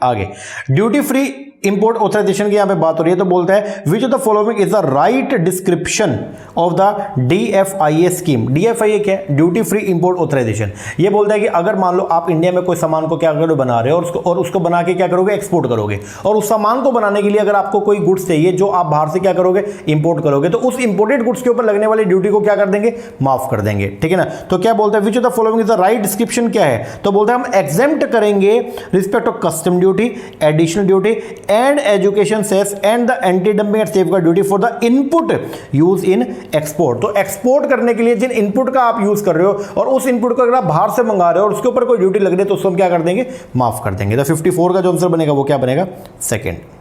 आगे ड्यूटी फ्री इंपोर्ट ऑथराइजेशन की यहां पे बात हो रही है, तो बोलता है which of the following is the right description of the DFIA scheme. DFIA क्या है, ड्यूटी फ्री इंपोर्ट ऑथराइजेशन। ये बोलता है कि अगर मान लो आप इंडिया में कोई सामान को क्या करो, बना रहे हो और उसको बना के क्या करोगे, एक्सपोर्ट करोगे, और उस सामान को बनाने के लिए अगर आपको कोई गुड्स चाहिए जो आप बाहर से क्या करोगे, इंपोर्ट करोगे, तो उस इंपोर्टेड गुड्स के ऊपर लगने वाली ड्यूटी को क्या कर देंगे, माफ कर देंगे, ठीक है ना। तो क्या बोलता है which of the following is the right description, क्या है, तो बोलता है हम एग्जेम्प्ट करेंगे respect of custom duty, additional duty and education cess and the anti dumping and safeguard duty for the input use in export. तो export करने के लिए जिन इनपुट का आप यूज कर रहे हो और उस इनपुट को अगर आप बाहर से मंगा रहे हो और उसके ऊपर कोई ड्यूटी लग रही है तो उसको हम क्या कर देंगे, माफ कर देंगे। तो 54 का जो आंसर बनेगा वो क्या बनेगा, सेकंड।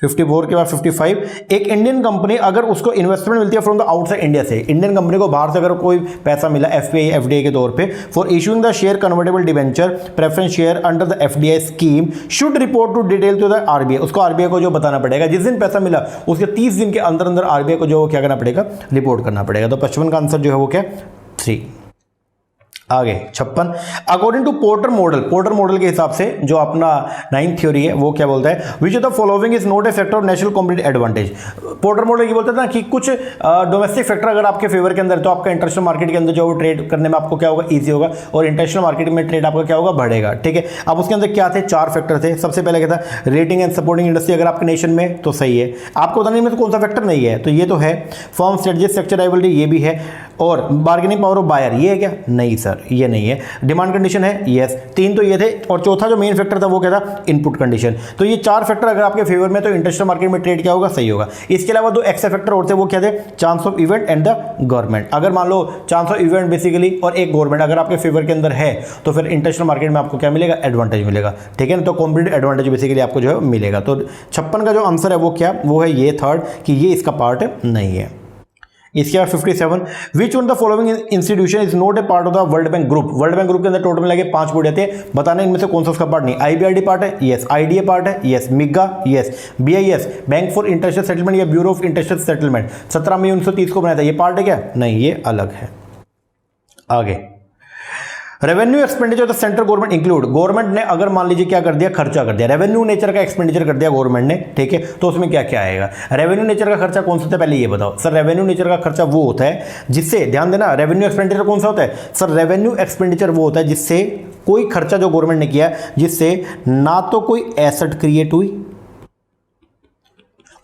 54 के बाद 55, एक इंडियन कंपनी अगर उसको इन्वेस्टमेंट मिलती है फ्रॉम द आउटसाइड इंडिया से, इंडियन कंपनी को बाहर से अगर कोई पैसा मिला FDI के तौर पे for issuing the share convertible debenture preference share under the FDI scheme should report to detail to the RBI। उसको RBI को जो बताना पड़ेगा, जिस दिन पैसा मिला उसके 30 दिन के अंदर अंदर RBI को जो क्या करना पड़ेगा, रिपोर्ट करना पड़ेगा। तो 55 का आंसर जो है वो क्या, 3। आगे 56, अकॉर्डिंग टू पोर्टर मॉडल के हिसाब से जो अपना 9th थ्योरी है वो क्या बोलता है, which of the following is not a factor of national competitive advantage. Porter model ये बोलता है ना कि कुछ डोमेस्टिक फैक्टर अगर आपके फेवर के अंदर तो आपका इंटरनेशनल मार्केट के अंदर जो ट्रेड करने में आपको क्या होगा, ईजी होगा और इंटरनेशनल मार्केट में ट्रेड आपका क्या होगा, बढ़ेगा, ठीक है। अब उसके अंदर क्या थे, 4 फैक्टर थे। सबसे पहले क्या था, रेटिंग एंड सपोर्टिंग इंडस्ट्री अगर आपके नेशन में तो सही है, आपको बताने में तो कौन सा फैक्टर नहीं है, तो ये तो है। फर्म स्ट्रेटजी स्ट्रक्चर राइवलरी ये भी है, और बार्गेनिंग पावर ऑफ बायर ये है क्या, नहीं सर ये नहीं है। डिमांड कंडीशन है, यस, 3 तो ये थे, और चौथा जो मेन फैक्टर था वो क्या था, इनपुट कंडीशन। तो ये 4 फैक्टर अगर आपके फेवर में तो इंटरनेशनल मार्केट में ट्रेड क्या होगा, सही होगा। इसके अलावा 2 एक्स्ट्रा फैक्टर और थे, वो क्या थे, chance of event and the government. अगर मान लो चांस ऑफ इवेंट बेसिकली और एक गवर्नमेंट अगर आपके फेवर के अंदर है तो फिर इंटरनेशनल मार्केट में आपको क्या मिलेगा, एडवांटेज मिलेगा, ठीक है ना। तो कॉम्पिटिटिव एडवांटेज बेसिकली आपको जो है मिलेगा। तो 56 का जो आंसर है वो क्या, वो है ये थर्ड, कि ये इसका पार्ट नहीं है। इसके बाद 57, which one the following institution is not a part of the world bank group. World bank group के अंदर टोटल मिला के 5 बॉडी आते हैं, बताना इनमें से कौन सा उसका पार्ट नहीं। IBRD पार्ट है, यस। IDA पार्ट है, yes. MIGA, yes. BIS bank for international settlement या ब्यूरो ऑफ इंटरनेशनल सेटलमेंट 17 मई 1930 को बनाया था, ये पार्ट है क्या, नहीं, ये अलग है। आगे revenue expenditure of the central government include, government ने अगर मान लीजिए क्या कर दिया, खर्चा कर दिया, रेवेन्यू नेचर का एक्सपेंडिचर कर दिया गवर्नमेंट ने, ठीक है, तो उसमें क्या क्या आएगा। रेवेन्यू नेचर का खर्चा कौन सा होता है, पहले ये बताओ सर। रेवेन्यू नेचर का खर्चा वो होता है जिससे, ध्यान देना, रेवेन्यू एक्सपेंडिचर कौन सा होता है सर, रेवेन्यू एक्सपेंडिचर वो होता है जिससे कोई खर्चा जो गवर्नमेंट ने किया जिससे ना तो कोई एसेट क्रिएट हुई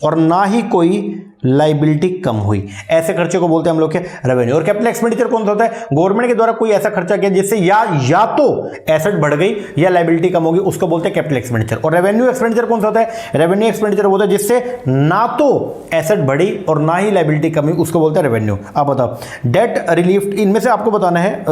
और ना ही कोई लाइबिलिटी कम हुई, ऐसे खर्चे को बोलते हैं हम लोग के रेवेन्यू। और कैपिटल एक्सपेंडिचर कौन सा होता है, गवर्नमेंट के द्वारा कोई ऐसा खर्चा किया जिससे या तो एसेट बढ़ गई या लाइबिलिटी कम होगी, उसको बोलते हैं कैपिटल एक्सपेंडिचर। और रेवेन्यू एक्सपेंडिचर कौन सा होता है, रेवेन्यू एक्सपेंडिचर होता है जिससे ना तो एसेट बढ़ी और ना ही लाइबिलिटी कम हुई, उसको बोलते हैं रेवेन्यू। आप बताओ डेट रिलीफ, इनमें से आपको बताना है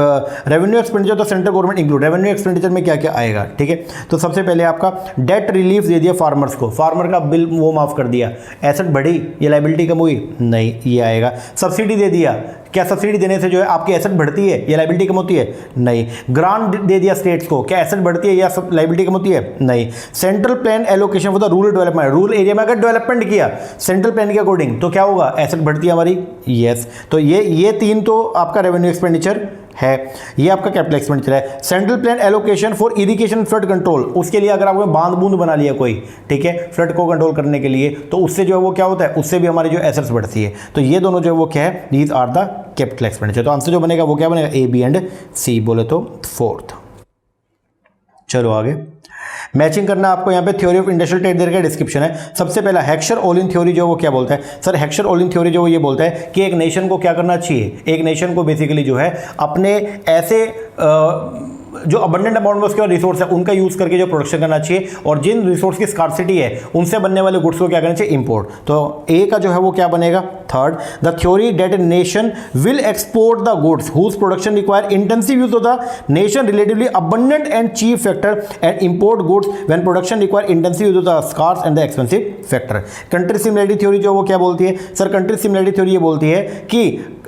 रेवेन्यू एक्सपेंडिचर तो central government include, revenue expenditure में क्या क्या आएगा, ठीक है। तो सबसे पहले आपका डेट रिलीफ दे दिया फार्मर्स को, फार्मर का बिल वो माफ कर दिया, एसेट बढ़ी या लाइबिलिटी लायबिलिटी कम हुई, नहीं, ये आएगा। सब्सिडी दे दिया, क्या सब्सिडी देने से जो है आपकी एसेट बढ़ती है या लायबिलिटी कम होती है, नहीं। ग्रांट दे दिया स्टेट्स को, क्या एसेट बढ़ती है या लायबिलिटी कम होती है, नहीं। Central plan allocation for the rural development, rural area में अगर डेवलपमेंट किया सेंट्रल प्लान के अकॉर्डिंग तो क्या होगा, एसेट बढ़ती है हमारी, यस। तो ये तीन तो आपका रेवेन्यू एक्सपेंडिचर है, ये आपका कैपिटल एक्सपेंडिचर है। Central plan allocation for irrigation flood control, उसके लिए अगर आपने बांध बूंद बना लिया कोई, ठीक है, फ्लड को कंट्रोल करने के लिए, तो उससे जो है वो क्या होता है, उससे भी हमारी जो एसेट्स बढ़ती है। तो ये दोनों जो है वो क्या है, these are the capital expenditure. तो आंसर जो बनेगा वो क्या बनेगा, ए, बी एंड सी बोले तो फोर्थ। चलो आगे, मैचिंग करना आपको यहाँ पे थ्योरी ऑफ इंडस्ट्रियल ट्रेड देर का डिस्क्रिप्शन है। सबसे पहला हेक्सर ओलिन थ्योरी जो वो क्या बोलता है, सर हेक्सर ओलिन थ्योरी जो वो ये बोलता है कि एक नेशन को क्या करना चाहिए, एक नेशन को बेसिकली जो है अपने ऐसे जो अबंडेंट अमाउंट में उसके रिसोर्स है उनका यूज करके जो प्रोडक्शन करना चाहिए, और जिन रिसोर्स की स्कार्सिटी है उनसे बनने वाले गुड्स को क्या करना चाहिए, इंपोर्ट। तो ए का जो है वो क्या बनेगा, third. The theory that a nation will export the goods whose production require intensive use of the nation relatively abundant and cheap factor and import goods when production require intensive use of the scarce and the expensive factor. Country similarity theory जो वो क्या बोलती है, sir country similarity theory ये बोलती है कि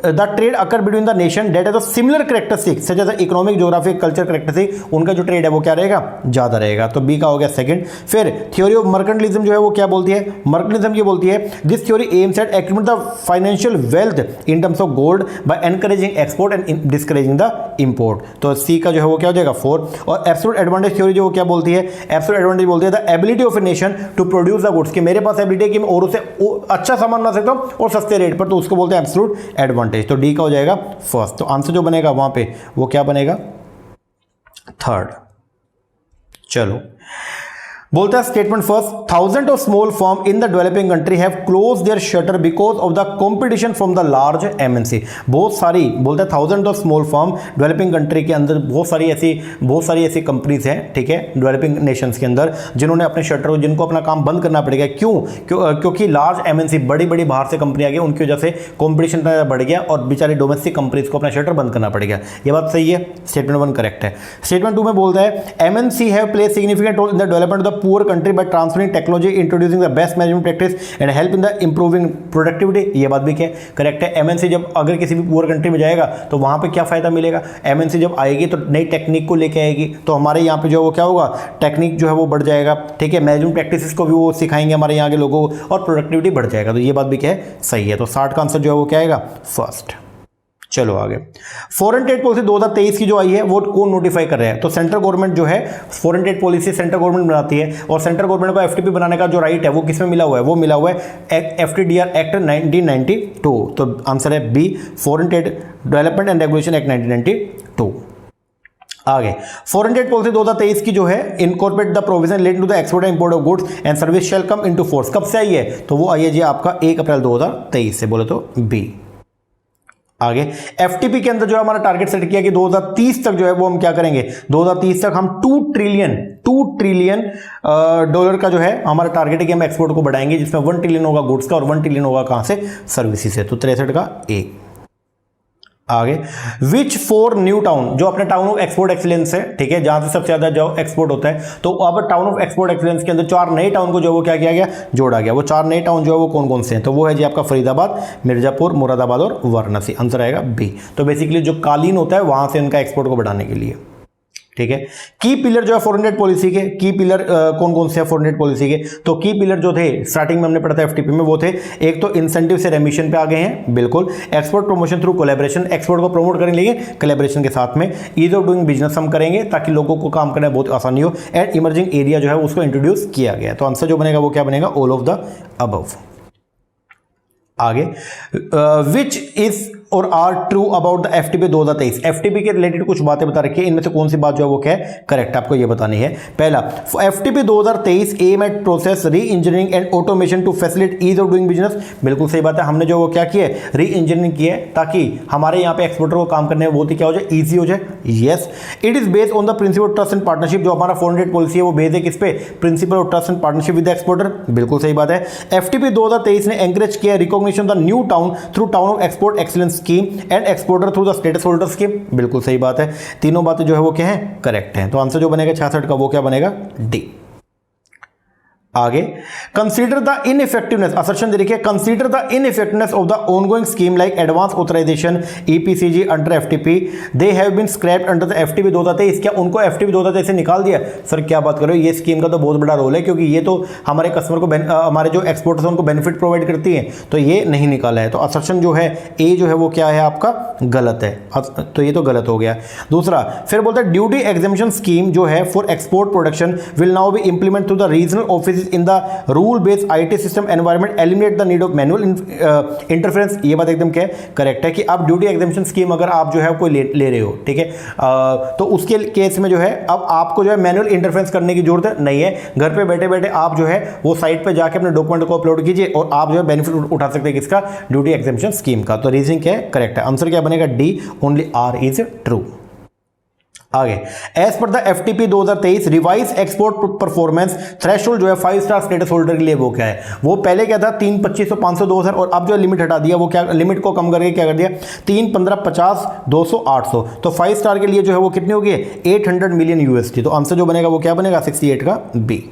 the trade occur between the nation that has a similar characteristic such as economic, geographic, culture characteristic, उनका जो ट्रेड है वो क्या रहेगा, ज्यादा रहेगा। तो बी का हो गया सेकंड। फिर थ्योरी ऑफ मर्केंटलिज्म जो है वो क्या बोलती है, मर्केंटलिज्म ये बोलती है this theory aims at accumulate the financial wealth in terms of gold by encouraging export and discouraging the import. तो सी का जो है वो क्या हो जाएगा, फोर। और एब्सोल्यूट एडवांटेज थ्योरी जो वो क्या बोलती है, एब्सोल्यूट एडवांटेज बोलती है the ability of a nation to produce the goods, कि मेरे पास एबिलिटी है कि मैं और उसे अच्छा सामान बना सकता हूं और सस्ते रेट पर, तो उसको बोलते हैं एब्सोल्यूट एडवांटेज। तो डी का हो जाएगा फर्स्ट। तो आंसर जो बनेगा वहां पे वो क्या बनेगा, थर्ड। चलो, बोलता है statement first, thousand of small firm in the developing country have close their shutter because of the competition from the large MNC. बहुत सारी, बोलता है thousand of small firm, developing country के अंदर बहुत सारी ऐसी कंपनीज हैं, ठीक है, डेवलपिंग नेशंस के अंदर, जिन्होंने अपने शटर, जिनको अपना काम बंद करना पड़ेगा। क्योंकि लार्ज एमएनसी, बड़ी बड़ी बाहर से कंपनी आ गई, उनकी वजह से कॉम्पिटिशन बढ़ गया और बेचारे डोमेस्टिक कंपनीज को अपना शटर बंद करना पड़ेगा। ये बात सही है, स्टेटमेंट वन करेक्ट है। स्टेटमेंट टू में बोलता है MNC have play significant role in the development of poor country by transferring technology, introducing the best management practice and help in the improving productivity। ये बात भी क्या करेक्ट है। MNC जब अगर किसी भी पुअर कंट्री में जाएगा तो वहां पे क्या फायदा मिलेगा, एमएनसी जब आएगी तो नई टेक्निक को लेके आएगी, तो हमारे यहाँ पे जो है वो क्या होगा, टेक्निक जो है वो बढ़ जाएगा, ठीक है, मैनेजमेंट प्रैक्टिसेस को भी वो सिखाएंगे हमारे यहाँ के लोगों को, और प्रोडक्टिविटी बढ़ जाएगा। तो ये बात भी क्या है, सही है। तो 60 का आंसर जो है वो क्या आएगा, फर्स्ट। चलो आगे, फॉरेन ट्रेड पॉलिसी 2023 की जो आई है वो कौन नोटिफाई कर रहा है, तो सेंट्रल गवर्नमेंट जो है foreign trade policy central government बनाती है, और सेंट्रल गवर्नमेंट को एफटीपी बनाने का जो राइट है वो किसमें मिला हुआ है, वो मिला हुआ है एफटीडीआर एक्ट 1992। तो आंसर है B, foreign trade development and regulation act 1992। आगे, फॉरेन ट्रेड पॉलिसी 2023 की जो है incorporate the provision related to the export and import of goods and service shall come into force. कब से आई है, तो वो आई है जी आपका 1 अप्रैल 2023 से, बोले तो बी। आगे, एफटीपी के अंदर जो हमारा टारगेट सेट किया कि 2030 तक जो है वो हम क्या करेंगे, 2030 तक हम 2 ट्रिलियन डॉलर का जो है हमारा टारगेट है कि हम एक्सपोर्ट को बढ़ाएंगे, जिसमें 1 ट्रिलियन होगा गुड्स का और 1 ट्रिलियन होगा कहां से, सर्विसेज से। तो 63 का ए। आगे, विच 4 न्यू टाउन, जो अपने टाउन ऑफ एक्सपोर्ट एक्सीलेंस है, ठीक है, जहां से सबसे ज्यादा जो एक्सपोर्ट होता है, तो अब टाउन ऑफ एक्सपोर्ट एक्सीलेंस के अंदर 4 नए टाउन को जो वो क्या किया गया, जोड़ा गया। वो 4 नए टाउन जो है वो कौन कौन से हैं, तो वो है जी आपका फरीदाबाद, मिर्जापुर, मुरादाबाद और वाराणसी। आंसर आएगा बी। तो बेसिकली जो कालीन होता है वहां से इनका एक्सपोर्ट को बढ़ाने के लिए, ठीक है। की पिलर जो है फॉरेन ट्रेड पॉलिसी के, की पिलर कौन कौन से हैं फॉरेन ट्रेड पॉलिसी के, तो की पिलर जो थे स्टार्टिंग में हमने पढ़ा था एफटीपी में, वो थे, एक तो इंसेंटिव से रेमिशन पे आ गए हैं, बिल्कुल। Export promotion through collaboration, export को प्रमोट करेंगे लेकिन कोलैबोरेशन के साथ में। ईज ऑफ डूइंग बिजनेस हम करेंगे ताकि लोगों को काम करना बहुत आसानी हो, एंड इमर्जिंग एरिया जो है उसको इंट्रोड्यूस किया गया। तो आंसर जो बनेगा वो क्या बनेगा, ऑल ऑफ द अबव। आगे, which is or are true about the FTP 2023। FTP के रिलेटेड कुछ बातें बता रखी है, इनमें से कौन सी बात जो है वो क्या है, करेक्ट, आपको ये बतानी है। पहला, FTP 2023 aim at process reengineering and automation to facilitate ease of doing business. बिल्कुल सही बात है, हमने जो वो क्या किया है, री इंजीनियरिंग की है ताकि हमारे यहाँ पे एक्सपोर्टर को काम करने में बहुत ही क्या हो जाए, ईजी हो जाए। Yes, it is based on the principle of trust and partnership. जो हमारा फॉरेन ट्रेड पॉलिसी है वो बेस्ड है किस पे, principle of trust and partnership with exporter. बिल्कुल सही बात है। एफटीपी 2023 ने एनकरेज किया recognition the new town through town of export excellence scheme and exporter through the status holder scheme. बिल्कुल सही बात है, तीनों बातें जो है वो क्या है, करेक्ट है। तो आंसर जो बनेगा 66 का वो क्या बनेगा, डी। आगे, कंसीडर द इनइफेक्टिवनेस, असर्शन दे रखिए, consider the ineffectiveness of the ongoing scheme like advance authorisation EPCG under FTP, they have been scrapped under the FTP 2023। क्या उनको एफटीपी 2023 से निकाल दिया? सर क्या बात कर रहे हो, ये स्कीम का तो बहुत बड़ा रोल है, क्योंकि ये तो हमारे कस्टमर को हमारे जो एक्सपोर्टर्स हैं उनको बेनिफिट प्रोवाइड करती है, तो ये नहीं निकाला है। तो असर्शन जो है ए जो है वो क्या है आपका, गलत है, तो ये तो गलत हो गया। दूसरा, फिर बोलता है ड्यूटी एग्जेम्पशन स्कीम जो है for export production will now be implement through the regional office in the rule based IT system environment, eliminate the need of manual interference। ये बात एकदम क्या करेक्ट है कि अब ड्यूटी एग्जेम्पशन स्कीम अगर आप जो है कोई ले रहे हो, ठीक है, तो उसके केस में जो है अब आपको जो है मैनुअल इंटरफेरेंस करने की जरूरत नहीं है। घर पे बैठे बैठे आप जो है वो साइट पे जाके अपने डॉक्यूमेंट को अपलोड कीजिए और आप जो है बेनिफिट उठा सकते हैं किसका, ड्यूटी एग्जेम्पशन स्कीम का। तो रीजनिंग क्या है, करेक्ट है। आंसर क्या बनेगा, D, only R is true. आगे, as per the FTP 2023 revise export performance threshold जो है 5 स्टार स्टेटस होल्डर के लिए वो क्या है, वो पहले क्या था 3, 2500, 500, 2000 और अब जो लिमिट हटा दिया, वो क्या लिमिट को कम करके क्या कर दिया 3, 15, 50, 200, 800। तो 5 स्टार के लिए जो है वो कितनी होगी 800 मिलियन यूएसडी। तो आंसर जो बनेगा वो क्या बनेगा 68 का बी।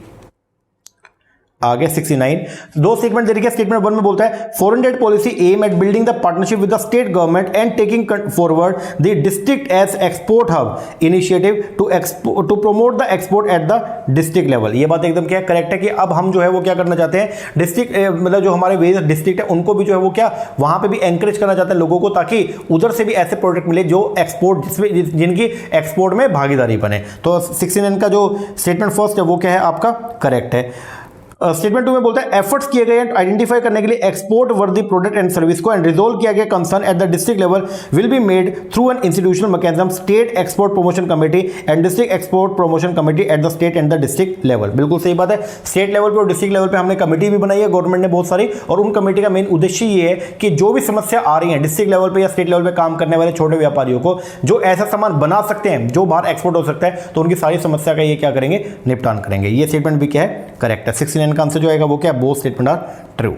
आगे 69, दो स्टेटमेंट दे रखी है। स्टेटमेंट 1 में बोलता है foreign trade policy aim at building the partnership with the state government and taking forward the district as export hub initiative to promote the export at the district level. ये बात एकदम क्या correct है कि अब हम जो है वो क्या करना चाहते हैं, डिस्ट्रिक्ट मतलब जो हमारे वेरियस डिस्ट्रिक्ट है उनको भी जो है वो क्या वहां पे भी एनकरेज करना चाहते हैं लोगों को, ताकि उधर से भी ऐसे प्रोडक्ट मिले जो एक्सपोर्ट जिनकी एक्सपोर्ट में भागीदारी बने। तो 69 का जो स्टेटमेंट फर्स्ट है वो क्या है आपका करेक्ट है। स्टेटमेंट 2 में बोलता है एफर्ट्स किए गए आइडेंटिफाई करने के लिए एक्सपोर्ट वर्दी प्रोडक्ट एंड सर्विस को एंड रिजोल्व किया गया concern at the district level will be made through an institutional mechanism state export promotion committee and district export promotion committee at the state and the district level. बिल्कुल सही बात है, state level पे और district level पे हमने committee भी बनाई है गवर्नमेंट ने बहुत सारी, और उन कमेटी का मेन उद्देश्य ये है कि जो भी समस्या आ रही है डिस्ट्रिक्ट लेवल पे या स्टेट लेवल पे काम करने वाले छोटे व्यापारियों को जो ऐसा सामान बना सकते हैं जो बाहर एक्सपोर्ट हो सकता है, तो उनकी सारी समस्या का ये क्या करेंगे, निपटान करेंगे। ये स्टेटमेंट भी क्या है करेक्ट है। 69 का आंसर जो आएगा वो क्या, बोथ स्टेटमेंट आर ट्रू।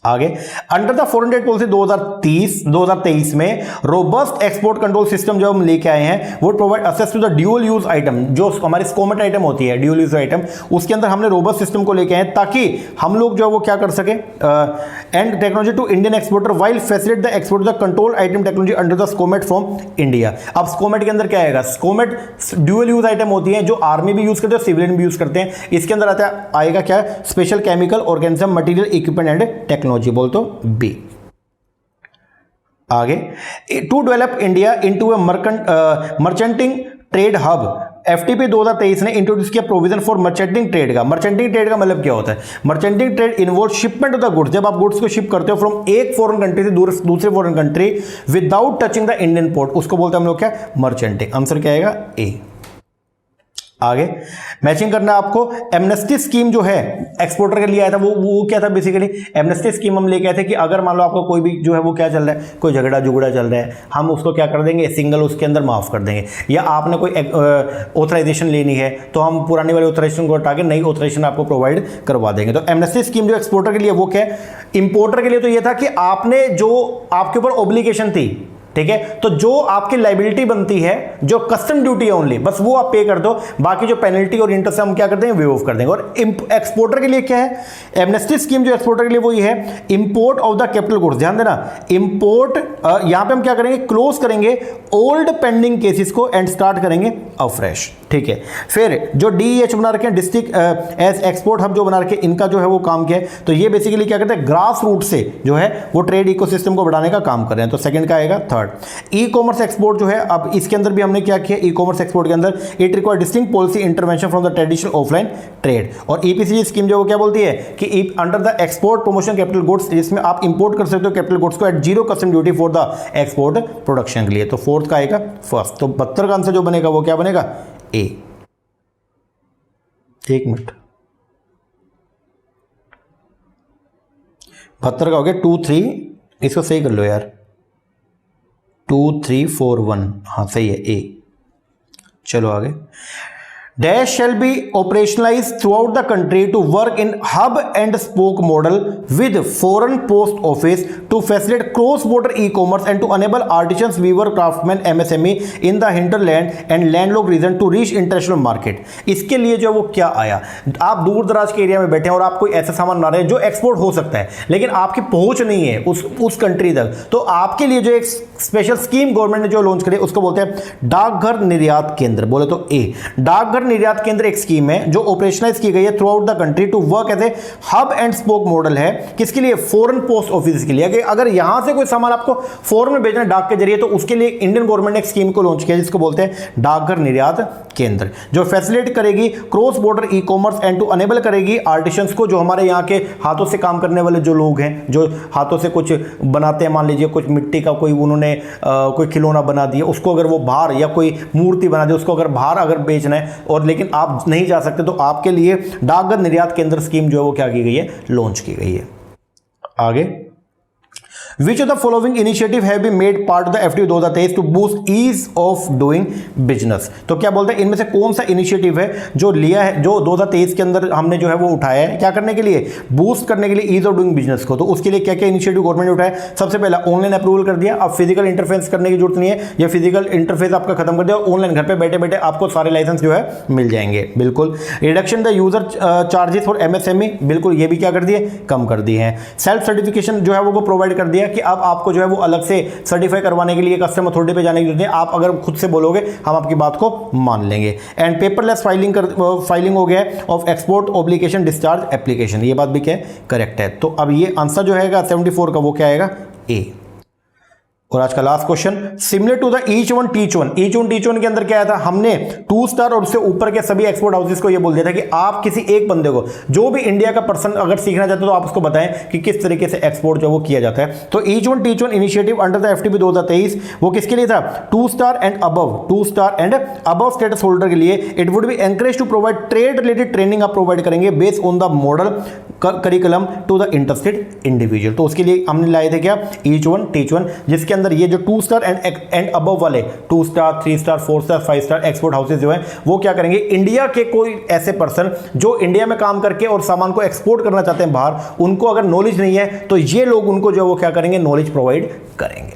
आगे, under the foreign trade policy 2023 में रोबस्ट एक्सपोर्ट कंट्रोल सिस्टम जो हम लेके आए हैं वो provide access to the dual use item, जो हमारी स्कोमेट आइटम होती है ड्यूल यूज आइटम, उसके अंदर हमने रोबस्ट सिस्टम को लेके आए ताकि हम लोग जो है वो क्या कर सके, and technology to Indian exporter while facilitate the export the control item technology under the SCOMET from India. अब स्कोमेट के अंदर क्या आएगा, स्कोमेट ड्यूल यूज आइटम होती है जो आर्मी भी यूज करते हैं, सिविलियन भी यूज करते हैं। इसके अंदर आएगा क्या, special chemical organism material equipment and technology, बोल तो बी। आगे, to develop India into a merchanting trade hub, FTP 2023 ने इंट्रोड्यूस किया प्रोविजन फॉर मर्चेंटिंग ट्रेड का। मर्चेंटिंग ट्रेड का मतलब क्या होता है, merchanting trade involve shipment of the goods, जब आप गुड्स को शिप करते हो फ्रॉम एक फॉरेन कंट्री से दूसरे foreign country without touching the Indian port, उसको बोलते हैं हम लोग क्या, मर्चेंटिंग। आंसर क्या आएगा, ए। आगे, मैचिंग करना आपको। एमनेस्टी स्कीम जो है एक्सपोर्टर के लिए आया था, वो क्या था बेसिकली, एमनेस्टी स्कीम हम लेके आए थे कि अगर मान लो आपको कोई भी जो है वो क्या चल रहा है, कोई झगड़ा जुगड़ा चल रहा है, हम उसको क्या कर देंगे, सिंगल उसके अंदर माफ कर देंगे। या आपने कोई ऑथराइजेशन लेनी है तो हम पुरानी वाली ऑथराइजेशन को हटा के नई ऑथराइजेशन आपको प्रोवाइड करवा देंगे। तो एमनेस्टी स्कीम जो एक्सपोर्टर के लिए वो क्या है, इंपोर्टर के लिए तो ये था कि आपने जो आपके ऊपर ऑब्लिगेशन थी, ठीक है, तो जो आपकी लाइबिलिटी बनती है, जो कस्टम ड्यूटी है ओनली, बस वो आप पे कर दो, बाकी जो पेनल्टी और इंटरेस्ट हम क्या करते हैं, वेव ऑफ कर देंगे। और एक्सपोर्टर के लिए क्या है, एमनेस्टी स्कीम जो एक्सपोर्टर के लिए वो ये है, import of the capital goods. ध्यान देना, इंपोर्ट यहां पे हम क्या करेंगे, क्लोज करेंगे ओल्ड पेंडिंग केसेस को एंड स्टार्ट करेंगे अफ्रेश, ठीक है। फिर जो डीएच बना रखे हैं, डिस्ट्रिक्ट एज एक्सपोर्ट हब जो बना रखे, इनका जो है वो काम क्या है, तो ये बेसिकली क्या करते हैं, ग्रास रूट से जो है वो ट्रेड इकोसिस्टम को बढ़ाने का काम कर रहे हैं। तो सेकंड का आएगा। थर्ड, ई कॉमर्स एक्सपोर्ट जो है, अब इसके अंदर भी हमने क्या किया, ई कॉमर्स एक्सपोर्ट के अंदर it require distinct policy intervention from the traditional offline trade. और ईपीसीजी स्कीम जो वो क्या बोलती है कि under the export promotion capital goods, जिसमें आप इंपोर्ट कर सकते हो कैपिटल गुड्स को at zero custom duty for the export production के लिए। तो फोर्थ का आएगा फर्स्ट। तो 72 का आंसर जो बनेगा वो क्या बनेगा, ए। एक मिनट, 72 का हो गया 2 3, इसको सही कर लो यार, 2 3 4 1, हाँ सही है, ए। चलो आगे, dash shall be operationalise throughout the country to work in hub and spoke model with foreign post office to facilitate cross border ecommerce and to enable artisans, weaver, craftsman, MSME in the hinterland and landlocked region to reach international market. इसके लिए जो वो क्या आया, आप दूर दराज के एरिया में बैठे हैं और आप कोई ऐसा सामान ला रहे हैं जो एक्सपोर्ट हो सकता है लेकिन आपकी पहुंच नहीं है उस कंट्री तक, तो आपके लिए जो एक स्पेशल स्कीम गवर्नमेंट ने जो लॉन्च करी उसको बोलते हैं डाकघर निर्यात केंद्र। बोले तो ए, डाकघर निर्यात केंद्र एक स्कीम है जो ऑपरेशनलाइज की गई है throughout the country to work as a hub and spoke model है। किसके लिए? फॉरेन पोस्ट ऑफिस के लिए। अगर यहां से कोई सामान आपको फॉरेन में भेजना है डाक के जरिए तो उसके लिए इंडियन गवर्नमेंट ने एक स्कीम को लॉन्च किया जिसको बोलते हैं डाकघर निर्यात केंद्र, जो फैसिलिटेट करेगी cross border ecommerce and to enable करेगी आर्टिसंस को, जो हमारे यहाँ के हाथों से काम करने वाले जो लोग हैं, जो हाथों से कुछ बनाते हैं, मान लीजिए कुछ मिट्टी का कोई उन्होंने कोई खिलौना बना दिया, उसको अगर वो बाहर, या कोई मूर्ति बना दी उसको अगर बाहर अगर बेचना है और लेकिन आप नहीं जा सकते तो आपके लिए डाकघर निर्यात केंद्र स्कीम जो है वो क्या की गई है? लॉन्च की गई है। आगे, Which of the following initiative have been made part of the FTA 2023 to boost ease of doing business? तो क्या बोलते हैं इनमें से कौन सा इनिशिएटिव है जो लिया है, जो 2023 के अंदर हमने जो है वो उठाया है, क्या करने के लिए? बूस्ट करने के लिए ईज ऑफ डूइंग बिजनेस को। तो उसके लिए क्या क्या इनिशिएटिव गवर्नमेंट ने उठाया? सबसे पहला ऑनलाइन अप्रूवल कर दिया, अब फिजिकल इंटरफेस करने की जरूरत नहीं है, ये फिजिकल इंटरफेस आपका खत्म कर दिया, ऑनलाइन घर पे बैठे बैठे आपको सारे लाइसेंस जो है मिल जाएंगे। बिल्कुल। Reduction the user charges for MSME, बिल्कुल ये भी क्या कर दिए? कम कर दिए हैं। सेल्फ सर्टिफिकेशन जो है वो प्रोवाइड कर दिया कि अब आपको जो है वो अलग से सर्टिफाई करवाने के लिए कस्टम अथॉरिटी पे जाने की जरूरत नहीं, आप अगर खुद से बोलोगे हम आपकी बात को मान लेंगे। एंड पेपरलेस फाइलिंग हो गया है of export obligation discharge application, ये बात भी क्या है? करेक्ट है। तो अब ये आंसर जो है 74 का वो क्या आएगा? ए। और आज का last question, similar to the each one teach one के अंदर क्या आया था? हमने 2 स्टार और उससे ऊपर के सभी एक्सपोर्ट हाउसेस को ये बोल दिया था कि आप किसी एक बंदे को, जो भी इंडिया का पर्सन अगर सीखना चाहते हो तो आप उसको बताएं कि किस तरीके से एक्सपोर्ट जो वो किया जाता है। तो each one teach one initiative under the FTP 2023 वो किसके लिए था? 2 star and above status holder के लिए। It would be encourage to provide trade related training आप प्रोवाइड करेंगे based on the model curriculum to the interested individual. तो उसके लिए हमने लाए थे क्या? ईच वन टीच वन, जिसके अंदर ये जो 2 स्टार एंड अबव वाले 2 star 3 star 4 star 5 star export houses जो है वो क्या करेंगे? इंडिया के कोई ऐसे पर्सन जो इंडिया में काम करके और सामान को एक्सपोर्ट करना चाहते हैं बाहर, उनको अगर नॉलेज नहीं है तो ये लोग उनको जो वो क्या करेंगे? नॉलेज प्रोवाइड करेंगे।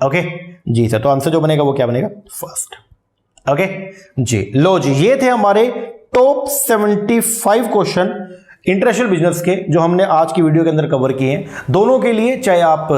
ओके जी सर, तो आंसर जो बनेगा वो क्या बनेगा? फर्स्ट। ओके जी, लो जी, ये थे हमारे टॉप 75 क्वेश्चन इंटरनेशनल बिजनेस के जो हमने आज की वीडियो के अंदर कवर किए हैं। दोनों के लिए, चाहे आप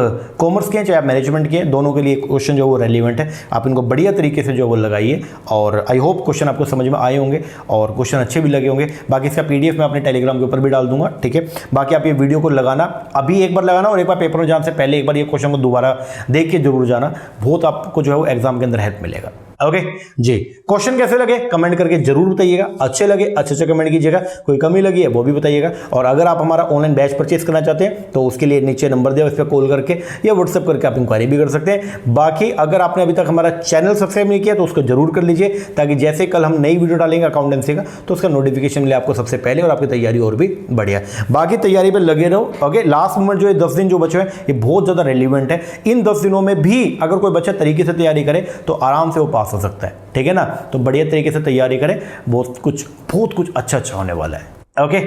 कॉमर्स के हैं चाहे आप मैनेजमेंट के हैं, दोनों के लिए क्वेश्चन जो वो रेलिवेंट है। आप इनको बढ़िया तरीके से जो वो लगाइए और आई होप क्वेश्चन आपको समझ में आए होंगे और क्वेश्चन अच्छे भी लगे होंगे। बाकी इसका PDF मैं अपने टेलीग्राम के ऊपर भी डाल दूंगा, ठीक है। बाकी आप ये वीडियो को लगाना, अभी एक बार लगाना और एक बार पेपर में जाने से पहले एक बार ये क्वेश्चन को दोबारा देख के जरूर जाना, बहुत आपको जो है वो एग्जाम के अंदर हेल्प मिलेगा। ओके जी, क्वेश्चन कैसे लगे कमेंट करके जरूर बताइएगा। अच्छे लगे अच्छे कमेंट कीजिएगा, कोई कमी लगी है वो भी बताइएगा। और अगर आप हमारा ऑनलाइन बैच परचेज करना चाहते हैं तो उसके लिए नीचे नंबर दिया, उस पर कॉल करके या व्हाट्सएप करके आप इंक्वायरी भी कर सकते हैं। बाकी अगर आपने अभी तक हमारा चैनल सब्सक्राइब नहीं किया तो उसको जरूर कर लीजिए, ताकि जैसे कल हम नई वीडियो डालेंगे अकाउंटेंसी का तो उसका नोटिफिकेशन मिले आपको सबसे पहले और आपकी तैयारी और भी बढ़िया। बाकी तैयारी पर लगे रहो। ओके, लास्ट मोमेंट जो 10 दिन जो बचे हैं ये बहुत ज्यादा रेलिवेंट है। इन 10 दिनों में भी अगर कोई बच्चा तरीके से तैयारी करे तो आराम से वो पास हो सकता है, ठीक है ना। तो बढ़िया तरीके से तैयारी करें, बहुत कुछ अच्छा होने वाला है। ओके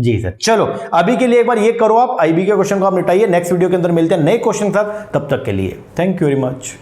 जी सर, चलो अभी के लिए एक बार ये करो, आप IB के क्वेश्चन को आप निपटाइए। नेक्स्ट वीडियो के अंदर मिलते हैं नए क्वेश्चन के साथ, तब तक के लिए थैंक यू वेरी मच।